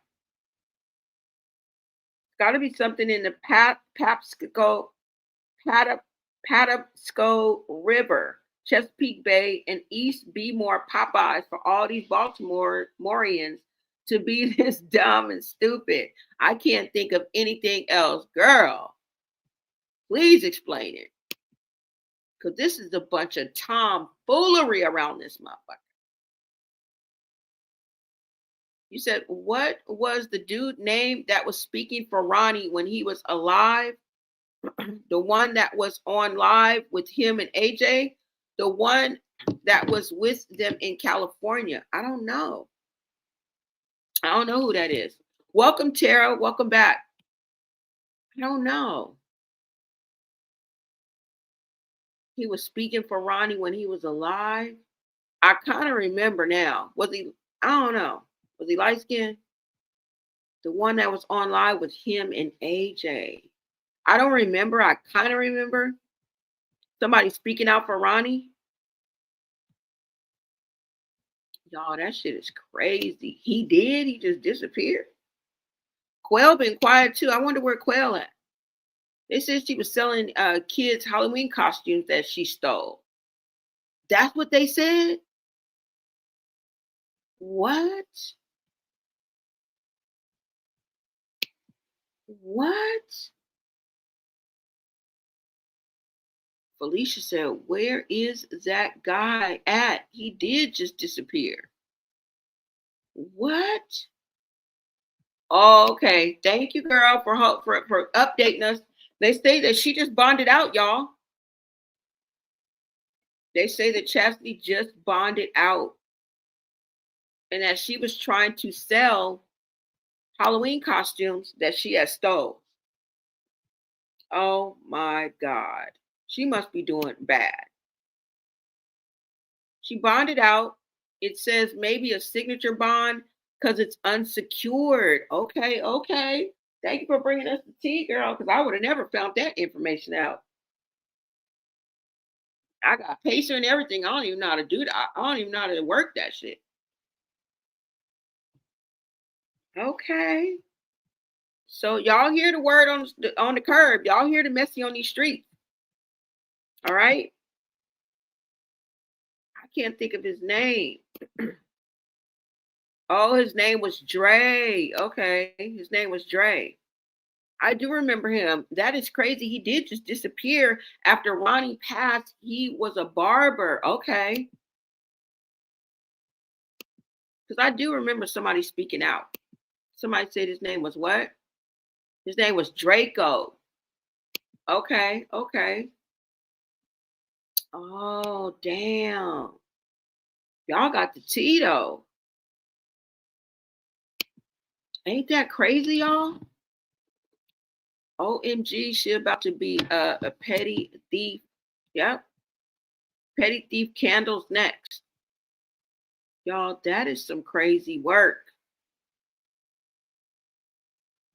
Got to be something in the Patapsco River. Chesapeake Bay, and East be more Popeyes for all these Baltimoreans to be this dumb and stupid. I can't think of anything else. Girl, please explain it. Because this is a bunch of tomfoolery around this motherfucker. You said, what was the dude name that was speaking for Ronnie when he was alive? The one that was on live with him and AJ? The one that was with them in California? I don't know. I don't know who that is. Welcome, Tara. Welcome back. I don't know. He was speaking for Ronnie when he was alive. I kind of remember now. Was he? I don't know. Was he light skinned? The one that was on live with him and AJ. I don't remember. I kind of remember somebody speaking out for Ronnie. Y'all, that shit is crazy. He did. He just disappeared. Quail been quiet too. I wonder where Quail at. They said she was selling kids Halloween costumes that she stole. That's what they said? What? What? Felicia said, where is that guy at? He did just disappear. What? Oh, okay. Thank you, girl, for updating us. They say that she just bonded out, y'all. They say that Chasity just bonded out and that she was trying to sell Halloween costumes that she had stole. Oh my God. She must be doing bad. She bonded out. It says maybe a signature bond because it's unsecured. Okay, okay. Thank you for bringing us the tea, girl, because I would have never found that information out. I got pacer and everything. I don't even know how to do that. I don't even know how to work that shit. Okay. So y'all hear the word on the curb. Y'all hear the messy on these streets. All right. I can't think of his name. Oh, his name was Dre. Okay. His name was Dre. I do remember him. That is crazy. He did just disappear after Ronnie passed. He was a barber. Okay. Because I do remember somebody speaking out. Somebody said his name was what? His name was Draco. Okay. Okay. Oh, damn. Y'all got the tea, though. Ain't that crazy, y'all? OMG, she about to be a petty thief. Yep. Petty thief candles next. Y'all, that is some crazy work.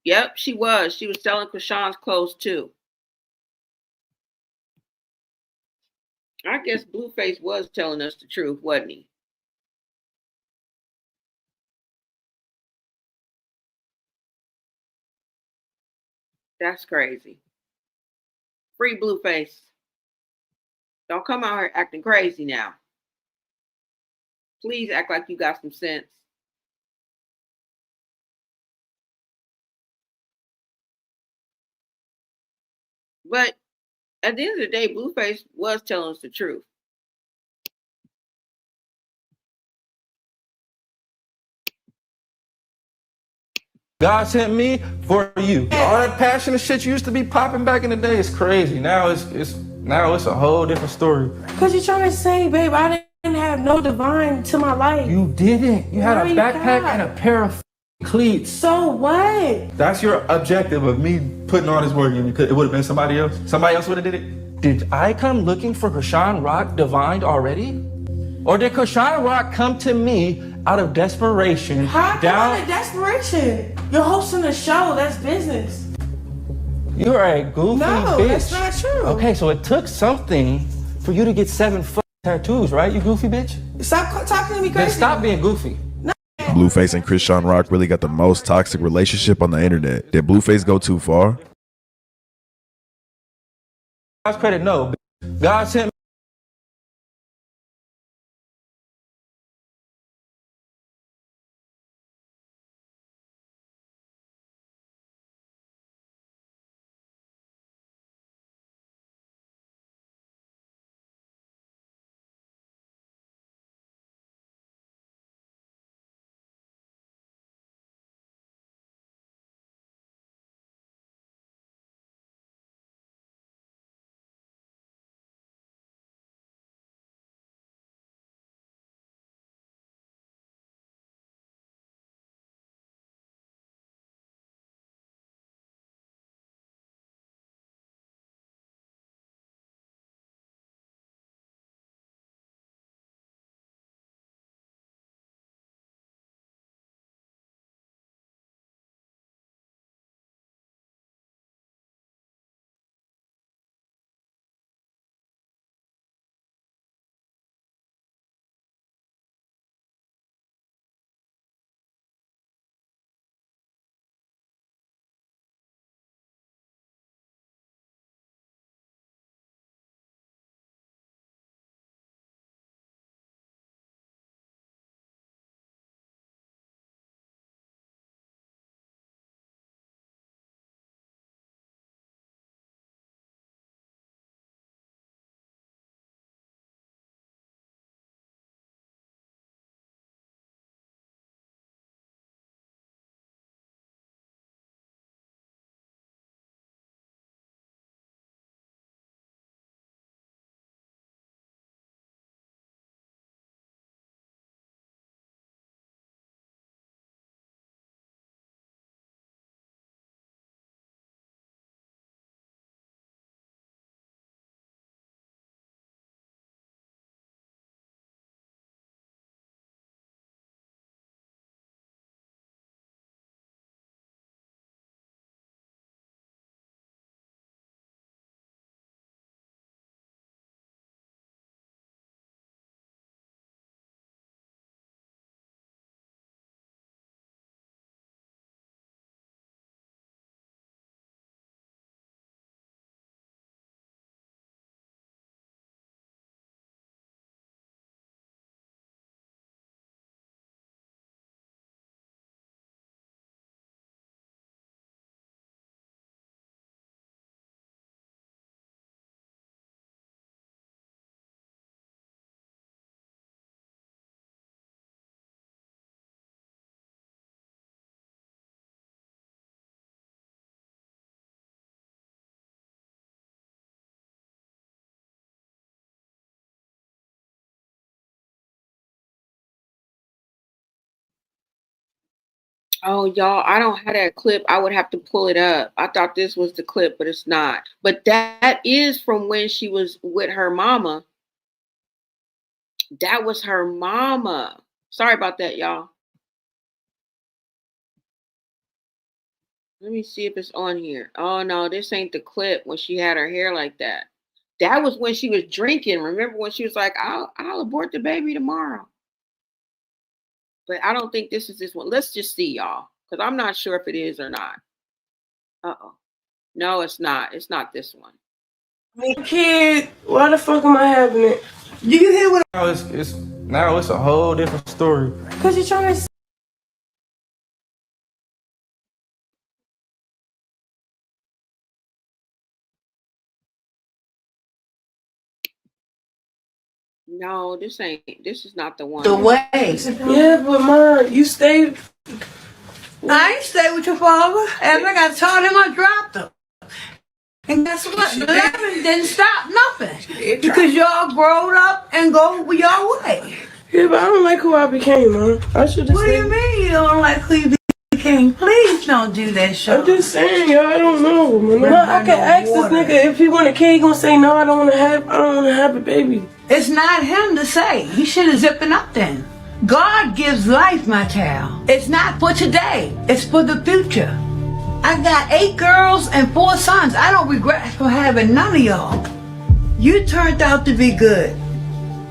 Yep, she was. She was selling Chrisean'S clothes too. I guess Blueface was telling us the truth, wasn't he? That's crazy. Free Blueface. Don't come out here acting crazy now. Please act like you got some sense. But at the end of the day, Blueface was telling us the truth. God sent me for you. All that passionate shit you used to be popping back in the day is crazy. Now it's a whole different story. Cause you're trying to say, babe, I didn't have no divine to my life. You didn't. You had a backpack and a pair of cleats. So what? That's your objective of me putting all this work in. It would have been somebody else. Somebody else would have did it. Did I come looking for Chrisean Rock divined already? Or did Chrisean Rock come to me out of desperation? How out of desperation? You're hosting a show. That's business. You're a goofy bitch. No, that's not true. Okay, so it took something for you to get 7 tattoos, right? You goofy bitch. Stop talking to me crazy. Then stop being goofy. Blueface and Chrisean Rock really got the most toxic relationship on the internet. Did Blueface go too far? God's credit, no. God sent Oh, y'all, I don't have that clip. I would have to pull it up. I thought this was the clip, but it's not. But that is from when she was with her mama. That was her mama. Sorry about that, y'all. Let me see if it's on here. Oh, no, this ain't the clip when she had her hair like that. That was when she was drinking. Remember when she was like, I'll abort the baby tomorrow. But I don't think this is this one. Let's just see, y'all, because I'm not sure if it is or not. Uh-oh. No, it's not. It's not this one. Kid, why the fuck am I having it? Do you hear what? Now it's a whole different story. Cause you're trying to. No, this is not the one. The way. Yeah, but Mom, you stayed. I ain't stay with your father. And I got told him I dropped him. And guess what? 11 didn't stop nothing. Because y'all growed up and go your way. Yeah, but I don't like who I became, Mom. I should have What do you mean you don't like who you became? Please don't do that, Sean. I'm just saying, y'all. I don't know, man. I can ask this nigga if he want a kid. He gonna say no. I don't want to have a baby. It's not him to say. He should have zipping up then. God gives life, my child. It's not for today. It's for the future. I got 8 girls and 4 sons. I don't regret for having none of y'all. You turned out to be good.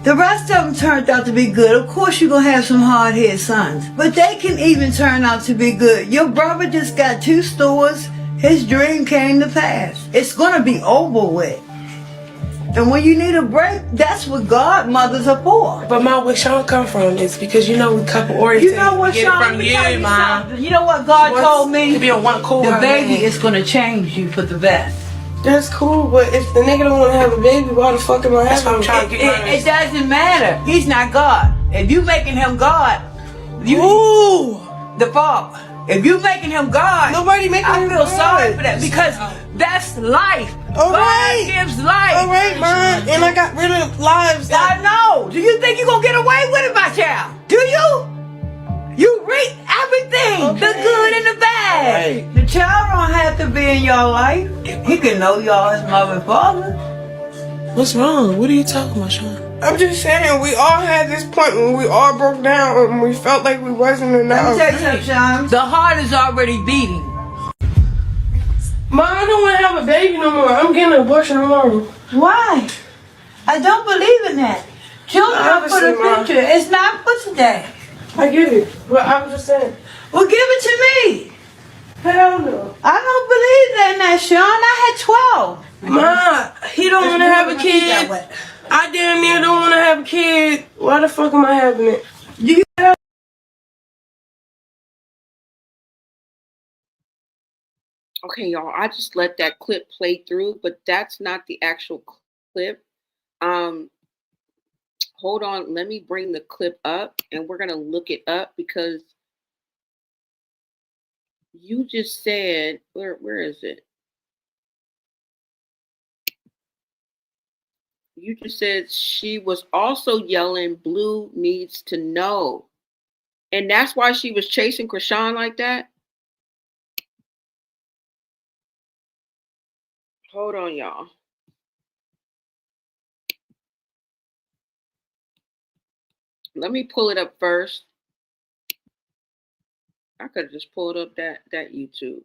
The rest of them turned out to be good. Of course you're going to have some hard-headed sons. But they can even turn out to be good. Your brother just got 2 stores. His dream came to pass. It's going to be over with. And when you need a break, that's what godmothers are for. But Mom, where Sean come from is because we couple oriented. You know what, Sean? Let me tell you something. You know what God told me? To be a one cool the baby man. is going to change you for the best. That's cool, but if the nigga don't want to have a baby, why the fuck am I having him? It doesn't matter. He's not God. If you making him God, the father. If you making him God, nobody making him I feel God. sorry for that because that's life. God gives life. All right, Mom. And I got rid of lives. I know. Do you think you're going to get away with it, my child? Do you? You reap everything, the good and the bad. Right. The child don't have to be in your life. He can know y'all as mother and father. What's wrong? What are you talking about, Sean? I'm just saying, we all had this point when we all broke down and we felt like we wasn't enough. Let me tell you something, Sean. The heart is already beating. Mom, I don't want to have a baby no more. I'm getting an abortion tomorrow. Why? I don't believe in that. Children are for the future. It's not for today. I get it, but I'm just saying. Well, give it to me. Hell no. I don't believe in that, Sean. I had 12. Ma, he don't want to have a kid. I damn near don't want to have a kid. Why the fuck am I having it? Okay, y'all, I just let that clip play through, but that's not the actual clip. Hold on, let me bring the clip up and we're gonna look it up because you just said, where is it? You just said she was also yelling, Blue needs to know. And that's why she was chasing Chrisean like that? Hold on, y'all. Let me pull it up first. I could have just pulled up that YouTube.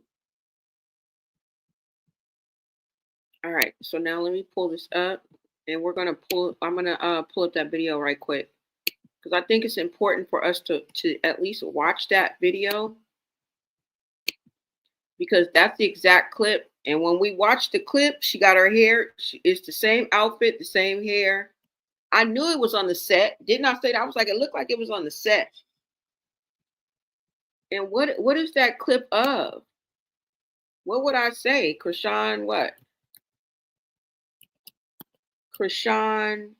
All right, so now let me pull this up and I'm gonna pull up that video right quick. Because I think it's important for us to at least watch that video. Because that's the exact clip. And when we watch the clip, she got her hair, it's the same outfit, the same hair. I knew it was on the set. Didn't I say that? I was like, it looked like it was on the set. And what is that clip of? What would I say? Chrisean what? Chrisean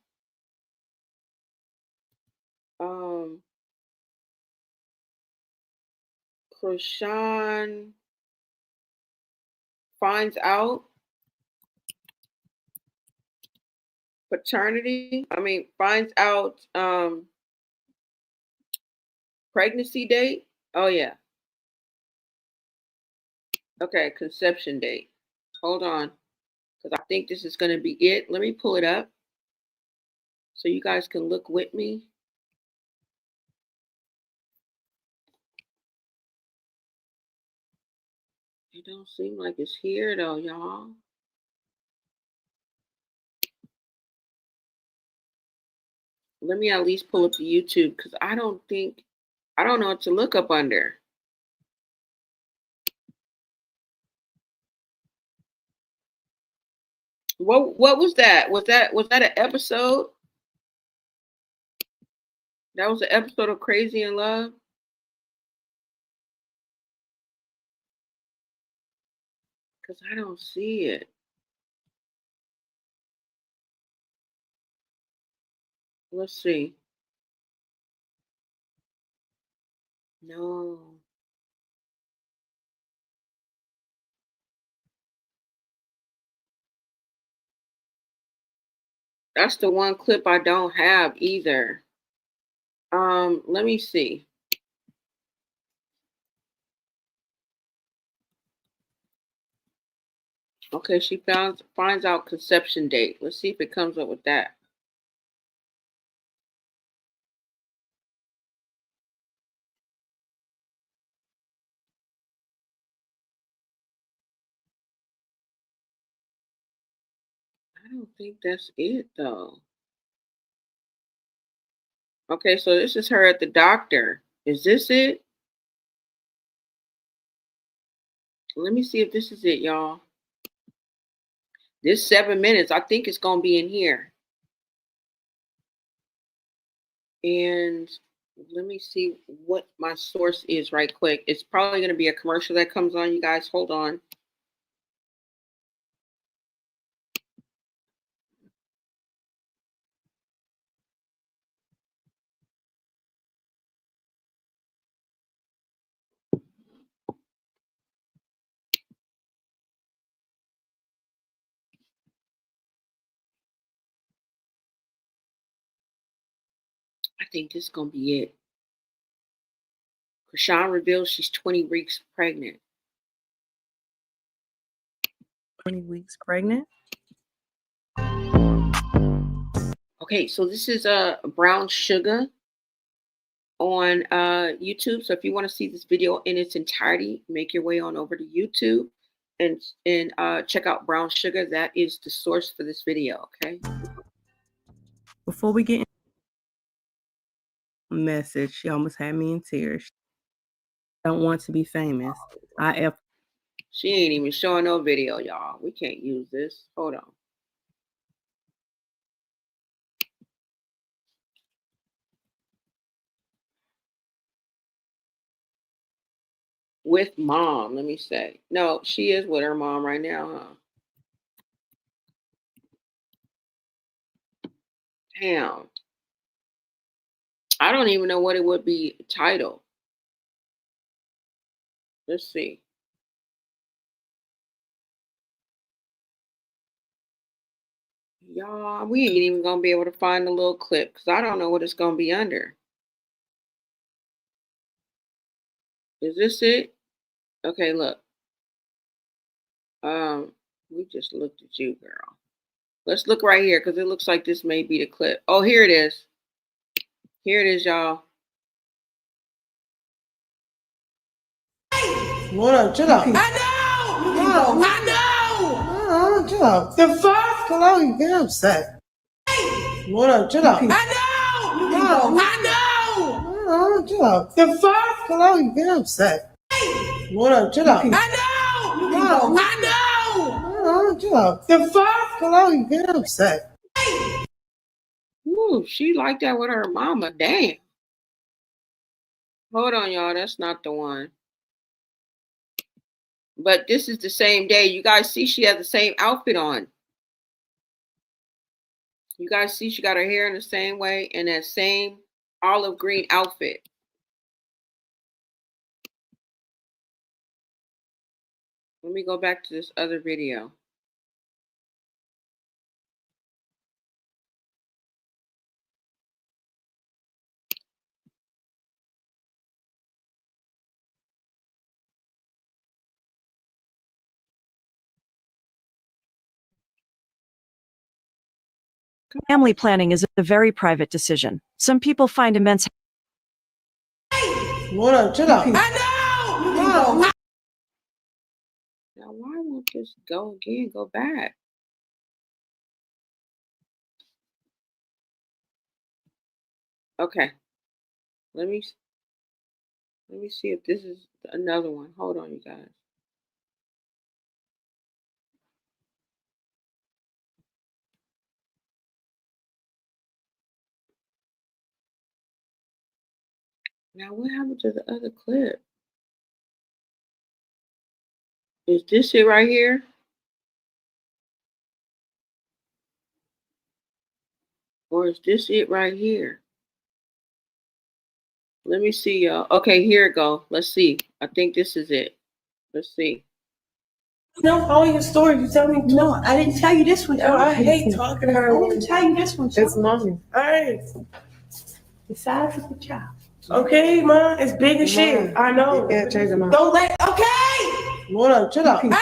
Chrisean finds out finds out pregnancy date. Oh yeah. Okay, conception date. Hold on, because I think this is going to be it. Let me pull it up so you guys can look with me. It don't seem like it's here though, y'all. Let me at least pull up the YouTube because I don't know what to look up under. What was that? Was that an episode? That was an episode of Crazy in Love? Because I don't see it. Let's see. No. That's the one clip I don't have either. Let me see. Okay, she finds out conception date. Let's see if it comes up with that. I don't think that's it though. Okay, so this is her at the doctor. Is this it? Let me see if this is it, y'all. This 7 minutes, I think it's gonna be in here. And let me see what my source is right quick. It's probably gonna be a commercial that comes on, you guys. Hold on. I think this is gonna be it. Chrisean reveals she's 20 weeks pregnant. 20 weeks pregnant. Okay, so this is a Brown Sugar on YouTube. So if you want to see this video in its entirety, make your way on over to YouTube and check out Brown Sugar. That is the source for this video. Okay. Before we get message, she almost had me in tears. Don't want to be famous. She ain't even showing no video, y'all. We can't use this. Hold on. With mom, let me say. No, she is with her mom right now, huh? Damn. I don't even know what it would be titled. Let's see. Y'all, we ain't even gonna be able to find the little clip because I don't know what it's gonna be under. Is this it? Okay, look. We just looked at you, girl. Let's look right here because it looks like this may be the clip. Oh, here it is. Here it is, y'all. What up? Chill out. I know! I know! Chill out. The first... Chloe, get upset. What up? Chill out. I know! I know! Chill out. The first... Chloe, get upset. What up? Chill out. I know! I know! Chill out. The first... Chloe, get upset. Ooh, she like that with her mama. Damn. Hold on, y'all. That's not the one. But this is the same day. You guys see she has the same outfit on. You guys see she got her hair in the same way and that same olive green outfit. Let me go back to this other video. Family planning is a very private decision. Some people find immense. What up? Chill out. Now why won't this go again? Go back. Okay. Let me see if this is another one. Hold on, you guys. Now what happened to the other clip? Is this it right here? Or is this it right here? Let me see, y'all. Okay, here it go. Let's see. I think this is it. Let's see. No, following your story. You tell me. No, I didn't tell you this one. Oh, I hate talking to her. I didn't tell you this one. It's mommy. All right. The size of the child. Okay, Mom. It's big as shit. I know. You can't change it, Mom. Don't let. Okay. What up? Chill out. Chill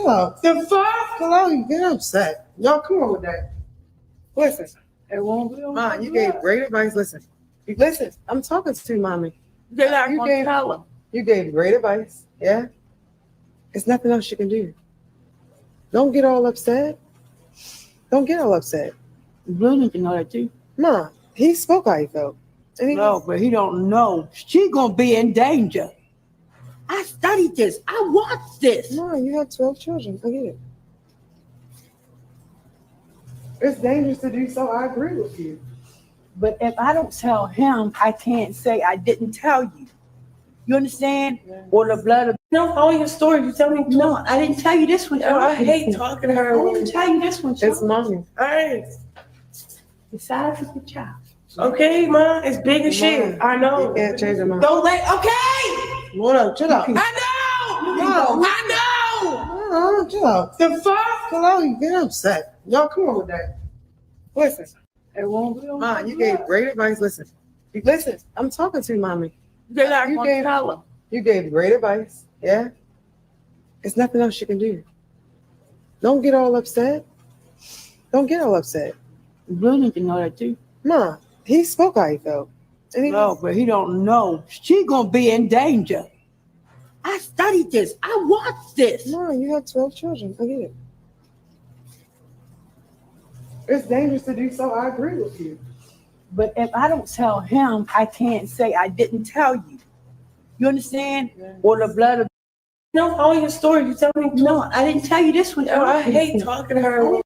out. The fuck? Hello, you get upset. Y'all, come on with that. Listen. It won't be. Mom, you gave great advice. Listen. Listen, I'm talking to you, mommy. They're not going to tell them. You gave great advice. Yeah? There's nothing else you can do. Don't get all upset. Don't get all upset. Blue need to know that too. Mom, he spoke how he felt. No, but he don't know. She gonna be in danger. I studied this. I watched this. Mom, you have 12 children. I get it. It's dangerous to do so. I agree with you. But if I don't tell him, I can't say I didn't tell you. You understand? Yeah. Or the blood of. No, following your story. You tell me. No, I didn't tell you this one. Oh, I hate talking to her. I didn't tell you this one. It's mommy. All right. The size of the child. Okay, Mom. It's big as shit. I know. You can't change it, Mom. Don't let. Okay. What up? Chill out. Chill out. The fuck? Hello, you get upset. Y'all, come on with that. Listen. It won't be. Mom, you gave great advice. Listen. Listen, I'm talking to you, mommy. They're not going to tell them. You gave great advice. Yeah? There's nothing else you can do. Don't get all upset. Don't get all upset. Blue need to know that too. Mom, he spoke how he felt. No, but he don't know. She gonna be in danger. I studied this. I watched this. Mom, you have 12 children. I get it. It's dangerous to do so. I agree with you. But if I don't tell him, I can't say I didn't tell you. You understand? Yeah. Or the blood of. No, following your story. You tell me. No, I didn't tell you this one. Oh, I hate talking to her.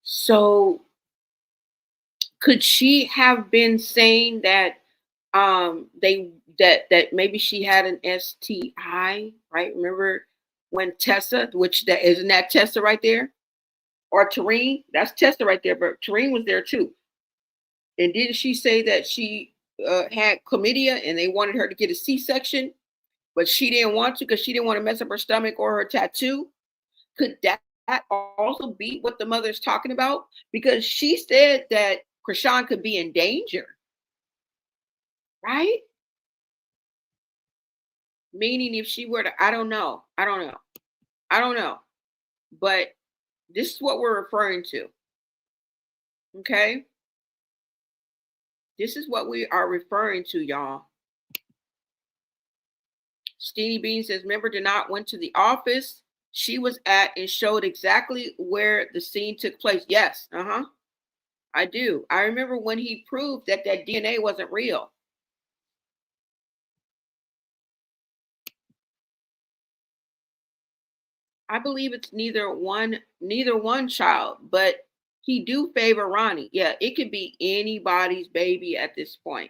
So could she have been saying that that maybe she had an STI, right? Remember when Tessa, which that isn't that Tessa right there? Or Tareen? That's Tessa right there, but Tareen was there too. And didn't she say that she had chlamydia and they wanted her to get a C-section, but she didn't want to because she didn't want to mess up her stomach or her tattoo? Could that also be what the mother's talking about? Because she said that Chrisean could be in danger, right? Meaning if she were to, I don't know. But this is what we're referring to. Okay? This is what we are referring to, y'all. Steenie Bean says, remember Denat went to the office she was at and showed exactly where the scene took place. Yes, I do. I remember when he proved that DNA wasn't real. I believe it's neither one child, but he do favor Ronnie. Yeah, it could be anybody's baby at this point.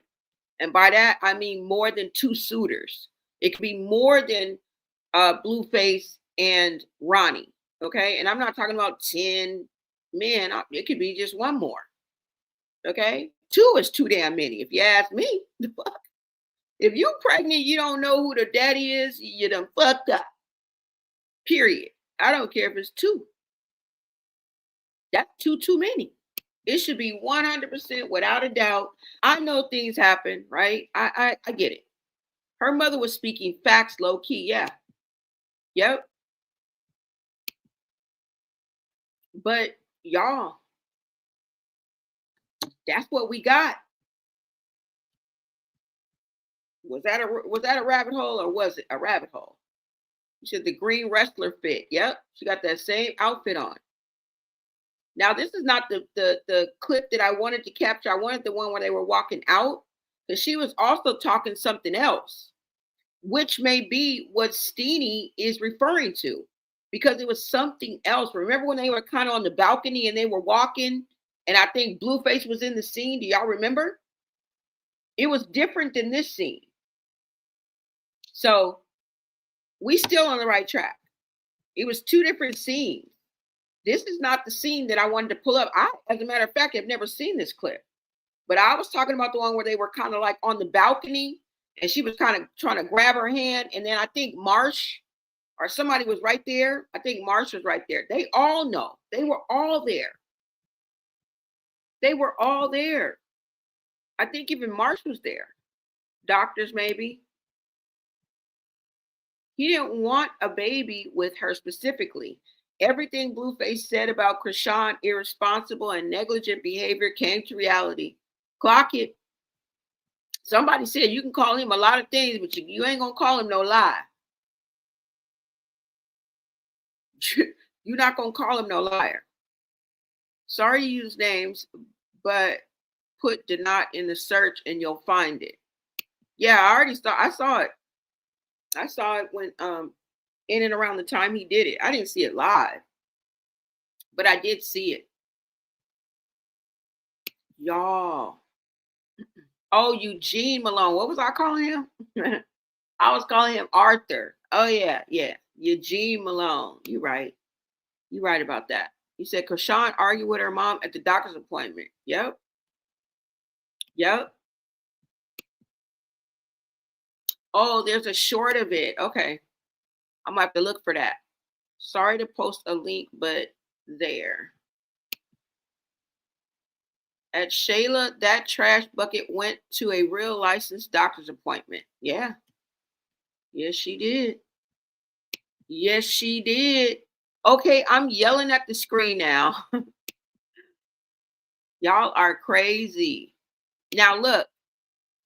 And by that, I mean more than two suitors. It could be more than Blueface and Ronnie. Okay. And I'm not talking about 10 men. It could be just one more. Okay. 2 is too damn many. If you ask me, if you're pregnant, you don't know who the daddy is, you done fucked up. Period. I don't care if it's 2. That's too many. It should be 100% without a doubt. I know things happen, right? I get it. Her mother was speaking facts low key. Yeah. Yep. But y'all, that's what we got. Was that a rabbit hole or was it a rabbit hole? She said the green wrestler fit. Yep. She got that same outfit on. Now, this is not the clip that I wanted to capture. I wanted the one where they were walking out, because she was also talking something else, which may be what Steenie is referring to, because it was something else. Remember when they were kind of on the balcony and they were walking, and I think Blueface was in the scene? Do y'all remember? It was different than this scene. So we still on the right track. It was two different scenes. This is not the scene that I wanted to pull up. I, as a matter of fact, have never seen this clip. But I was talking about the one where they were kind of like on the balcony and she was kind of trying to grab her hand. And then I think Marsh or somebody was right there. I think Marsh was right there. They all know. They were all there. They were all there. I think even Marsh was there. Doctors, maybe. He didn't want a baby with her specifically. Everything Blueface said about Chrisean irresponsible and negligent behavior came to reality. Clock it. Somebody said you can call him a lot of things, but you ain't gonna call him no lie. You're not gonna call him no liar. Sorry to use names, but put "did not" in the search and you'll find it. Yeah, I saw it. I saw it when in and around the time he did it. I didn't see it live, but I did see it. Y'all. Oh, Eugene Malone. What was I calling him? I was calling him Arthur. Oh, yeah. Eugene Malone. You're right. You're right about that. You said Chrisean argued with her mom at the doctor's appointment. Yep. Oh, there's a short of it. Okay. I'm going to have to look for that. Sorry to post a link, but there. At Shayla, that trash bucket went to a real licensed doctor's appointment. Yeah. Yes, she did. Yes, she did. Okay, I'm yelling at the screen now. Y'all are crazy. Now, look.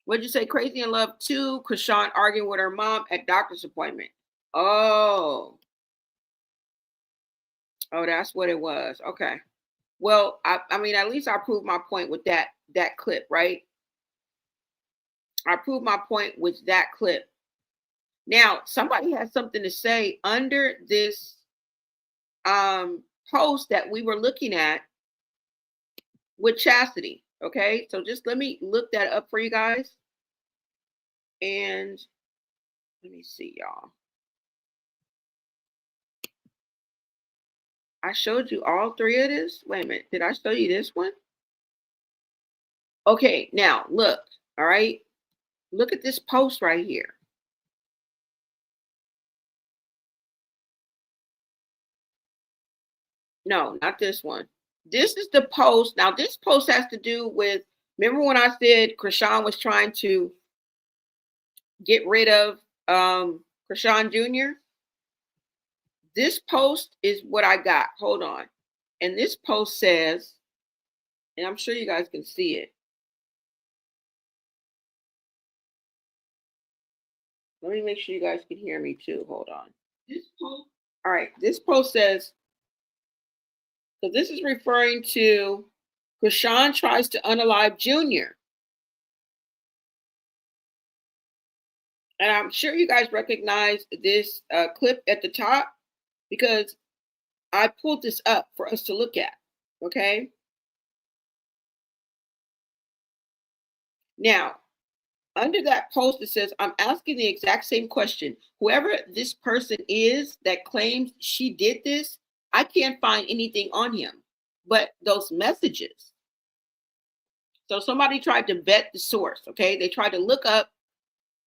What'd you say? Crazy in Love 2, Chrisean arguing with her mom at doctor's appointment. Oh, that's what it was. Okay. Well, I mean, at least I proved my point with that clip, right? I proved my point with that clip. Now, somebody has something to say under this post that we were looking at with Chasity. Okay, so just let me look that up for you guys. And let me see, y'all. I showed you all three of this. Wait a minute. Did I show you this one? Okay, now look. All right. Look at this post right here. No, not this one. This is the post. Now, this post has to do with, remember when I said Chrisean was trying to get rid of Chrisean Jr.? This post is what I got. Hold on. And this post says, and I'm sure you guys can see it. Let me make sure you guys can hear me too. Hold on. This post. All right. This post says, so this is referring to Chrisean tries to unalive Junior. And I'm sure you guys recognize this clip at the top because I pulled this up for us to look at. Okay. Now, under that post, it says, I'm asking the exact same question. Whoever this person is that claims she did this, I can't find anything on him but those messages. So somebody tried to vet the source, okay? They tried to look up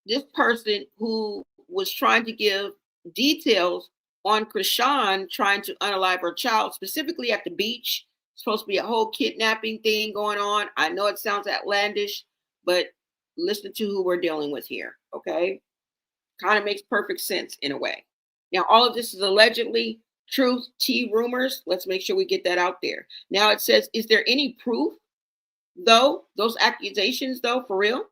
this person who was trying to give details on Chrisean trying to unalive her child, specifically at the beach Supposed to be a whole kidnapping thing going on. I know it sounds outlandish, but listen to who we're dealing with here, okay? Kind of makes perfect sense in a way. Now, all of this is allegedly truth, tea, rumors. Let's make sure we get that out there. Now it says, is there any proof, though, those accusations, though, for real?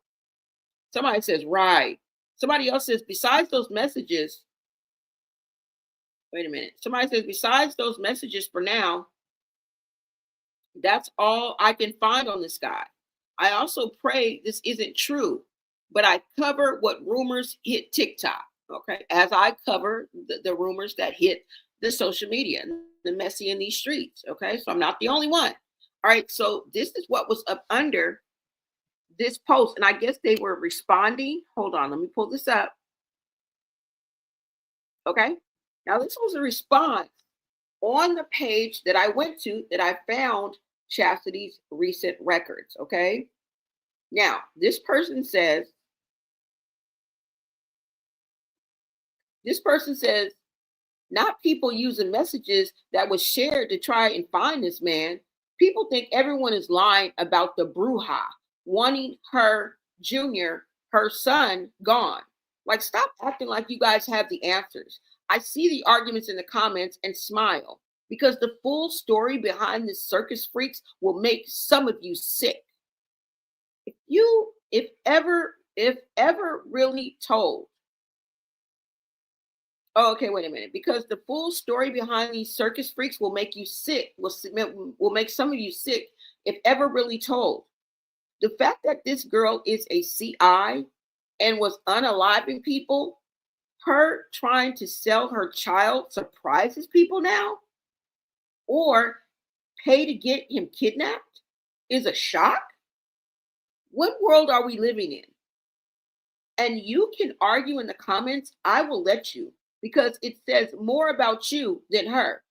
Somebody says, right. Somebody else says, besides those messages, wait a minute. Somebody says, besides those messages for now, that's all I can find on this guy. I also pray this isn't true, but I cover what rumors hit TikTok, okay? As I cover the rumors that hit the social media, the messy in these streets, okay? So I'm not the only one. All right, so this is what was up under this post, and I guess they were responding. Hold on, let me pull this up. Okay, now this was a response on the page that I went to that I found Chastity's recent records. Okay, now this person says, not people using messages that was shared to try and find this man. People think everyone is lying about the bruja, wanting her junior, her son, gone. Like, stop acting like you guys have the answers. I see the arguments in the comments and smile because the full story behind this circus freaks will make some of you sick. If ever really told. Oh, okay, wait a minute. Because the full story behind these circus freaks will make you sick, will make some of you sick if ever really told. The fact that this girl is a CI and was unaliving people, her trying to sell her child surprises people now, or pay to get him kidnapped is a shock. What world are we living in? And you can argue in the comments, I will let you, because it says more about you than her.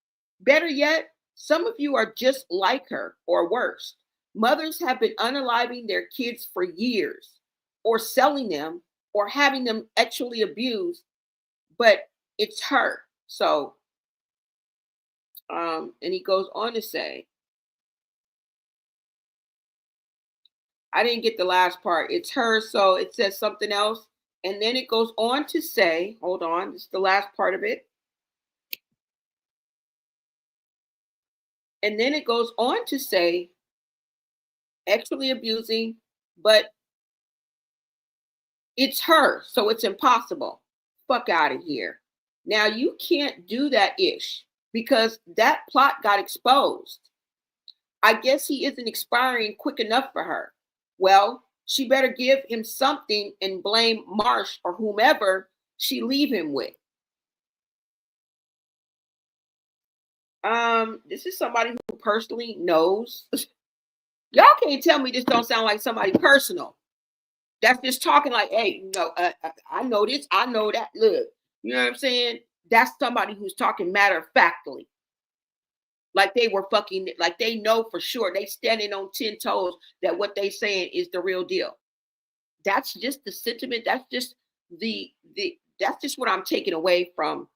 Better yet, some of you are just like her or worse. Mothers have been unaliving their kids for years, or selling them, or having them actually abused, but it's her. So, and he goes on to say, I didn't get the last part. It's her, so it says something else. And then it goes on to say, hold on, this is the last part of it. And then it goes on to say, actually abusing, but it's her, so it's impossible. Fuck out of here. Now you can't do that ish because that plot got exposed. I guess he isn't expiring quick enough for her. Well, she better give him something and blame Marsh or whomever she leave him with. This is somebody who personally knows. Y'all can't tell me this don't sound like somebody personal. That's just talking like, hey, I know this, I know that. Look, you know what I'm saying? That's somebody who's talking matter-of-factly. Like they were fucking, like they know for sure. They standing on 10 toes that what they saying is the real deal. That's just the sentiment. That's just that's just what I'm taking away from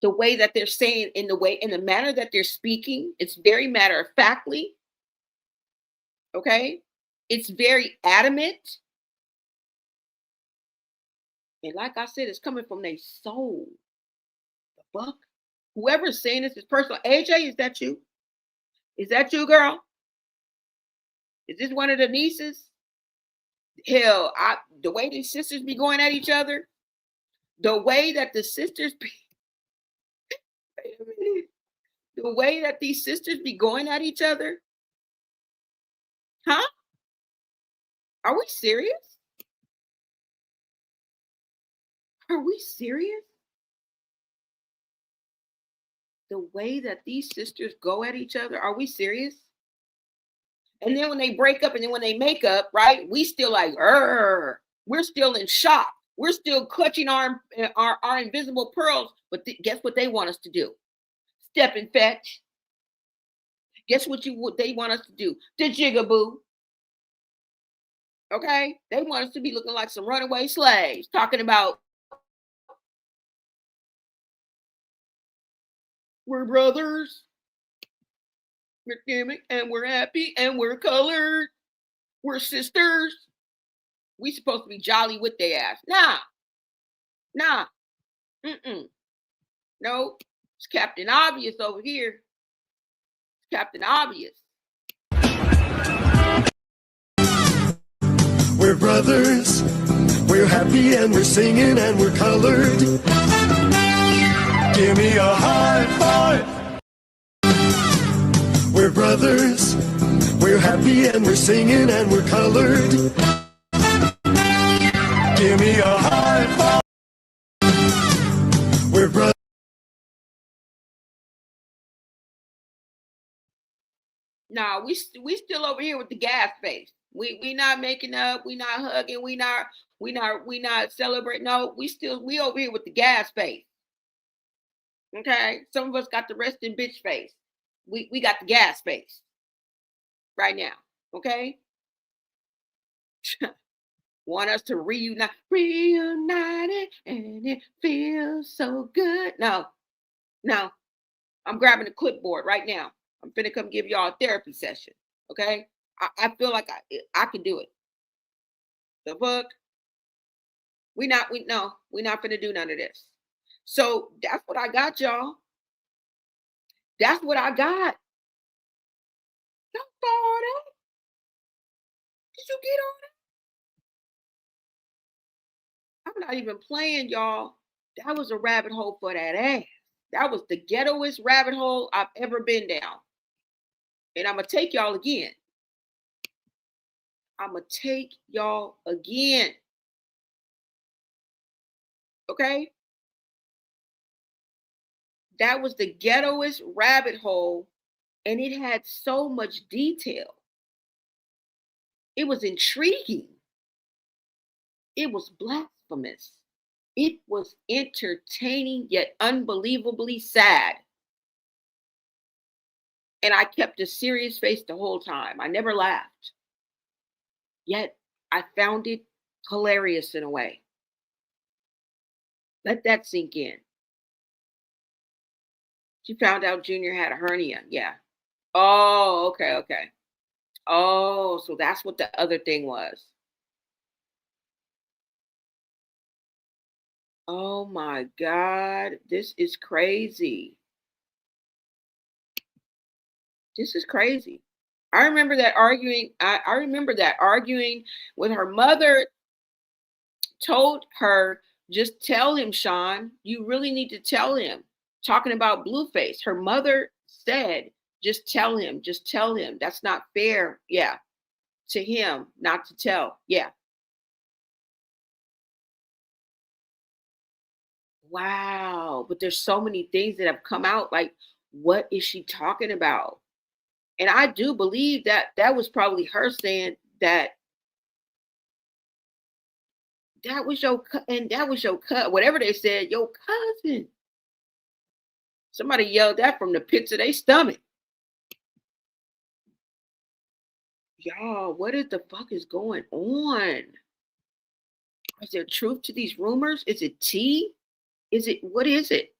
the way that they're saying, in the manner that they're speaking. It's very matter-of-factly. Okay? It's very adamant. And like I said, it's coming from their soul. The fuck? Whoever's saying this is personal. AJ, is that you? Is that you, girl? Is this one of the nieces? Hell, the way these sisters be going at each other, the way that the sisters be, wait a minute, the way that these sisters be going at each other, huh? Are we serious? Are we serious? The way that these sisters go at each other, are we serious? And then when they break up and then when they make up, right, we still like, we're still in shock. We're still clutching our invisible pearls. But guess what they want us to do? Step and fetch. Guess what they want us to do? The jigaboo. Okay? They want us to be looking like some runaway slaves, talking about we're brothers. And we're happy and we're colored. We're sisters. We supposed to be jolly with their ass. Nah. No, it's Captain Obvious over here. It's Captain Obvious. We're brothers. We're happy and we're singing and we're colored. Give me a high five. We're brothers. We're happy and we're singing and we're colored. Give me a high five. We're brothers. Nah, we still over here with the gas face. We not making up. We not hugging. We not celebrating. No, we over here with the gas face. Okay, some of us got the resting bitch face. We got the gas face right now. Okay, want us to reunited, and it feels so good. No, I'm grabbing a clipboard right now. I'm finna come give y'all a therapy session. Okay, I feel like I can do it. The fuck, we're not finna do none of this. So that's what I got, y'all. That's what I got. Don't fall that. Did you get on it? I'm not even playing, y'all. That was a rabbit hole for that ass. That was the ghettoest rabbit hole I've ever been down. And I'm going to take y'all again. Okay? That was the ghettoest rabbit hole, and it had so much detail. It was intriguing. It was blasphemous. It was entertaining, yet unbelievably sad. And I kept a serious face the whole time. I never laughed. Yet I found it hilarious in a way. Let that sink in. She found out Junior had a hernia. Yeah. Oh, okay. Oh, so that's what the other thing was. Oh my God. This is crazy. This is crazy. I remember that arguing. I remember that arguing with her mother. Told her, just tell him, Sean. You really need to tell him. Talking about Blueface. Her mother said, just tell him. Just tell him. That's not fair. Yeah. To him, not to tell. Yeah. Wow. But there's so many things that have come out. Like, what is she talking about? And I do believe that that was probably her saying that was your cousin, whatever they said, your cousin. Somebody yelled that from the pits of their stomach. Y'all, what is the fuck is going on? Is there truth to these rumors? Is it tea? What is it?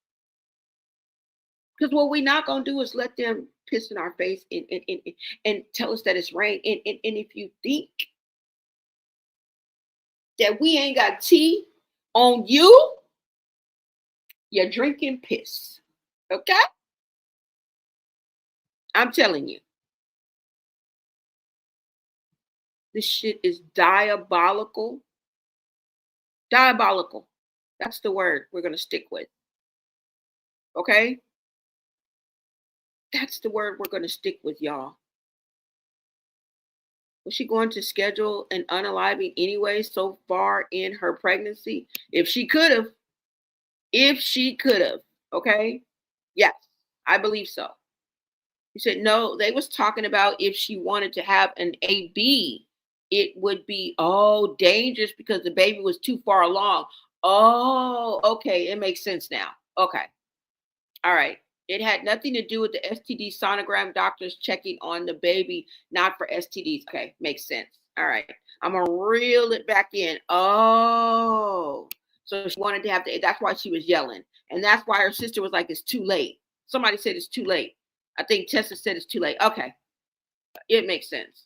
Because what we're not going to do is let them piss in our face and tell us that it's rain. And if you think that we ain't got tea on you, you're drinking piss. Okay? I'm telling you. This shit is diabolical. Diabolical. That's the word we're going to stick with. Okay? That's the word we're going to stick with, y'all. Was she going to schedule an unaliving anyway so far in her pregnancy? If she could have. Okay? Yes, I believe so. He said, no, they was talking about if she wanted to have an AB, it would be, dangerous because the baby was too far along. Oh, okay. It makes sense now. Okay. All right. It had nothing to do with the STD sonogram doctors checking on the baby, not for STDs. Okay. Makes sense. All right. I'm going to reel it back in. Oh, so she wanted to have that's why she was yelling. And that's why her sister was like, it's too late. Somebody said it's too late. I think Tessa said it's too late. Okay. It makes sense.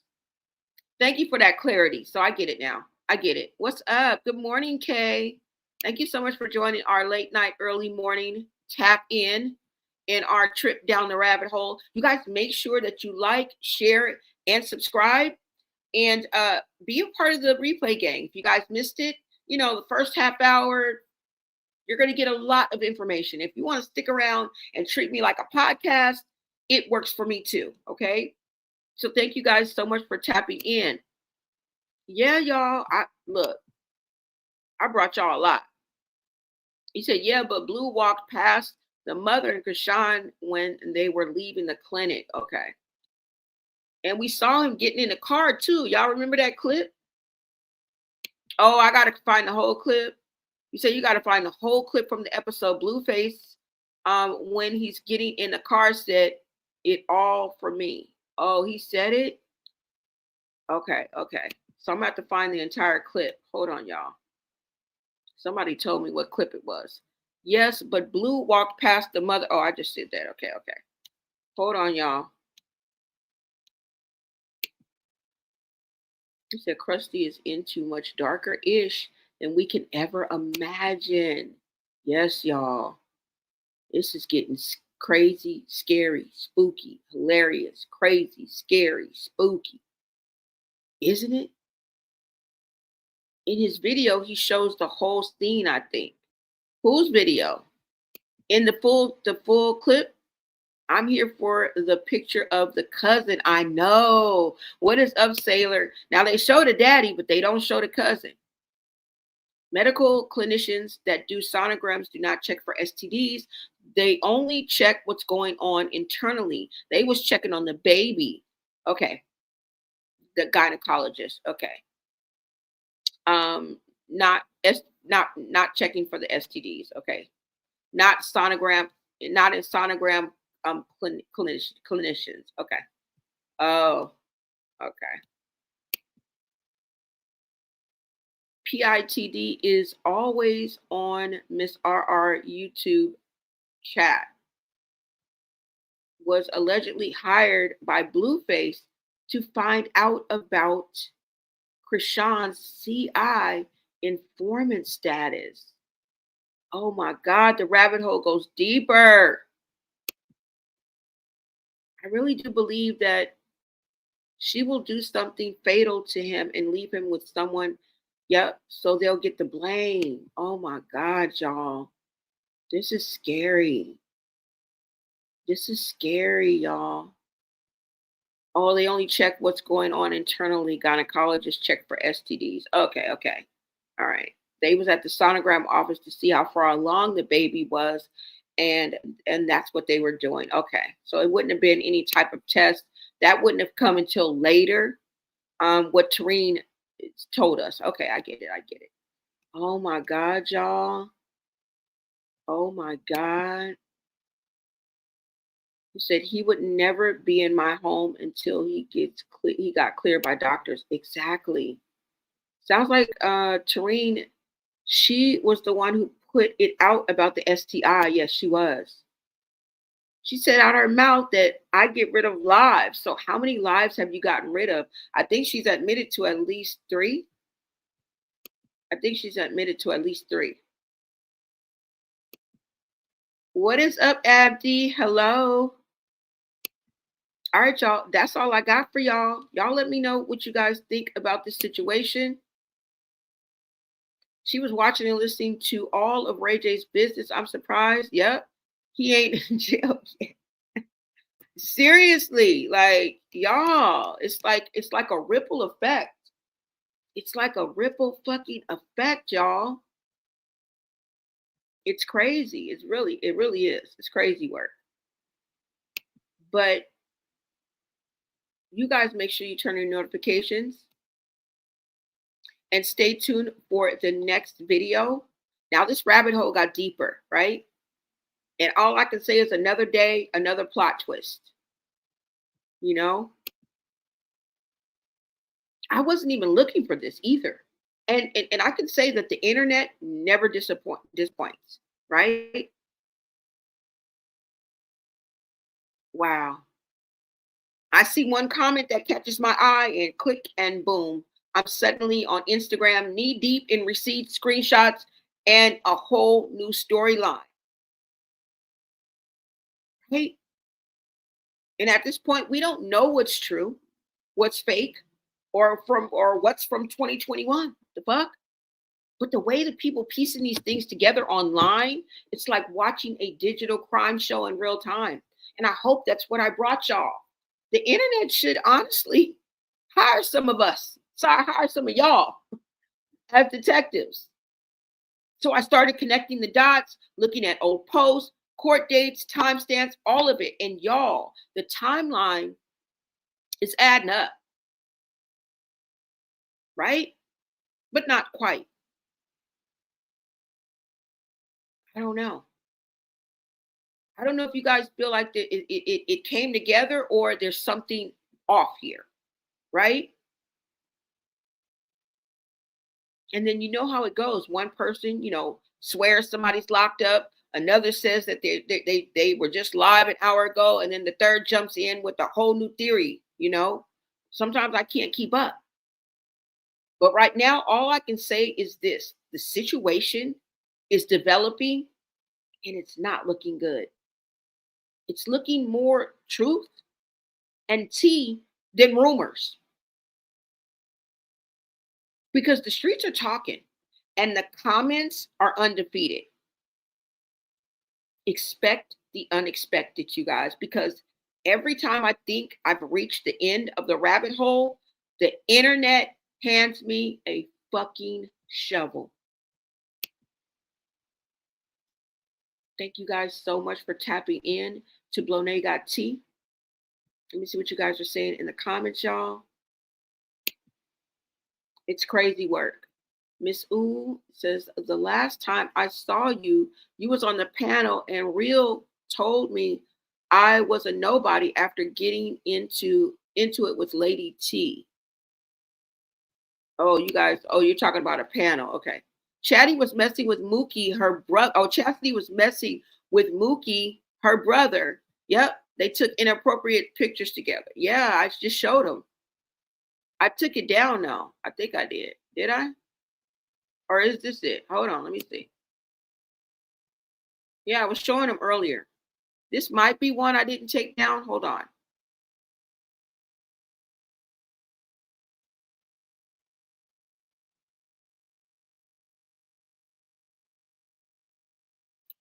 Thank you for that clarity. So I get it now. I get it. What's up? Good morning, Kay. Thank you so much for joining our late night, early morning tap in our trip down the rabbit hole. You guys make sure that you like, share, and subscribe, and be a part of the replay gang. If you guys missed it, you know, the first half hour, you're going to get a lot of information. If you want to stick around and treat me like a podcast, it works for me too. Okay. So thank you guys so much for tapping in. Yeah, y'all. I brought y'all a lot. He said, yeah, but Blue walked past the mother and Chrisean when they were leaving the clinic. Okay. And we saw him getting in the car too. Y'all remember that clip? Oh, I got to find the whole clip. You said you got to find the whole clip from the episode. Blueface, when he's getting in the car, said it all for me. Oh, he said it? Okay. So I'm going to have to find the entire clip. Hold on, y'all. Somebody told me what clip it was. Yes, but Blue walked past the mother. Oh, I just said that. Okay. Hold on, y'all. He said Krusty is into much darker-ish than we can ever imagine. Yes, y'all. This is getting crazy, scary, spooky, hilarious, crazy, scary, spooky. Isn't it? In his video, he shows the whole scene, I think. Whose video? In the full clip? I'm here for the picture of the cousin. I know. What is up, Sailor? Now, they show the daddy, but they don't show the cousin. Medical clinicians that do sonograms do not check for STDs. They only check what's going on internally. They was checking on the baby. Okay. The gynecologist. Okay. Not checking for the STDs. Okay. Not in sonogram clinicians. Okay. Oh, okay. PITD is always on Miss RR YouTube chat. Was allegedly hired by Blueface to find out about Chrisean'S CI informant status. Oh my God, the rabbit hole goes deeper. I really do believe that she will do something fatal to him and leave him with someone. Yep, so they'll get the blame. Oh my God, y'all. This is scary. This is scary, y'all. Oh, they only check what's going on internally. Gynecologists check for STDs. Okay. All right. They was at the sonogram office to see how far along the baby was, and that's what they were doing. Okay. So it wouldn't have been any type of test. That wouldn't have come until later. What Tareen told us. Okay, I get it. Oh my God, y'all. Oh my God. He said he would never be in my home until he got cleared by doctors. Exactly. Sounds like Tareen, she was the one who put it out about the STI. Yes, she was. She said out her mouth that I get rid of lives. So how many lives have you gotten rid of? I think she's admitted to at least 3. What is up, Abdi? Hello. All right, y'all. That's all I got for y'all. Y'all let me know what you guys think about this situation. She was watching and listening to all of Ray J's business. I'm surprised. Yep. He ain't in jail yet. Seriously, like, y'all, it's like a ripple effect. It's like a ripple fucking effect, y'all. It's crazy. It really is. It's crazy work. But you guys make sure you turn on notifications and stay tuned for the next video. Now, this rabbit hole got deeper, right? And all I can say is another day, another plot twist. You know? I wasn't even looking for this either. And I can say that the internet never disappoints, right? Wow. I see one comment that catches my eye and click and boom. I'm suddenly on Instagram, knee deep in receipts, screenshots, and a whole new storyline. Right? And at this point, we don't know what's true, what's fake, or what's from 2021. The fuck? But the way that people piecing these things together online, it's like watching a digital crime show in real time. And I hope that's what I brought y'all. The internet should honestly hire some of us. So I hire some of y'all as detectives. So I started connecting the dots, looking at old posts, court dates, timestamps, all of it. And y'all, the timeline is adding up, right? But not quite. I don't know. I don't know if you guys feel like it came together or there's something off here, right? And then you know how it goes. One person, swears somebody's locked up. Another says that they were just live an hour ago, and then the third jumps in with a whole new theory. Sometimes I can't keep up. But right now, all I can say is this: the situation is developing, and it's not looking good. It's looking more truth and tea than rumors. Because the streets are talking and the comments are undefeated. Expect the unexpected, you guys, because every time I think I've reached the end of the rabbit hole, the internet hands me a fucking shovel. Thank you guys so much for tapping in to Blonay Got Tea. Let me see what you guys are saying in the comments, y'all. It's crazy work. Miss Oo says, the last time I saw you, you was on the panel and Real told me I was a nobody after getting into it with Lady T. Oh, you guys, you're talking about a panel. Okay. Chatty was messing with Mookie, her brother. Oh, Chasity was messing with Mookie, her brother. Yep. They took inappropriate pictures together. Yeah, I just showed them. I took it down now. I think I did. Did I? Or is this it? Hold on, let me see. Yeah, I was showing them earlier. This might be one I didn't take down. Hold on.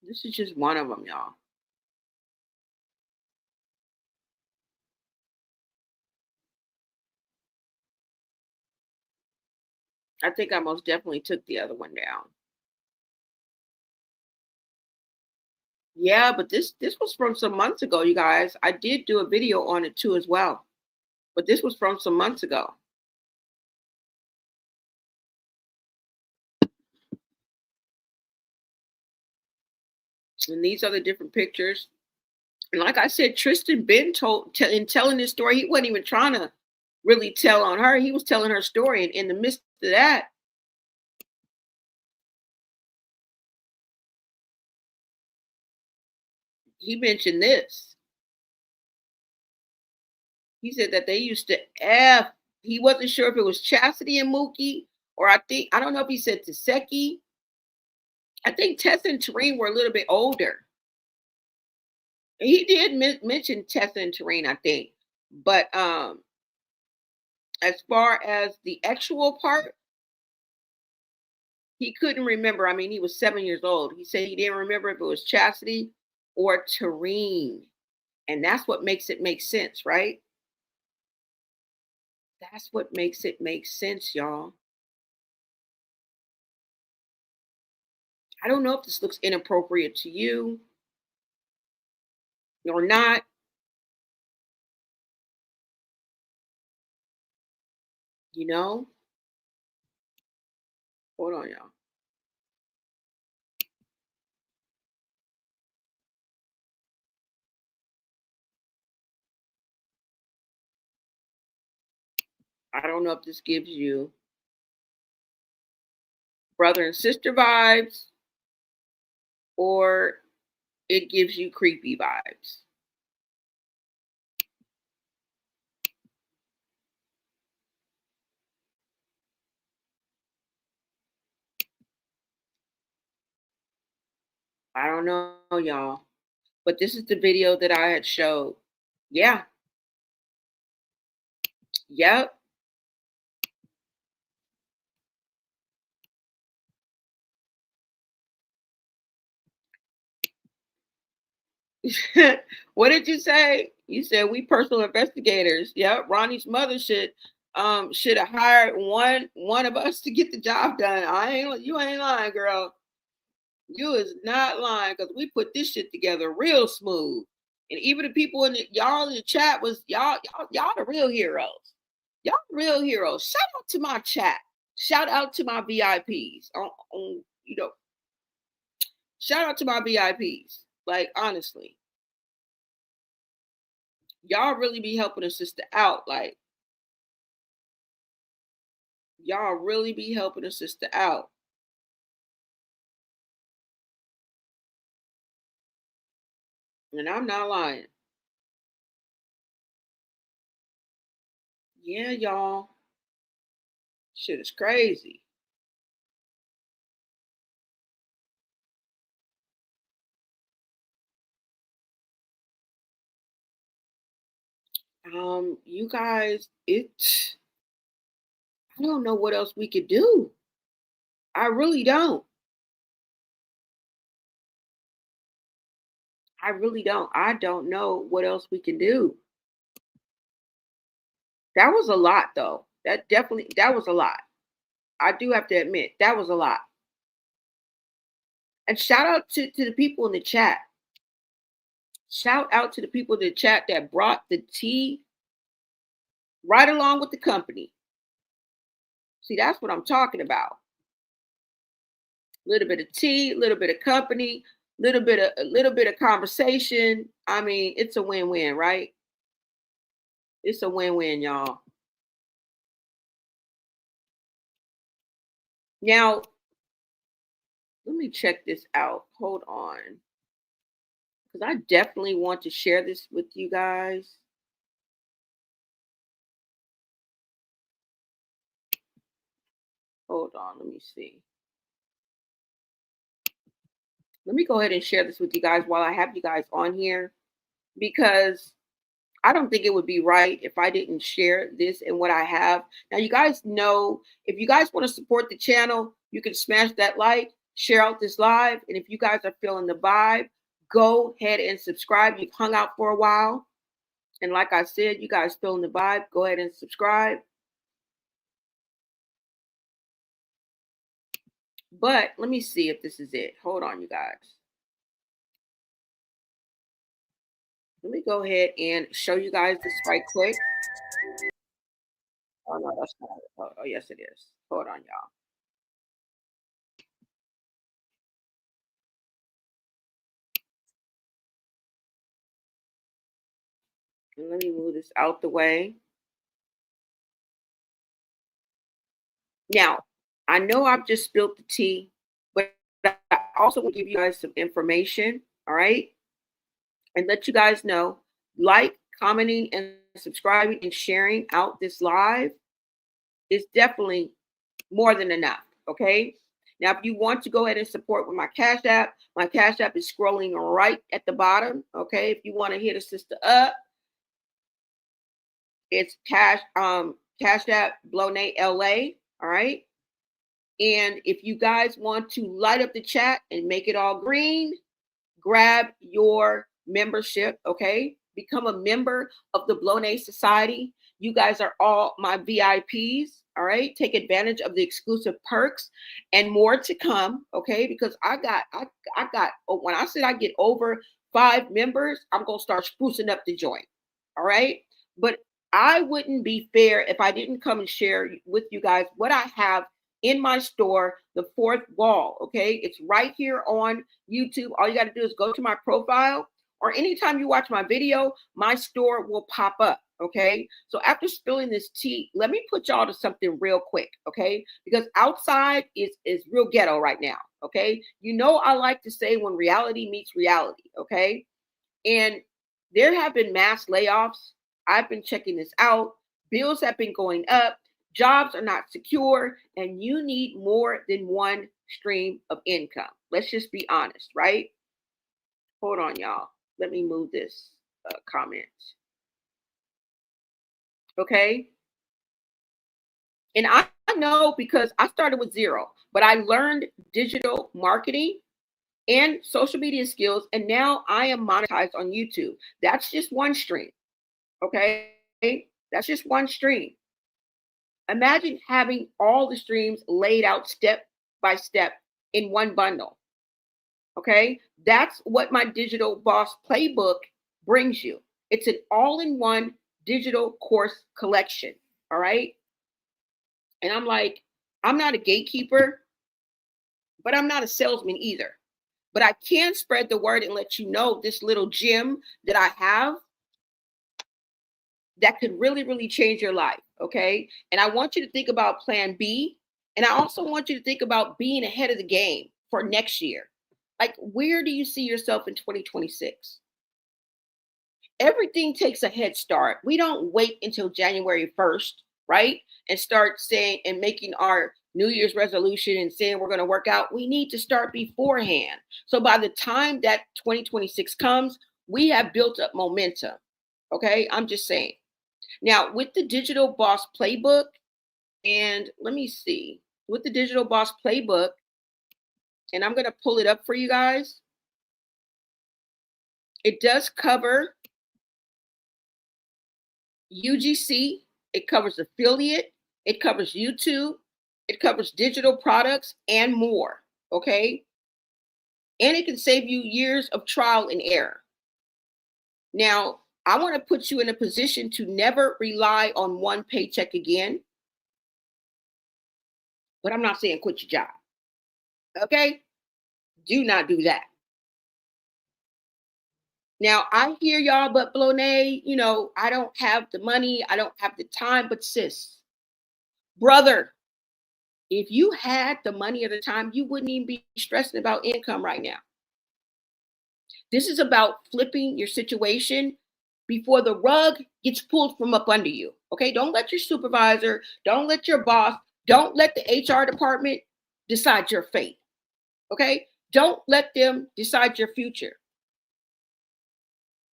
This is just one of them, y'all. I think I most definitely took the other one down. Yeah, but this was from some months ago, you guys. I did do a video on it too as well. But this was from some months ago. And these are the different pictures. And like I said, Tristan been in telling this story, he wasn't even trying to really tell on her. He was telling her story. And in the midst of that, he mentioned this. He said that they used to F. He wasn't sure if it was Chasity and Mookie, or I don't know if he said Taseki. I think Tessa and Tareen were a little bit older. He did mention Tessa and Tareen, I think. But as far as the actual part, he couldn't remember. I mean, he was 7 years old. He said he didn't remember if it was Chasity or Tareen. And that's what makes it make sense, right? That's what makes it make sense, y'all. I don't know if this looks inappropriate to you or not. You know? Hold on, y'all. I don't know if this gives you brother and sister vibes or it gives you creepy vibes. I don't know, y'all. But this is the video that I had showed. Yeah. Yep. What did you say? You said we personal investigators. Yep. Ronnie's mother should have hired one of us to get the job done. You ain't lying, girl. You is not lying, because we put this shit together real smooth. And even the people y'all in the chat was y'all the real heroes. Y'all the real heroes. Shout out to my chat. Shout out to my VIPs. Shout out to my VIPs. Like, honestly. Y'all really be helping a sister out. Like, y'all really be helping a sister out. And I'm not lying. Yeah, y'all. Shit is crazy. You guys, I don't know what else we could do. I really don't. I really don't. I don't know what else we can do. That was a lot, though. That was a lot. I do have to admit, that was a lot. And shout out to the people in the chat. Shout out to the people in the chat that brought the tea right along with the company. See, that's what I'm talking about. A little bit of tea, a little bit of company, a little bit of conversation. I mean, it's a win-win, right? It's a win-win, y'all. Now, let me check this out. Hold on. Because I definitely want to share this with you guys. Hold on, let me see. Let me go ahead and share this with you guys while I have you guys on here, because I don't think it would be right if I didn't share this and what I have. Now, you guys know, if you guys want to support the channel, you can smash that like, share out this live. And if you guys are feeling the vibe, go ahead and subscribe. You've hung out for a while. And like I said, you guys feeling the vibe, go ahead and subscribe. But let me see if this is it. Hold on, you guys. Let me go ahead and show you guys this right quick. Oh, no, that's not it. Oh, yes, it is. Hold on, y'all. And let me move this out the way. Now, I know I've just spilled the tea, but I also want to give you guys some information, all right? And let you guys know, like, commenting, and subscribing and sharing out this live is definitely more than enough, okay? Now, if you want to go ahead and support with my Cash App is scrolling right at the bottom, okay? If you want to hit a sister up, it's Cash App Blonay LA, all right? And if you guys want to light up the chat and make it all green, grab your membership, okay? Become a member of the Blonay Society. You guys are all my VIPs, all right? Take advantage of the exclusive perks and more to come, okay? Because I got, when I said I get over 5 members, I'm going to start sprucing up the joint, all right? But I wouldn't be fair if I didn't come and share with you guys what I have in my store, the fourth wall, okay? It's right here on YouTube. All you got to do is go to my profile, or anytime you watch my video, my store will pop up, okay? So after spilling this tea, let me put y'all to something real quick, okay? Because outside is real ghetto right now, okay? You know, I like to say when reality meets reality, okay? And there have been mass layoffs. I've been checking this out. Bills have been going up. Jobs are not secure, and you need more than one stream of income. Let's just be honest, right? Hold on, y'all. Let me move this comment. Okay. And I know because I started with zero, but I learned digital marketing and social media skills, and now I am monetized on YouTube. That's just one stream. Okay. That's just one stream. Imagine having all the streams laid out step by step in one bundle. Okay. That's what my digital boss playbook brings you. It's an all in one digital course collection. All right. And I'm like, I'm not a gatekeeper, but I'm not a salesman either. But I can spread the word and let you know this little gem that I have that could really, really change your life. Okay. And I want you to think about plan B. And I also want you to think about being ahead of the game for next year. Like, where do you see yourself in 2026? Everything takes a head start. We don't wait until January 1st, right? And start saying and making our New Year's resolution and saying we're going to work out. We need to start beforehand. So by the time that 2026 comes, we have built up momentum. Okay. I'm just saying. Now, with the Digital Boss Playbook, and let me see, with the Digital Boss Playbook, and I'm going to pull it up for you guys. It does cover UGC, it covers affiliate, it covers YouTube, it covers digital products and more. Okay. And it can save you years of trial and error. Now, I want to put you in a position to never rely on one paycheck again. But I'm not saying quit your job. Okay? Do not do that. Now, I hear y'all, but Blonay, I don't have the money. I don't have the time. But sis, brother, if you had the money at the time, you wouldn't even be stressing about income right now. This is about flipping your situation before the rug gets pulled from up under you. Okay? Don't let your supervisor, don't let your boss, don't let the HR department decide your fate. Okay? Don't let them decide your future.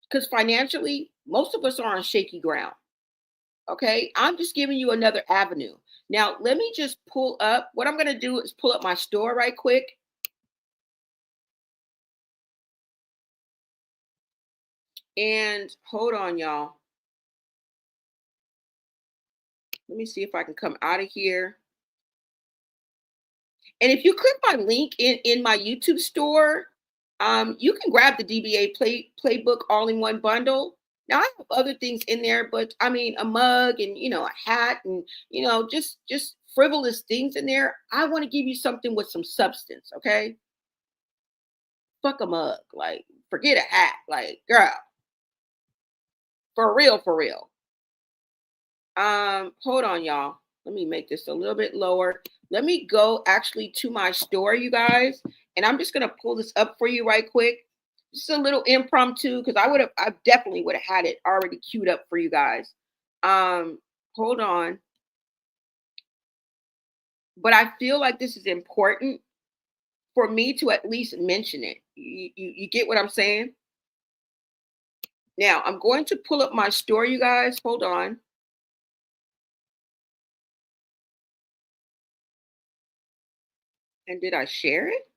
Because financially, most of us are on shaky ground. Okay? I'm just giving you another avenue. Now, let me just pull up. What I'm going to do is pull up my store right quick. And hold on, y'all. Let me see if I can come out of here. And if you click my link in my YouTube store, you can grab the DBA playbook all in one bundle. Now I have other things in there, but I mean a mug and a hat and just frivolous things in there. I want to give you something with some substance, okay? Fuck a mug, like forget a hat, like girl, for real, for real. Hold on, y'all. Let me make this a little bit lower. Let me go actually to my store, you guys, and I'm just gonna pull this up for you right quick. Just a little impromptu because I definitely would have had it already queued up for you guys. Hold on. But I feel like this is important for me to at least mention it. You get what I'm saying? Now I'm going to pull up my store, you guys. Hold on. And did I share it?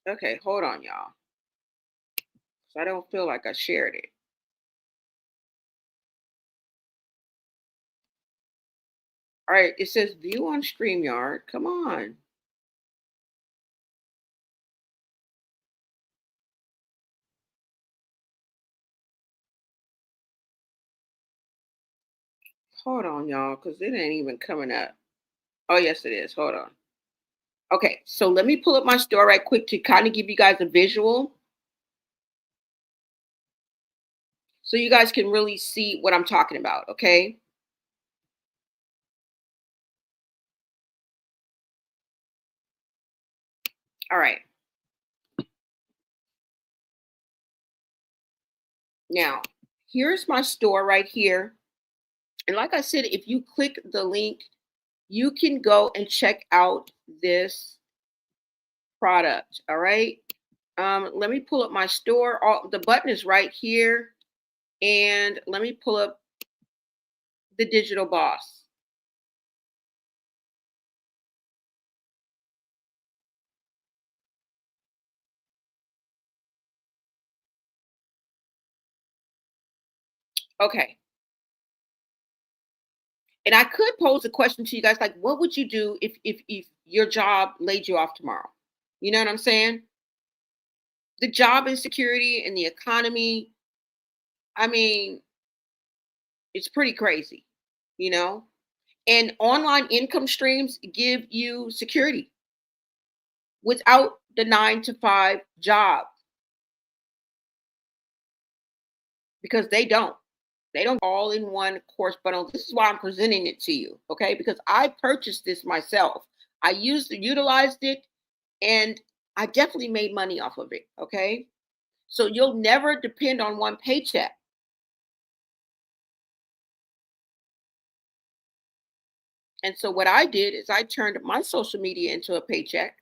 Okay, hold on, y'all. So I don't feel like I shared it. All right, it says view on StreamYard. Come on. Hold on, y'all, because it ain't even coming up. Oh, yes, it is. Hold on. Okay, so let me pull up my store right quick to kind of give you guys a visual. So you guys can really see what I'm talking about, okay? All right. Now, here's my store right here. And like I said, if you click the link you can go and check out this product. All right. Let me pull up my store. The button is right here. And let me pull up the Digital Boss. Okay. And I could pose a question to you guys like, what would you do if your job laid you off tomorrow? You know what I'm saying? The job insecurity and the economy, I mean, it's pretty crazy, you know? And online income streams give you security without the 9-to-5 job, because they don't. They don't all in one course bundle. This is why I'm presenting it to you, okay? Because I purchased this myself. I utilized it, and I definitely made money off of it, okay? So you'll never depend on one paycheck. And so what I did is I turned my social media into a paycheck.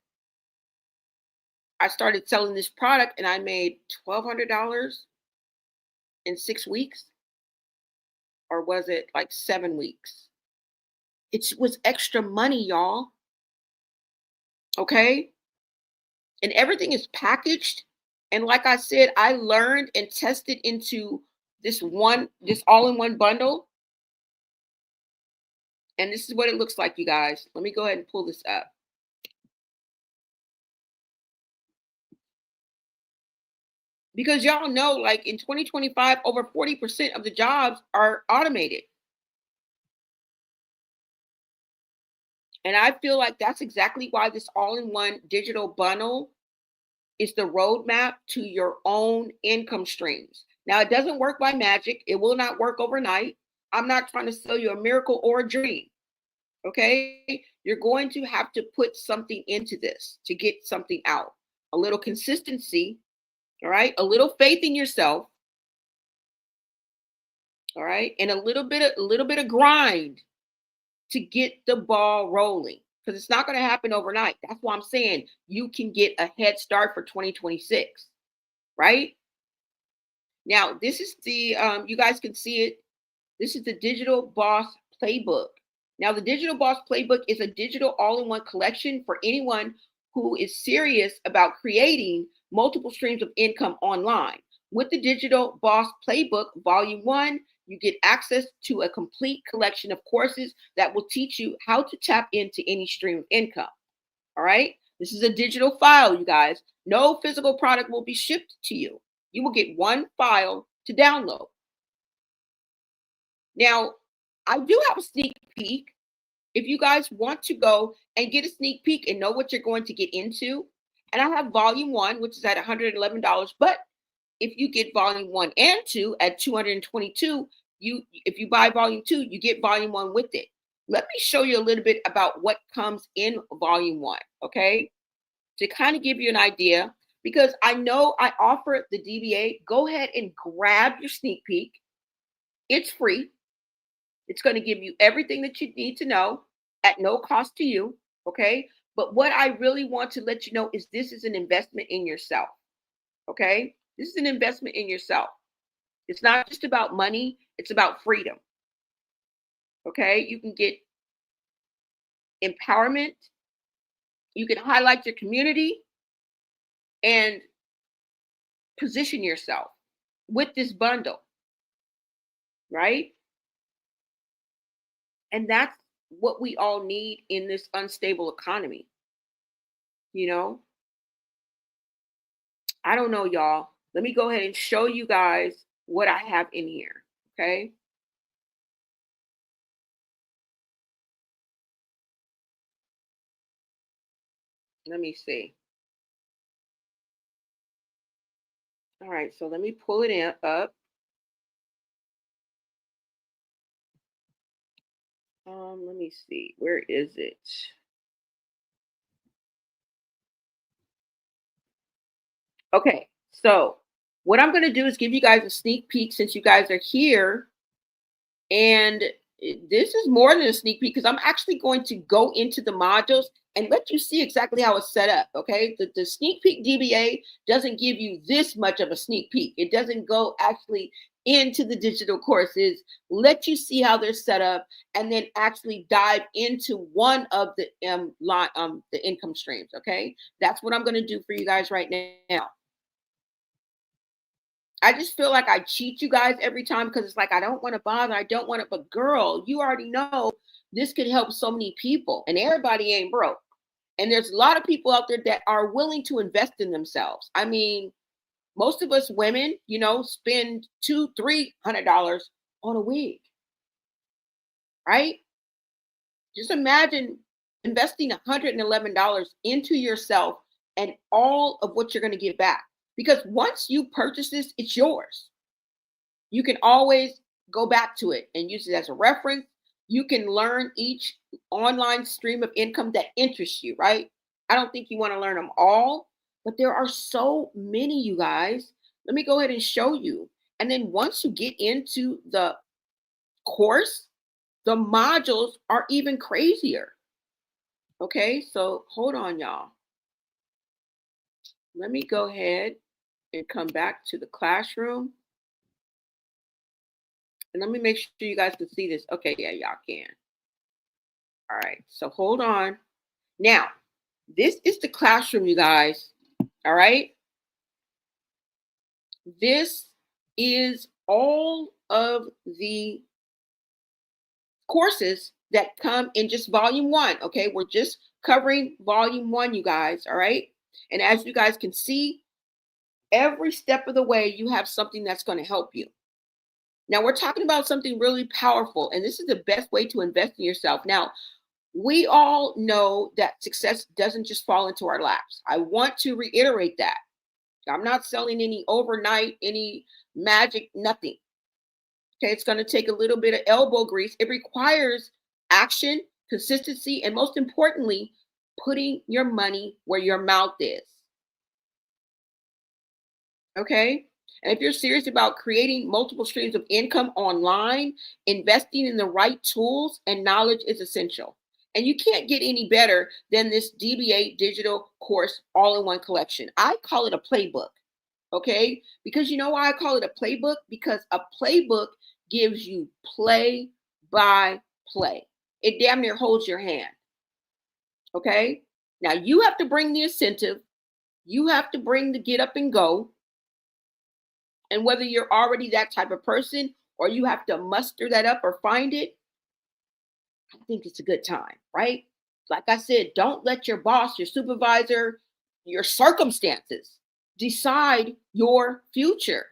I started selling this product and I made $1,200 in 6 weeks. Or was it like 7 weeks? It was extra money, y'all. Okay? And everything is packaged. And like I said, I learned and tested into this all-in-one bundle. And this is what it looks like, you guys. Let me go ahead and pull this up. Because y'all know, like in 2025, over 40% of the jobs are automated. And I feel like that's exactly why this all-in-one digital bundle is the roadmap to your own income streams. Now, it doesn't work by magic. It will not work overnight. I'm not trying to sell you a miracle or a dream. Okay? You're going to have to put something into this to get something out. A little consistency, all right? A little faith in yourself, all right? And a little bit of grind to get the ball rolling, because it's not going to happen overnight. That's why I'm saying you can get a head start for 2026, right? Now, this is the, you guys can see it. This is the Digital Boss Playbook. Now, the Digital Boss Playbook is a digital all-in-one collection for anyone who is serious about creating multiple streams of income online. With the Digital Boss Playbook Volume 1, you get access to a complete collection of courses that will teach you how to tap into any stream of income. All right? This is a digital file, you guys. No physical product will be shipped to you. You will get one file to download. Now, I do have a sneak peek. If you guys want to go and get a sneak peek and know what you're going to get into, and I have Volume 1, which is at $111, but if you get Volume 1 and 2 at $222, if you buy Volume 2, you get Volume 1 with it. Let me show you a little bit about what comes in Volume 1, okay? To kind of give you an idea, because I know I offer the DBA. Go ahead and grab your sneak peek. It's free. It's going to give you everything that you need to know at no cost to you, okay? But what I really want to let you know is this is an investment in yourself, okay? This is an investment in yourself. It's not just about money. It's about freedom, okay? You can get empowerment. You can highlight your community and position yourself with this bundle, right? And that's what we all need in this unstable economy. You know, I don't know, y'all. Let me go ahead and show you guys what I have in here, okay? Let me see. All right, so let me pull it up. Let me see. Where is it? Okay, so what I'm going to do is give you guys a sneak peek since you guys are here. And this is more than a sneak peek because I'm actually going to go into the modules and let you see exactly how it's set up, okay? The sneak peek DBA doesn't give you this much of a sneak peek. It doesn't go actually into the digital courses, let you see how they're set up, and then actually dive into one of the income streams, okay? That's what I'm going to do for you guys right now. I just feel like I cheat you guys every time because it's like, I don't want to bother. I don't want to, but girl, you already know this could help so many people and everybody ain't broke. And there's a lot of people out there that are willing to invest in themselves. I mean, most of us women, you know, spend $200-300 on a wig, right? Just imagine investing $111 into yourself and all of what you're going to get back. Because once you purchase this, it's yours. You can always go back to it and use it as a reference. You can learn each online stream of income that interests you, right? I don't think you want to learn them all, but there are so many, you guys. Let me go ahead and show you. And then once you get into the course, the modules are even crazier. Okay, so hold on, y'all. Let me go ahead and come back to the classroom. And let me make sure you guys can see this. Okay, yeah, y'all can. All right, so hold on. Now, this is the classroom, you guys. All right. This is all of the courses that come in just volume 1. Okay, we're just covering volume 1, you guys. All right. And as you guys can see, every step of the way, you have something that's going to help you. Now, we're talking about something really powerful, and this is the best way to invest in yourself. Now, we all know that success doesn't just fall into our laps. I want to reiterate that. I'm not selling any overnight, any magic, nothing. Okay, it's going to take a little bit of elbow grease. It requires action, consistency, and most importantly, putting your money where your mouth is. Okay. And if you're serious about creating multiple streams of income online, investing in the right tools and knowledge is essential. And you can't get any better than this DBA digital course all-in-one collection. I call it a playbook. Okay. Because you know why I call it a playbook? Because a playbook gives you play by play. It damn near holds your hand. Okay. Now you have to bring the incentive. You have to bring the get up and go. And whether you're already that type of person or you have to muster that up or find it, I think it's a good time, right? Like I said, don't let your boss, your supervisor, your circumstances decide your future.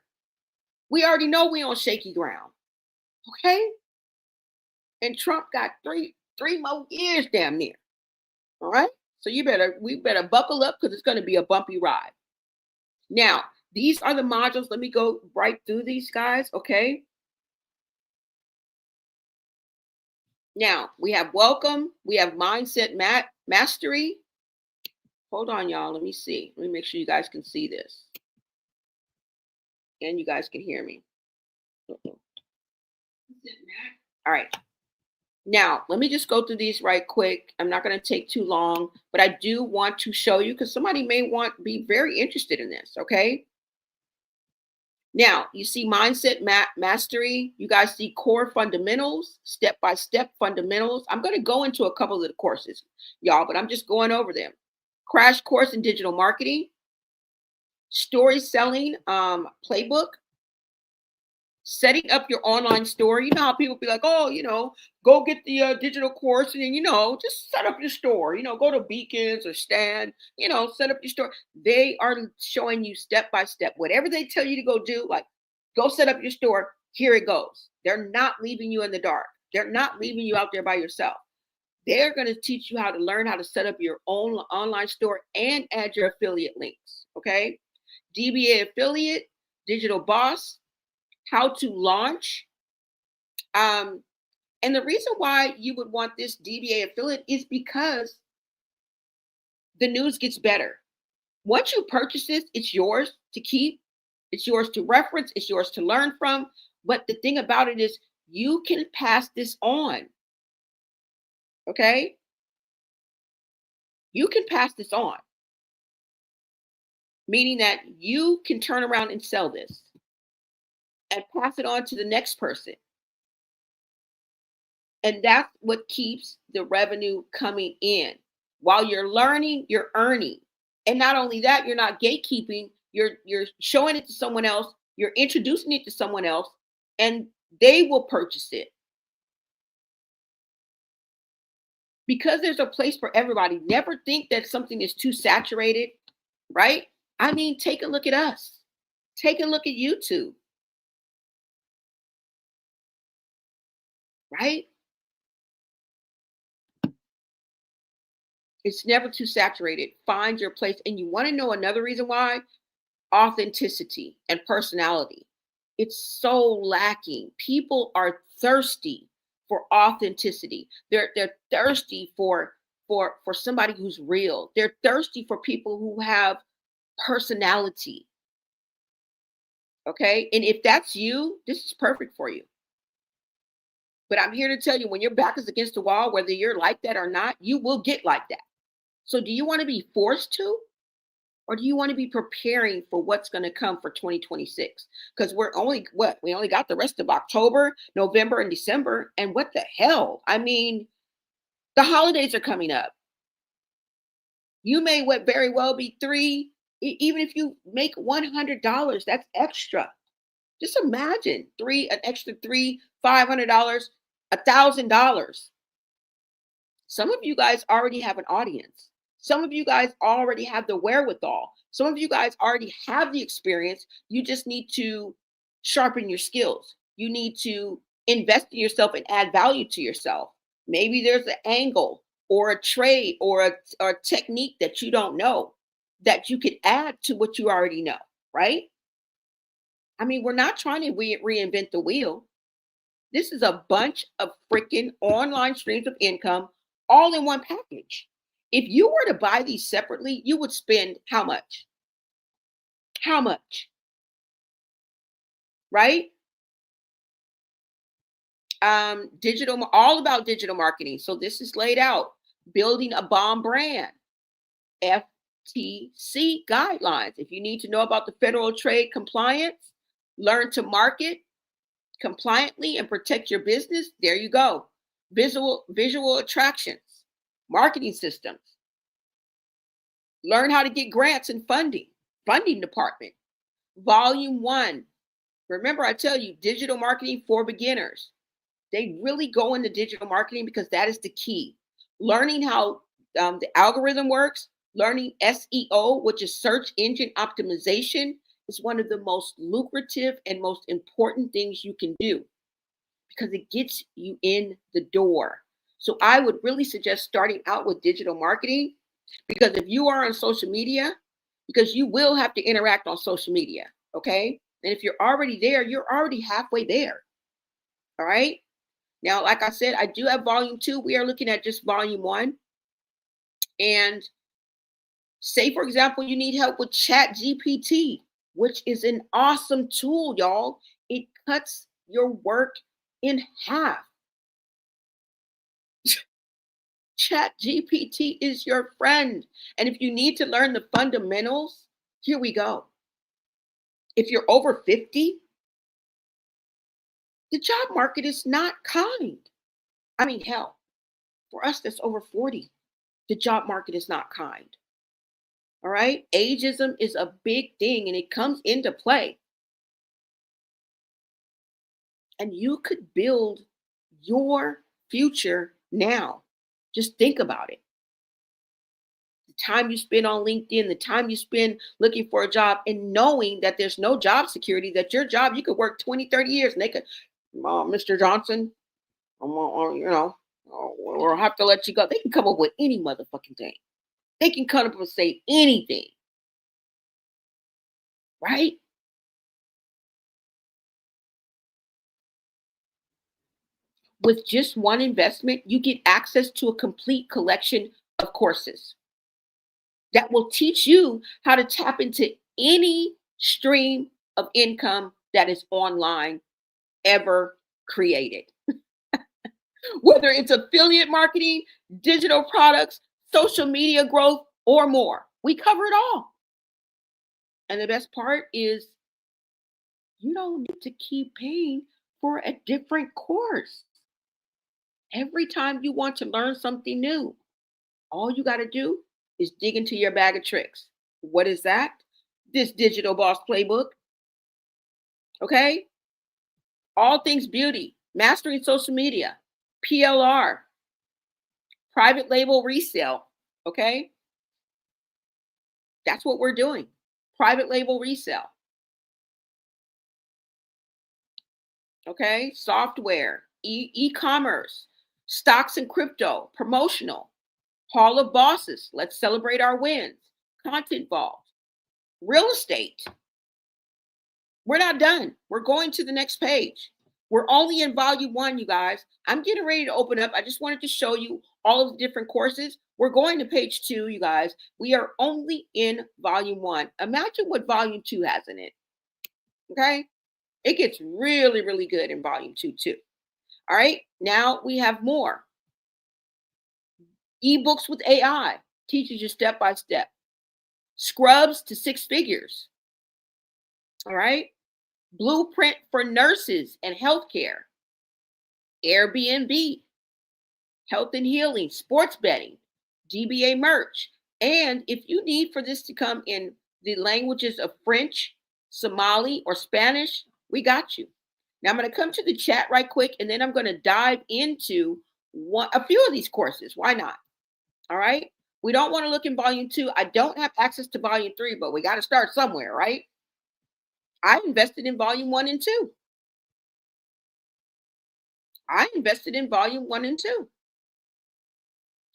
We already know we on shaky ground, okay? And Trump got three more years damn near, all right? So we better buckle up because it's going to be a bumpy ride. Now, these are the modules. Let me go right through these guys, okay? Now, we have welcome. We have mindset mastery. Hold on, y'all. Let me see. Let me make sure you guys can see this. And you guys can hear me. All right. Now, let me just go through these right quick. I'm not going to take too long, but I do want to show you because somebody may be very interested in this, okay? Now, you see mindset mastery. You guys see core fundamentals, step-by-step fundamentals. I'm going to go into a couple of the courses, y'all, but I'm just going over them. Crash course in digital marketing, story selling playbook, setting up your online store. You know how people be like, oh, you know, go get the digital course and then, you know, just set up your store. You know, go to Beacons or Stand, you know, set up your store. They are showing you step by step. Whatever they tell you to go do, like go set up your store, here it goes. They're not leaving you in the dark. They're not leaving you out there by yourself. They're going to teach you how to learn how to set up your own online store and add your affiliate links, okay? DBA affiliate, digital boss, how to launch. And the reason why you would want this DBA affiliate is because the news gets better. Once you purchase this, it's yours to keep. It's yours to reference. It's yours to learn from. But the thing about it is You can pass this on. Okay? You can pass this on. Meaning that you can turn around and sell this and pass it on to the next person. And that's what keeps the revenue coming in. While you're learning, you're earning. And not only that, you're not gatekeeping, you're showing it to someone else, you're introducing it to someone else, and they will purchase it. Because there's a place for everybody. Never think that something is too saturated, right? I mean, take a look at us. Take a look at YouTube. Right? It's never too saturated. Find your place. And you want to know another reason why? Authenticity and personality. It's so lacking. People are thirsty for authenticity. They're thirsty for somebody who's real. They're thirsty for people who have personality. Okay? And if that's you, this is perfect for you. But I'm here to tell you, when your back is against the wall, whether you're like that or not, you will get like that. So do you want to be forced to? Or do you want to be preparing for what's going to come for 2026? Because we only got the rest of October, November, and December. And what the hell? I mean, the holidays are coming up. You may very well be even if you make $100, that's extra. Just imagine an extra $300, $500, $1,000. Some of you guys already have an audience. Some of you guys already have the wherewithal. Some of you guys already have the experience. You just need to sharpen your skills. You need to invest in yourself and add value to yourself. Maybe there's an angle or a trade or a technique that you don't know that you could add to what you already know, right? I mean, we're not trying to reinvent the wheel. This is a bunch of freaking online streams of income all in one package. If you were to buy these separately, you would spend how much? How much? Right? All about digital marketing. So this is laid out. Building a bomb brand. FTC guidelines. If you need to know about the Federal Trade Compliance, learn to market compliantly and protect your business, there you go. Visual attractions, marketing systems. Learn how to get grants and funding department. Volume 1. Remember, I tell you, digital marketing for beginners. They really go into digital marketing because that is the key. Learning how the algorithm works, learning SEO, which is search engine optimization, is one of the most lucrative and most important things you can do because it gets you in the door. So I would really suggest starting out with digital marketing, because if you are on social media, because you will have to interact on social media, okay? And if you're already there, you're already halfway there, all right? Now, like I said, I do have volume 2. We are looking at just volume 1. And say, for example, you need help with ChatGPT, which is an awesome tool, y'all. It cuts your work in half. ChatGPT is your friend. And if you need to learn the fundamentals, here we go. If you're over 50, the job market is not kind. I mean, hell, for us that's over 40, the job market is not kind. All right? Ageism is a big thing and it comes into play. And you could build your future now. Just think about it. The time you spend on LinkedIn, the time you spend looking for a job and knowing that there's no job security, that your job, you could work 20, 30 years and they could, Mr. Johnson, we'll have to let you go. They can come up with any motherfucking thing. They can come up and say anything. Right? With just one investment, you get access to a complete collection of courses that will teach you how to tap into any stream of income that is online ever created. Whether it's affiliate marketing, digital products, social media growth, or more. We cover it all. And the best part is you don't need to keep paying for a different course. Every time you want to learn something new, all you got to do is dig into your bag of tricks. What is that? This Digital Boss Playbook. Okay? All things beauty, mastering social media, PLR, private label resale. Okay? That's what we're doing. Private label resale. Okay? Software, e-commerce, stocks and crypto, promotional, Hall of Bosses. Let's celebrate our wins. Content Vault, real estate. We're not done. We're going to the next page. We're only in volume 1, you guys. I'm getting ready to open up. I just wanted to show you all of the different courses. We're going to page 2, you guys. We are only in volume 1. Imagine what volume 2 has in it. Okay? It gets really, really good in volume 2 too. All right? Now we have more. Ebooks with AI teaches you step by step. Scrubs to 6 figures. All right? Blueprint for nurses and healthcare. Airbnb, health and healing, sports betting, DBA merch. And if you need for this to come in the languages of French, Somali, or Spanish, we got you. Now I'm going to come to the chat right quick, and then I'm going to dive into a few of these courses. Why not? All right. We don't want to look in volume 2. I don't have access to volume 3, but we got to start somewhere, right? I invested in volume 1 and 2. I invested in volume 1 and 2.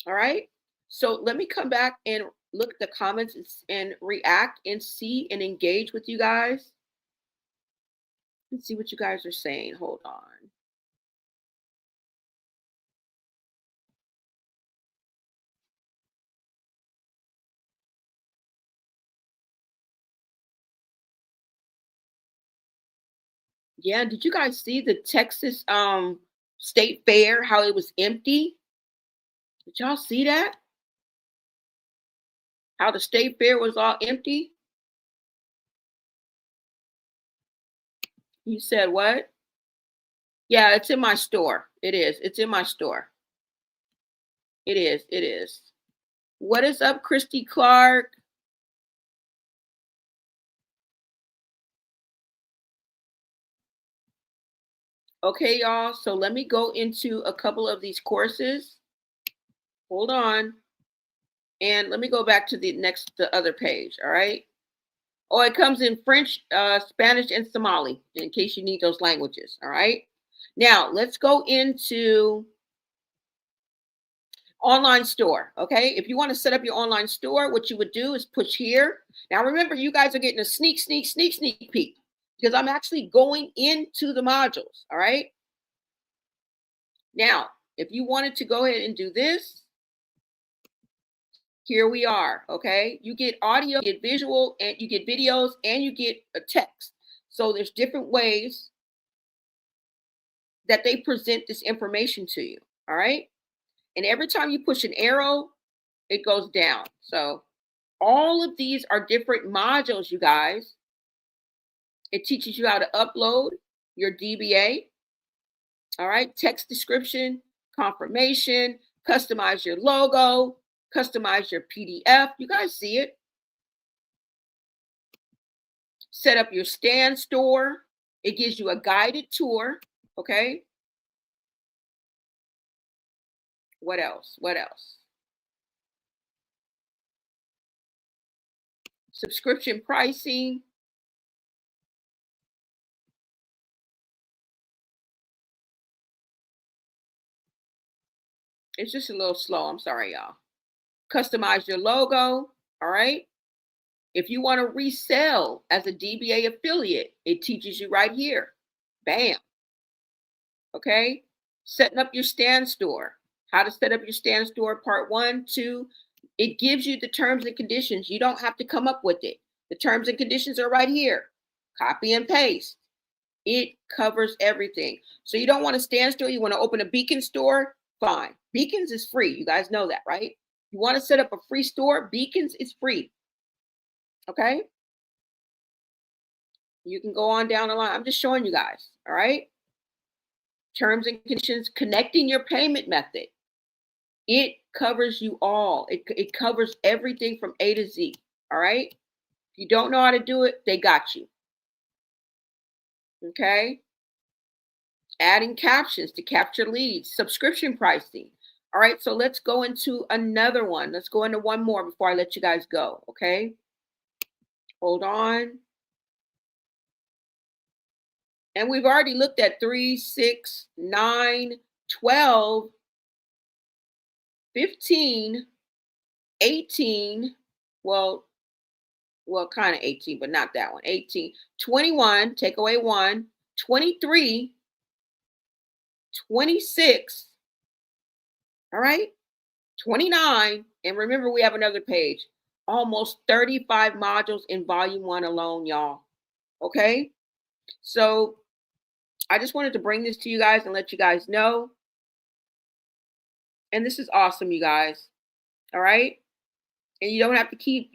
All right. So let me come back and look at the comments and react and see and engage with you guys. Let's see what you guys are saying. Hold on. Yeah, did you guys see the Texas State Fair, how it was empty? Did y'all see that? How the State Fair was all empty? You said what? Yeah, it's in my store. It is. It's in my store. It is. It is. What is up, Christy Clark? Okay, y'all. So let me go into a couple of these courses. Hold on. And let me go back to the other page. All right. Oh, it comes in French, Spanish, and Somali, in case you need those languages. All right. Now let's go into online store. Okay. If you want to set up your online store, what you would do is push here. Now, remember, you guys are getting a sneak peek because I'm actually going into the modules. All right. Now, if you wanted to go ahead and do this, here we are. Okay. You get audio, you get visual, and you get videos, and you get a text. So there's different ways that they present this information to you. All right. And every time you push an arrow, it goes down. So all of these are different modules, you guys. It teaches you how to upload your DBA. All right. Text description, confirmation, customize your logo, customize your PDF. You guys see it. Set up your stand store. It gives you a guided tour. Okay. What else? What else? Subscription pricing. It's just a little slow. I'm sorry, y'all. Customize your logo. All right. If you want to resell as a DBA affiliate, it teaches you right here. Bam. Okay. Setting up your stand store. How to set up your stand store, part 1, 2. It gives you the terms and conditions. You don't have to come up with it. The terms and conditions are right here. Copy and paste. It covers everything. So you don't want to stand still. You want to open a Beacon store? Fine. Beacons is free. You guys know that, right? You want to set up a free store? Beacons is free. Okay? You can go on down the line. I'm just showing you guys. All right? Terms and conditions, connecting your payment method. It covers you all. It covers everything from A to Z. All right? If you don't know how to do it, they got you. Okay? Adding captions to capture leads, subscription pricing. All right, so let's go into another one. Let's go into one more before I let you guys go, okay? Hold on. And we've already looked at 3, 6, 9, 12, 15, 18, well, kind of 18, but not that one. 18, 21, take away 1, 23, 26, all right? 29, and remember we have another page. Almost 35 modules in volume 1 alone, y'all. Okay? So I just wanted to bring this to you guys and let you guys know. And this is awesome, you guys. All right? And you don't have to keep,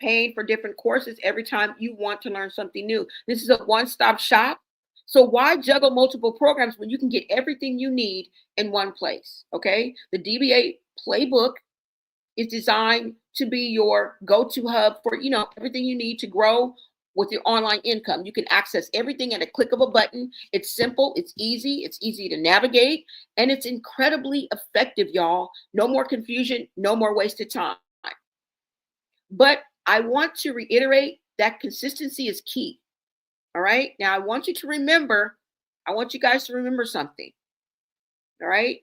paying for different courses every time you want to learn something new. This is a one-stop shop. So why juggle multiple programs when you can get everything you need in one place? Okay? The DBA playbook is designed to be your go-to hub for, everything you need to grow with your online income. You can access everything at a click of a button. It's simple, it's easy to navigate, and it's incredibly effective, y'all. No more confusion, no more wasted time. But I want to reiterate that consistency is key. All right? Now I want you guys to remember something. All right?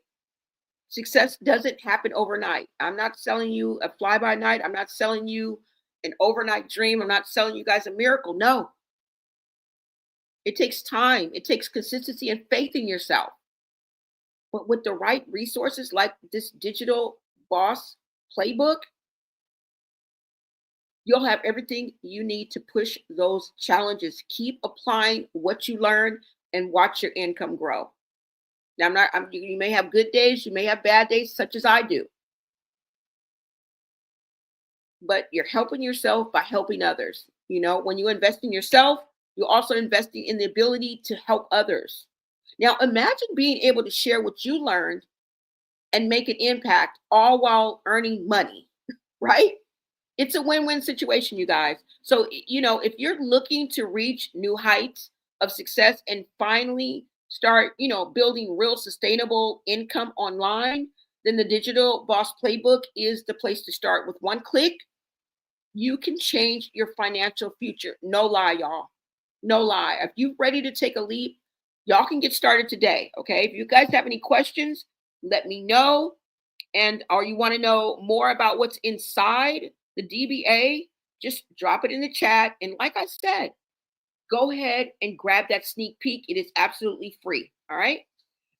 Success doesn't happen overnight. I'm not selling you a fly-by-night. I'm not selling you an overnight dream. I'm not selling you guys a miracle. No. It takes time. It takes consistency and faith in yourself. But with the right resources like this digital boss playbook, you'll have everything you need to push those challenges. Keep applying what you learn and watch your income grow. Now, you may have good days, you may have bad days, such as I do. But you're helping yourself by helping others. When you invest in yourself, you're also investing in the ability to help others. Now, imagine being able to share what you learned and make an impact all while earning money, right? It's a win-win situation, you guys. So, if you're looking to reach new heights of success and finally start, building real sustainable income online, then the Digital Boss Playbook is the place to start. With one click, you can change your financial future. No lie, y'all. No lie. If you're ready to take a leap, y'all can get started today, okay? If you guys have any questions, let me know. Or you want to know more about what's inside the DBA, just drop it in the chat. And like I said, go ahead and grab that sneak peek. It is absolutely free. All right.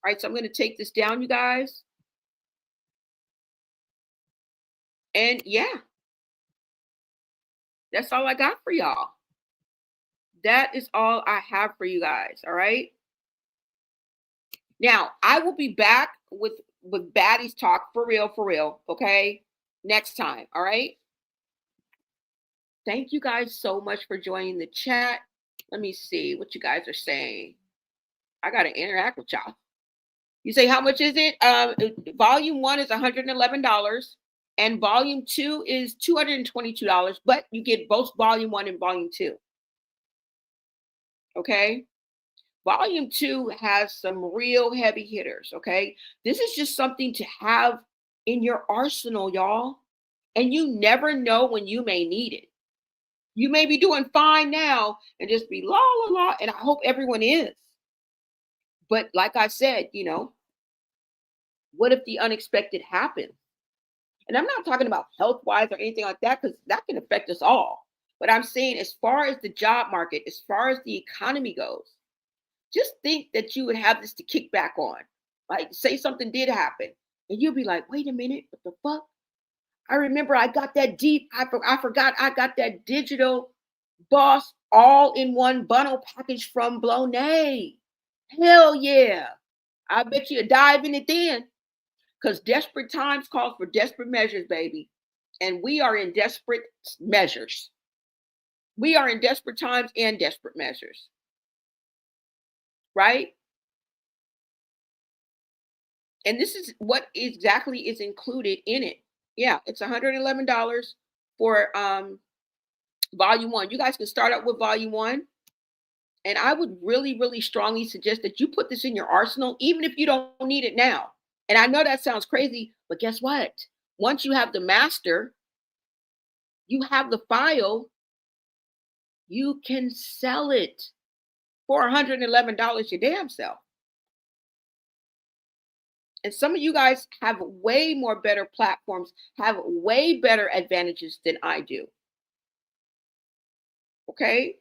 All right. So I'm going to take this down, you guys. And yeah, that's all I got for y'all. That is all I have for you guys. All right. Now I will be back with Baddies Talk for real. Okay. Next time. All right. Thank you guys so much for joining the chat. Let me see what you guys are saying. I got to interact with y'all. You say, how much is it? Volume 1 is $111 and volume 2 is $222, but you get both volume 1 and volume 2. Okay. Volume 2 has some real heavy hitters. Okay. This is just something to have in your arsenal, y'all. And you never know when you may need it. You may be doing fine now and just be la, la, la. And I hope everyone is. But like I said, what if the unexpected happens? And I'm not talking about health-wise or anything like that, because that can affect us all. But I'm saying as far as the job market, as far as the economy goes, just think that you would have this to kick back on. Like, say something did happen and you'll be like, wait a minute, what the fuck? I remember I got that deep, I forgot I got that digital Boss, all-in-one bundle package from Blonay. Hell yeah. I bet you dive in it then. Because desperate times call for desperate measures, baby. And we are in desperate measures. We are in desperate times and desperate measures. Right? And this is what exactly is included in it. Yeah, it's $111 for volume 1. You guys can start out with volume 1. And I would really, really strongly suggest that you put this in your arsenal, even if you don't need it now. And I know that sounds crazy, but guess what? Once you have the master, you have the file, you can sell it for $111 your damn self. And some of you guys have way more better platforms, have way better advantages than I do. Okay?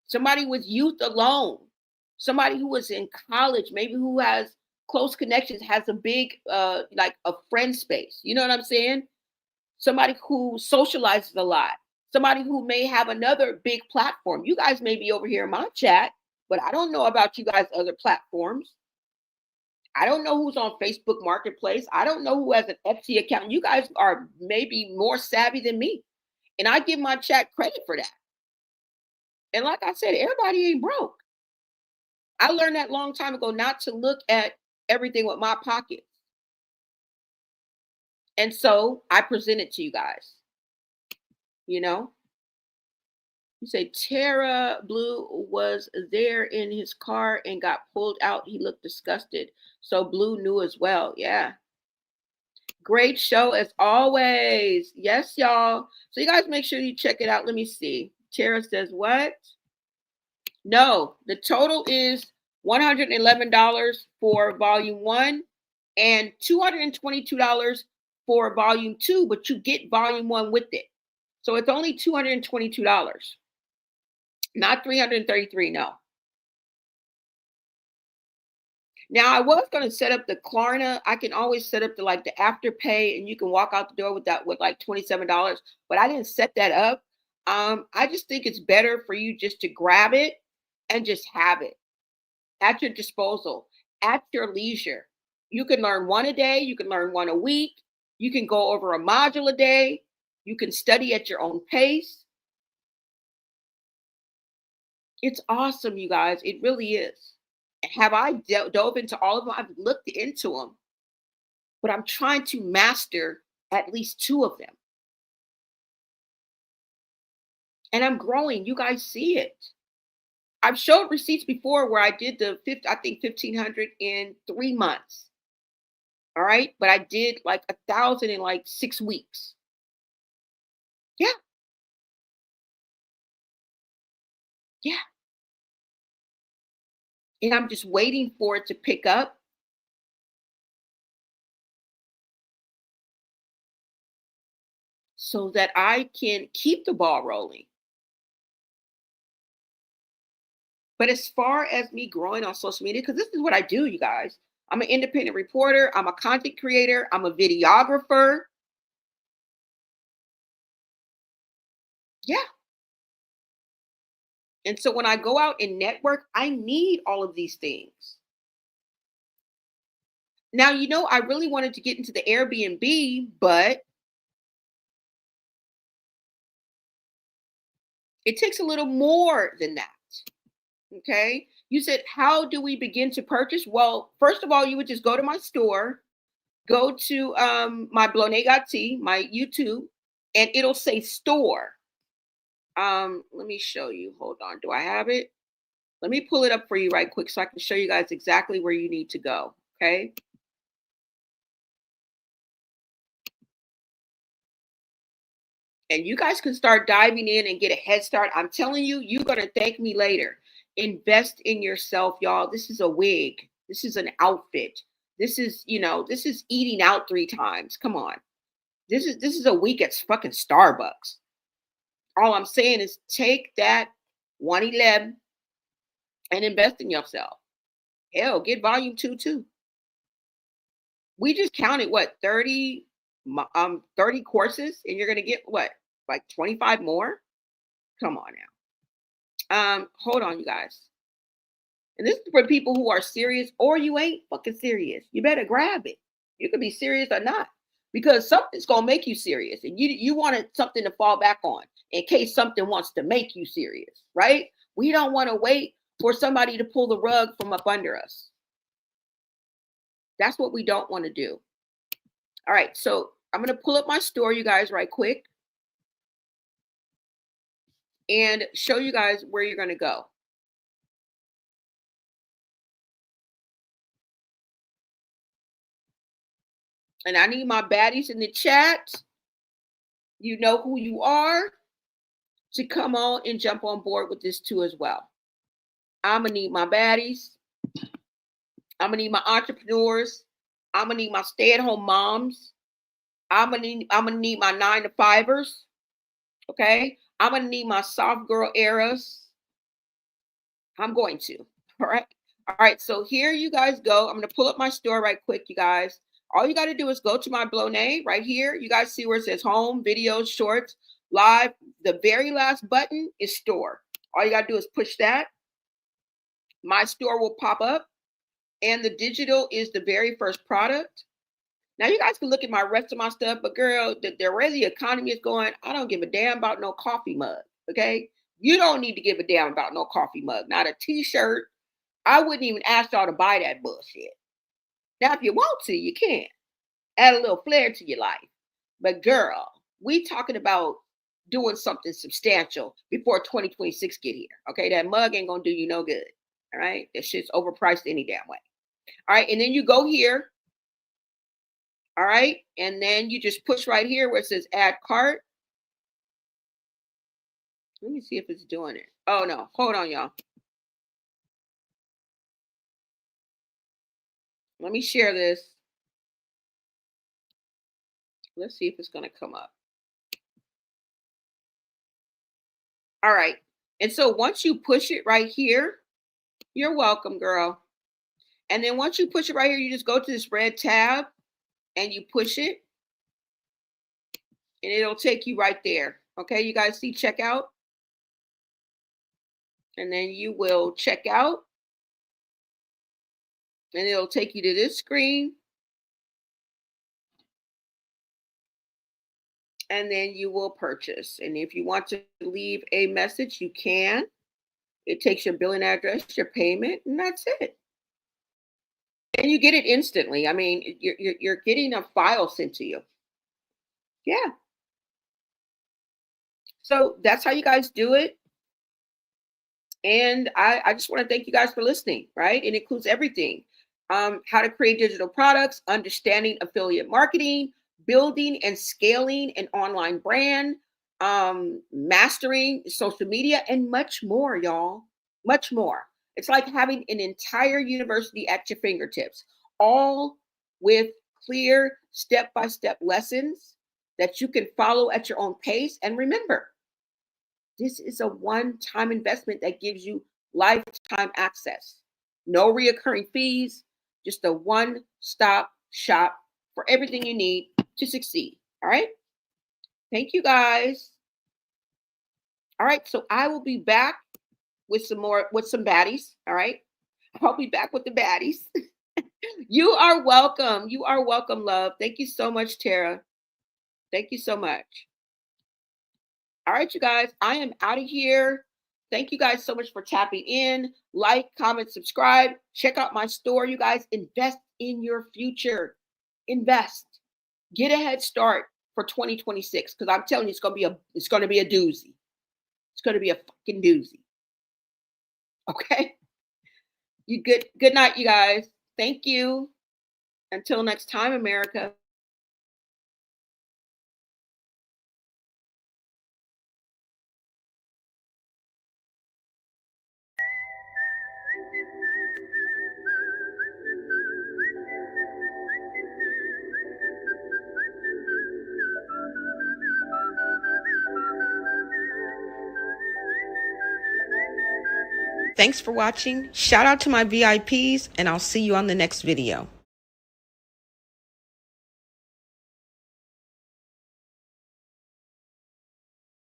Somebody with youth alone, somebody who was in college, maybe who has close connections, has a big, like a friend space. You know what I'm saying? Somebody who socializes a lot, somebody who may have another big platform. You guys may be over here in my chat, but I don't know about you guys' other platforms. I don't know who's on Facebook Marketplace. I don't know who has an Etsy account. You guys are maybe more savvy than me. And I give my chat credit for that. And like I said, everybody ain't broke. I learned that long time ago not to look at everything with my pockets. And so I present it to you guys. You know? You say Tara Blue was there in his car and got pulled out. He looked disgusted. So Blue knew as well. Yeah. Great show as always. Yes, y'all. So you guys make sure you check it out. Let me see. Tara says what? No, the total is $111 for volume 1 and $222 for volume 2, but you get volume 1 with it. So it's only $222. Not $333, no. Now I was going to set up the Klarna. I can always set up the Afterpay, and you can walk out the door with that with like $27. But I didn't set that up. I just think it's better for you just to grab it and just have it at your disposal, at your leisure. You can learn one a day. You can learn one a week. You can go over a module a day. You can study at your own pace. It's awesome, you guys. It really is. Have I dove into all of them? I've looked into them, but I'm trying to master at least 2 of them. And I'm growing. You guys see it. I've showed receipts before where I did the 1,500 in 3 months. All right. But I did like 1,000 in like 6 weeks. Yeah. Yeah. And I'm just waiting for it to pick up. So that I can keep the ball rolling. But as far as me growing on social media, because this is what I do, you guys. I'm an independent reporter. I'm a content creator. I'm a videographer. Yeah. And so when I go out and network, I need all of these things. Now, you know, I really wanted to get into the Airbnb, but it takes a little more than that. Okay. You said, how do we begin to purchase? Well, first of all, you would just go to my store, go to my Blonay.t, my YouTube, and it'll say store. Let me show you. Hold on. Do I have it? Let me pull it up for you right quick so I can show you guys exactly where you need to go. Okay. And you guys can start diving in and get a head start. I'm telling you, you're going to thank me later. Invest in yourself, y'all. This is a wig. This is an outfit. This is, you know, this is eating out 3 times. Come on. This is a week at fucking Starbucks. All I'm saying is take that 111 and invest in yourself. Hell, get volume 2 too. We just counted what 30 courses, and you're gonna get what, like 25 more? Come on now. Hold on, you guys. And this is for people who are serious or you ain't fucking serious. You better grab it. You could be serious or not, because something's going to make you serious. And you wanted something to fall back on in case something wants to make you serious, right? We don't want to wait for somebody to pull the rug from up under us. That's what we don't want to do. All right, so I'm going to pull up my store, you guys, right quick, and show you guys where you're going to go. And I need my baddies in the chat. You know who you are, to come on and jump on board with this too as well. I'm going to need my baddies. I'm going to need my entrepreneurs. I'm going to need my stay-at-home moms. I'm going to need my 9-to-5ers. Okay? I'm going to need my soft girl eras. I'm going to. All right? All right, so here you guys go. I'm going to pull up my store right quick, you guys. All you got to do is go to my Blonay right here. You guys see where it says home, videos, shorts, live. The very last button is store. All you got to do is push that. My store will pop up, and the digital is the very first product. Now you guys can look at my rest of my stuff, but girl, the way the economy is going, I don't give a damn about no coffee mug, okay? You don't need to give a damn about no coffee mug, not a t-shirt. I wouldn't even ask y'all to buy that bullshit. Now, if you want to, you can. Add a little flair to your life. But girl, we talking about doing something substantial before 2026 get here. Okay, that mug ain't gonna do you no good. All right, that shit's overpriced any damn way. All right, and then you go here. All right, and then you just push right here where it says add cart. Let me see if it's doing it. Oh no, hold on, y'all. Let me share this. Let's see if it's going to come up. All right. And so once you push it right here, you're welcome, girl. And then once you push it right here, you just go to this red tab and you push it. And it'll take you right there. Okay, you guys see checkout? And then you will check out. And it'll take you to this screen. And then you will purchase. And if you want to leave a message, you can. It takes your billing address, your payment, and that's it. And you get it instantly. I mean, you're getting a file sent to you. Yeah. So that's how you guys do it. And I just want to thank you guys for listening, right? It includes everything. How to create digital products, understanding affiliate marketing, building and scaling an online brand, mastering social media, and much more, y'all. Much more. It's like having an entire university at your fingertips, all with clear step-by-step lessons that you can follow at your own pace. And remember, this is a one-time investment that gives you lifetime access. No reoccurring fees, just a one-stop shop for everything you need to succeed. All right. Thank you guys. All right. So I will be back with some baddies. All right. I'll be back with the baddies. You are welcome. You are welcome, love. Thank you so much, Tara. Thank you so much. All right, you guys, I am out of here. Thank you guys so much for tapping in. Like, comment, subscribe. Check out my store, you guys. Invest in your future. Invest. Get a head start for 2026, because I'm telling you, it's gonna be a doozy. It's gonna be a fucking doozy. Okay. You good night, you guys. Thank you. Until next time, America. Thanks for watching. Shout out to my VIPs, and I'll see you on the next video.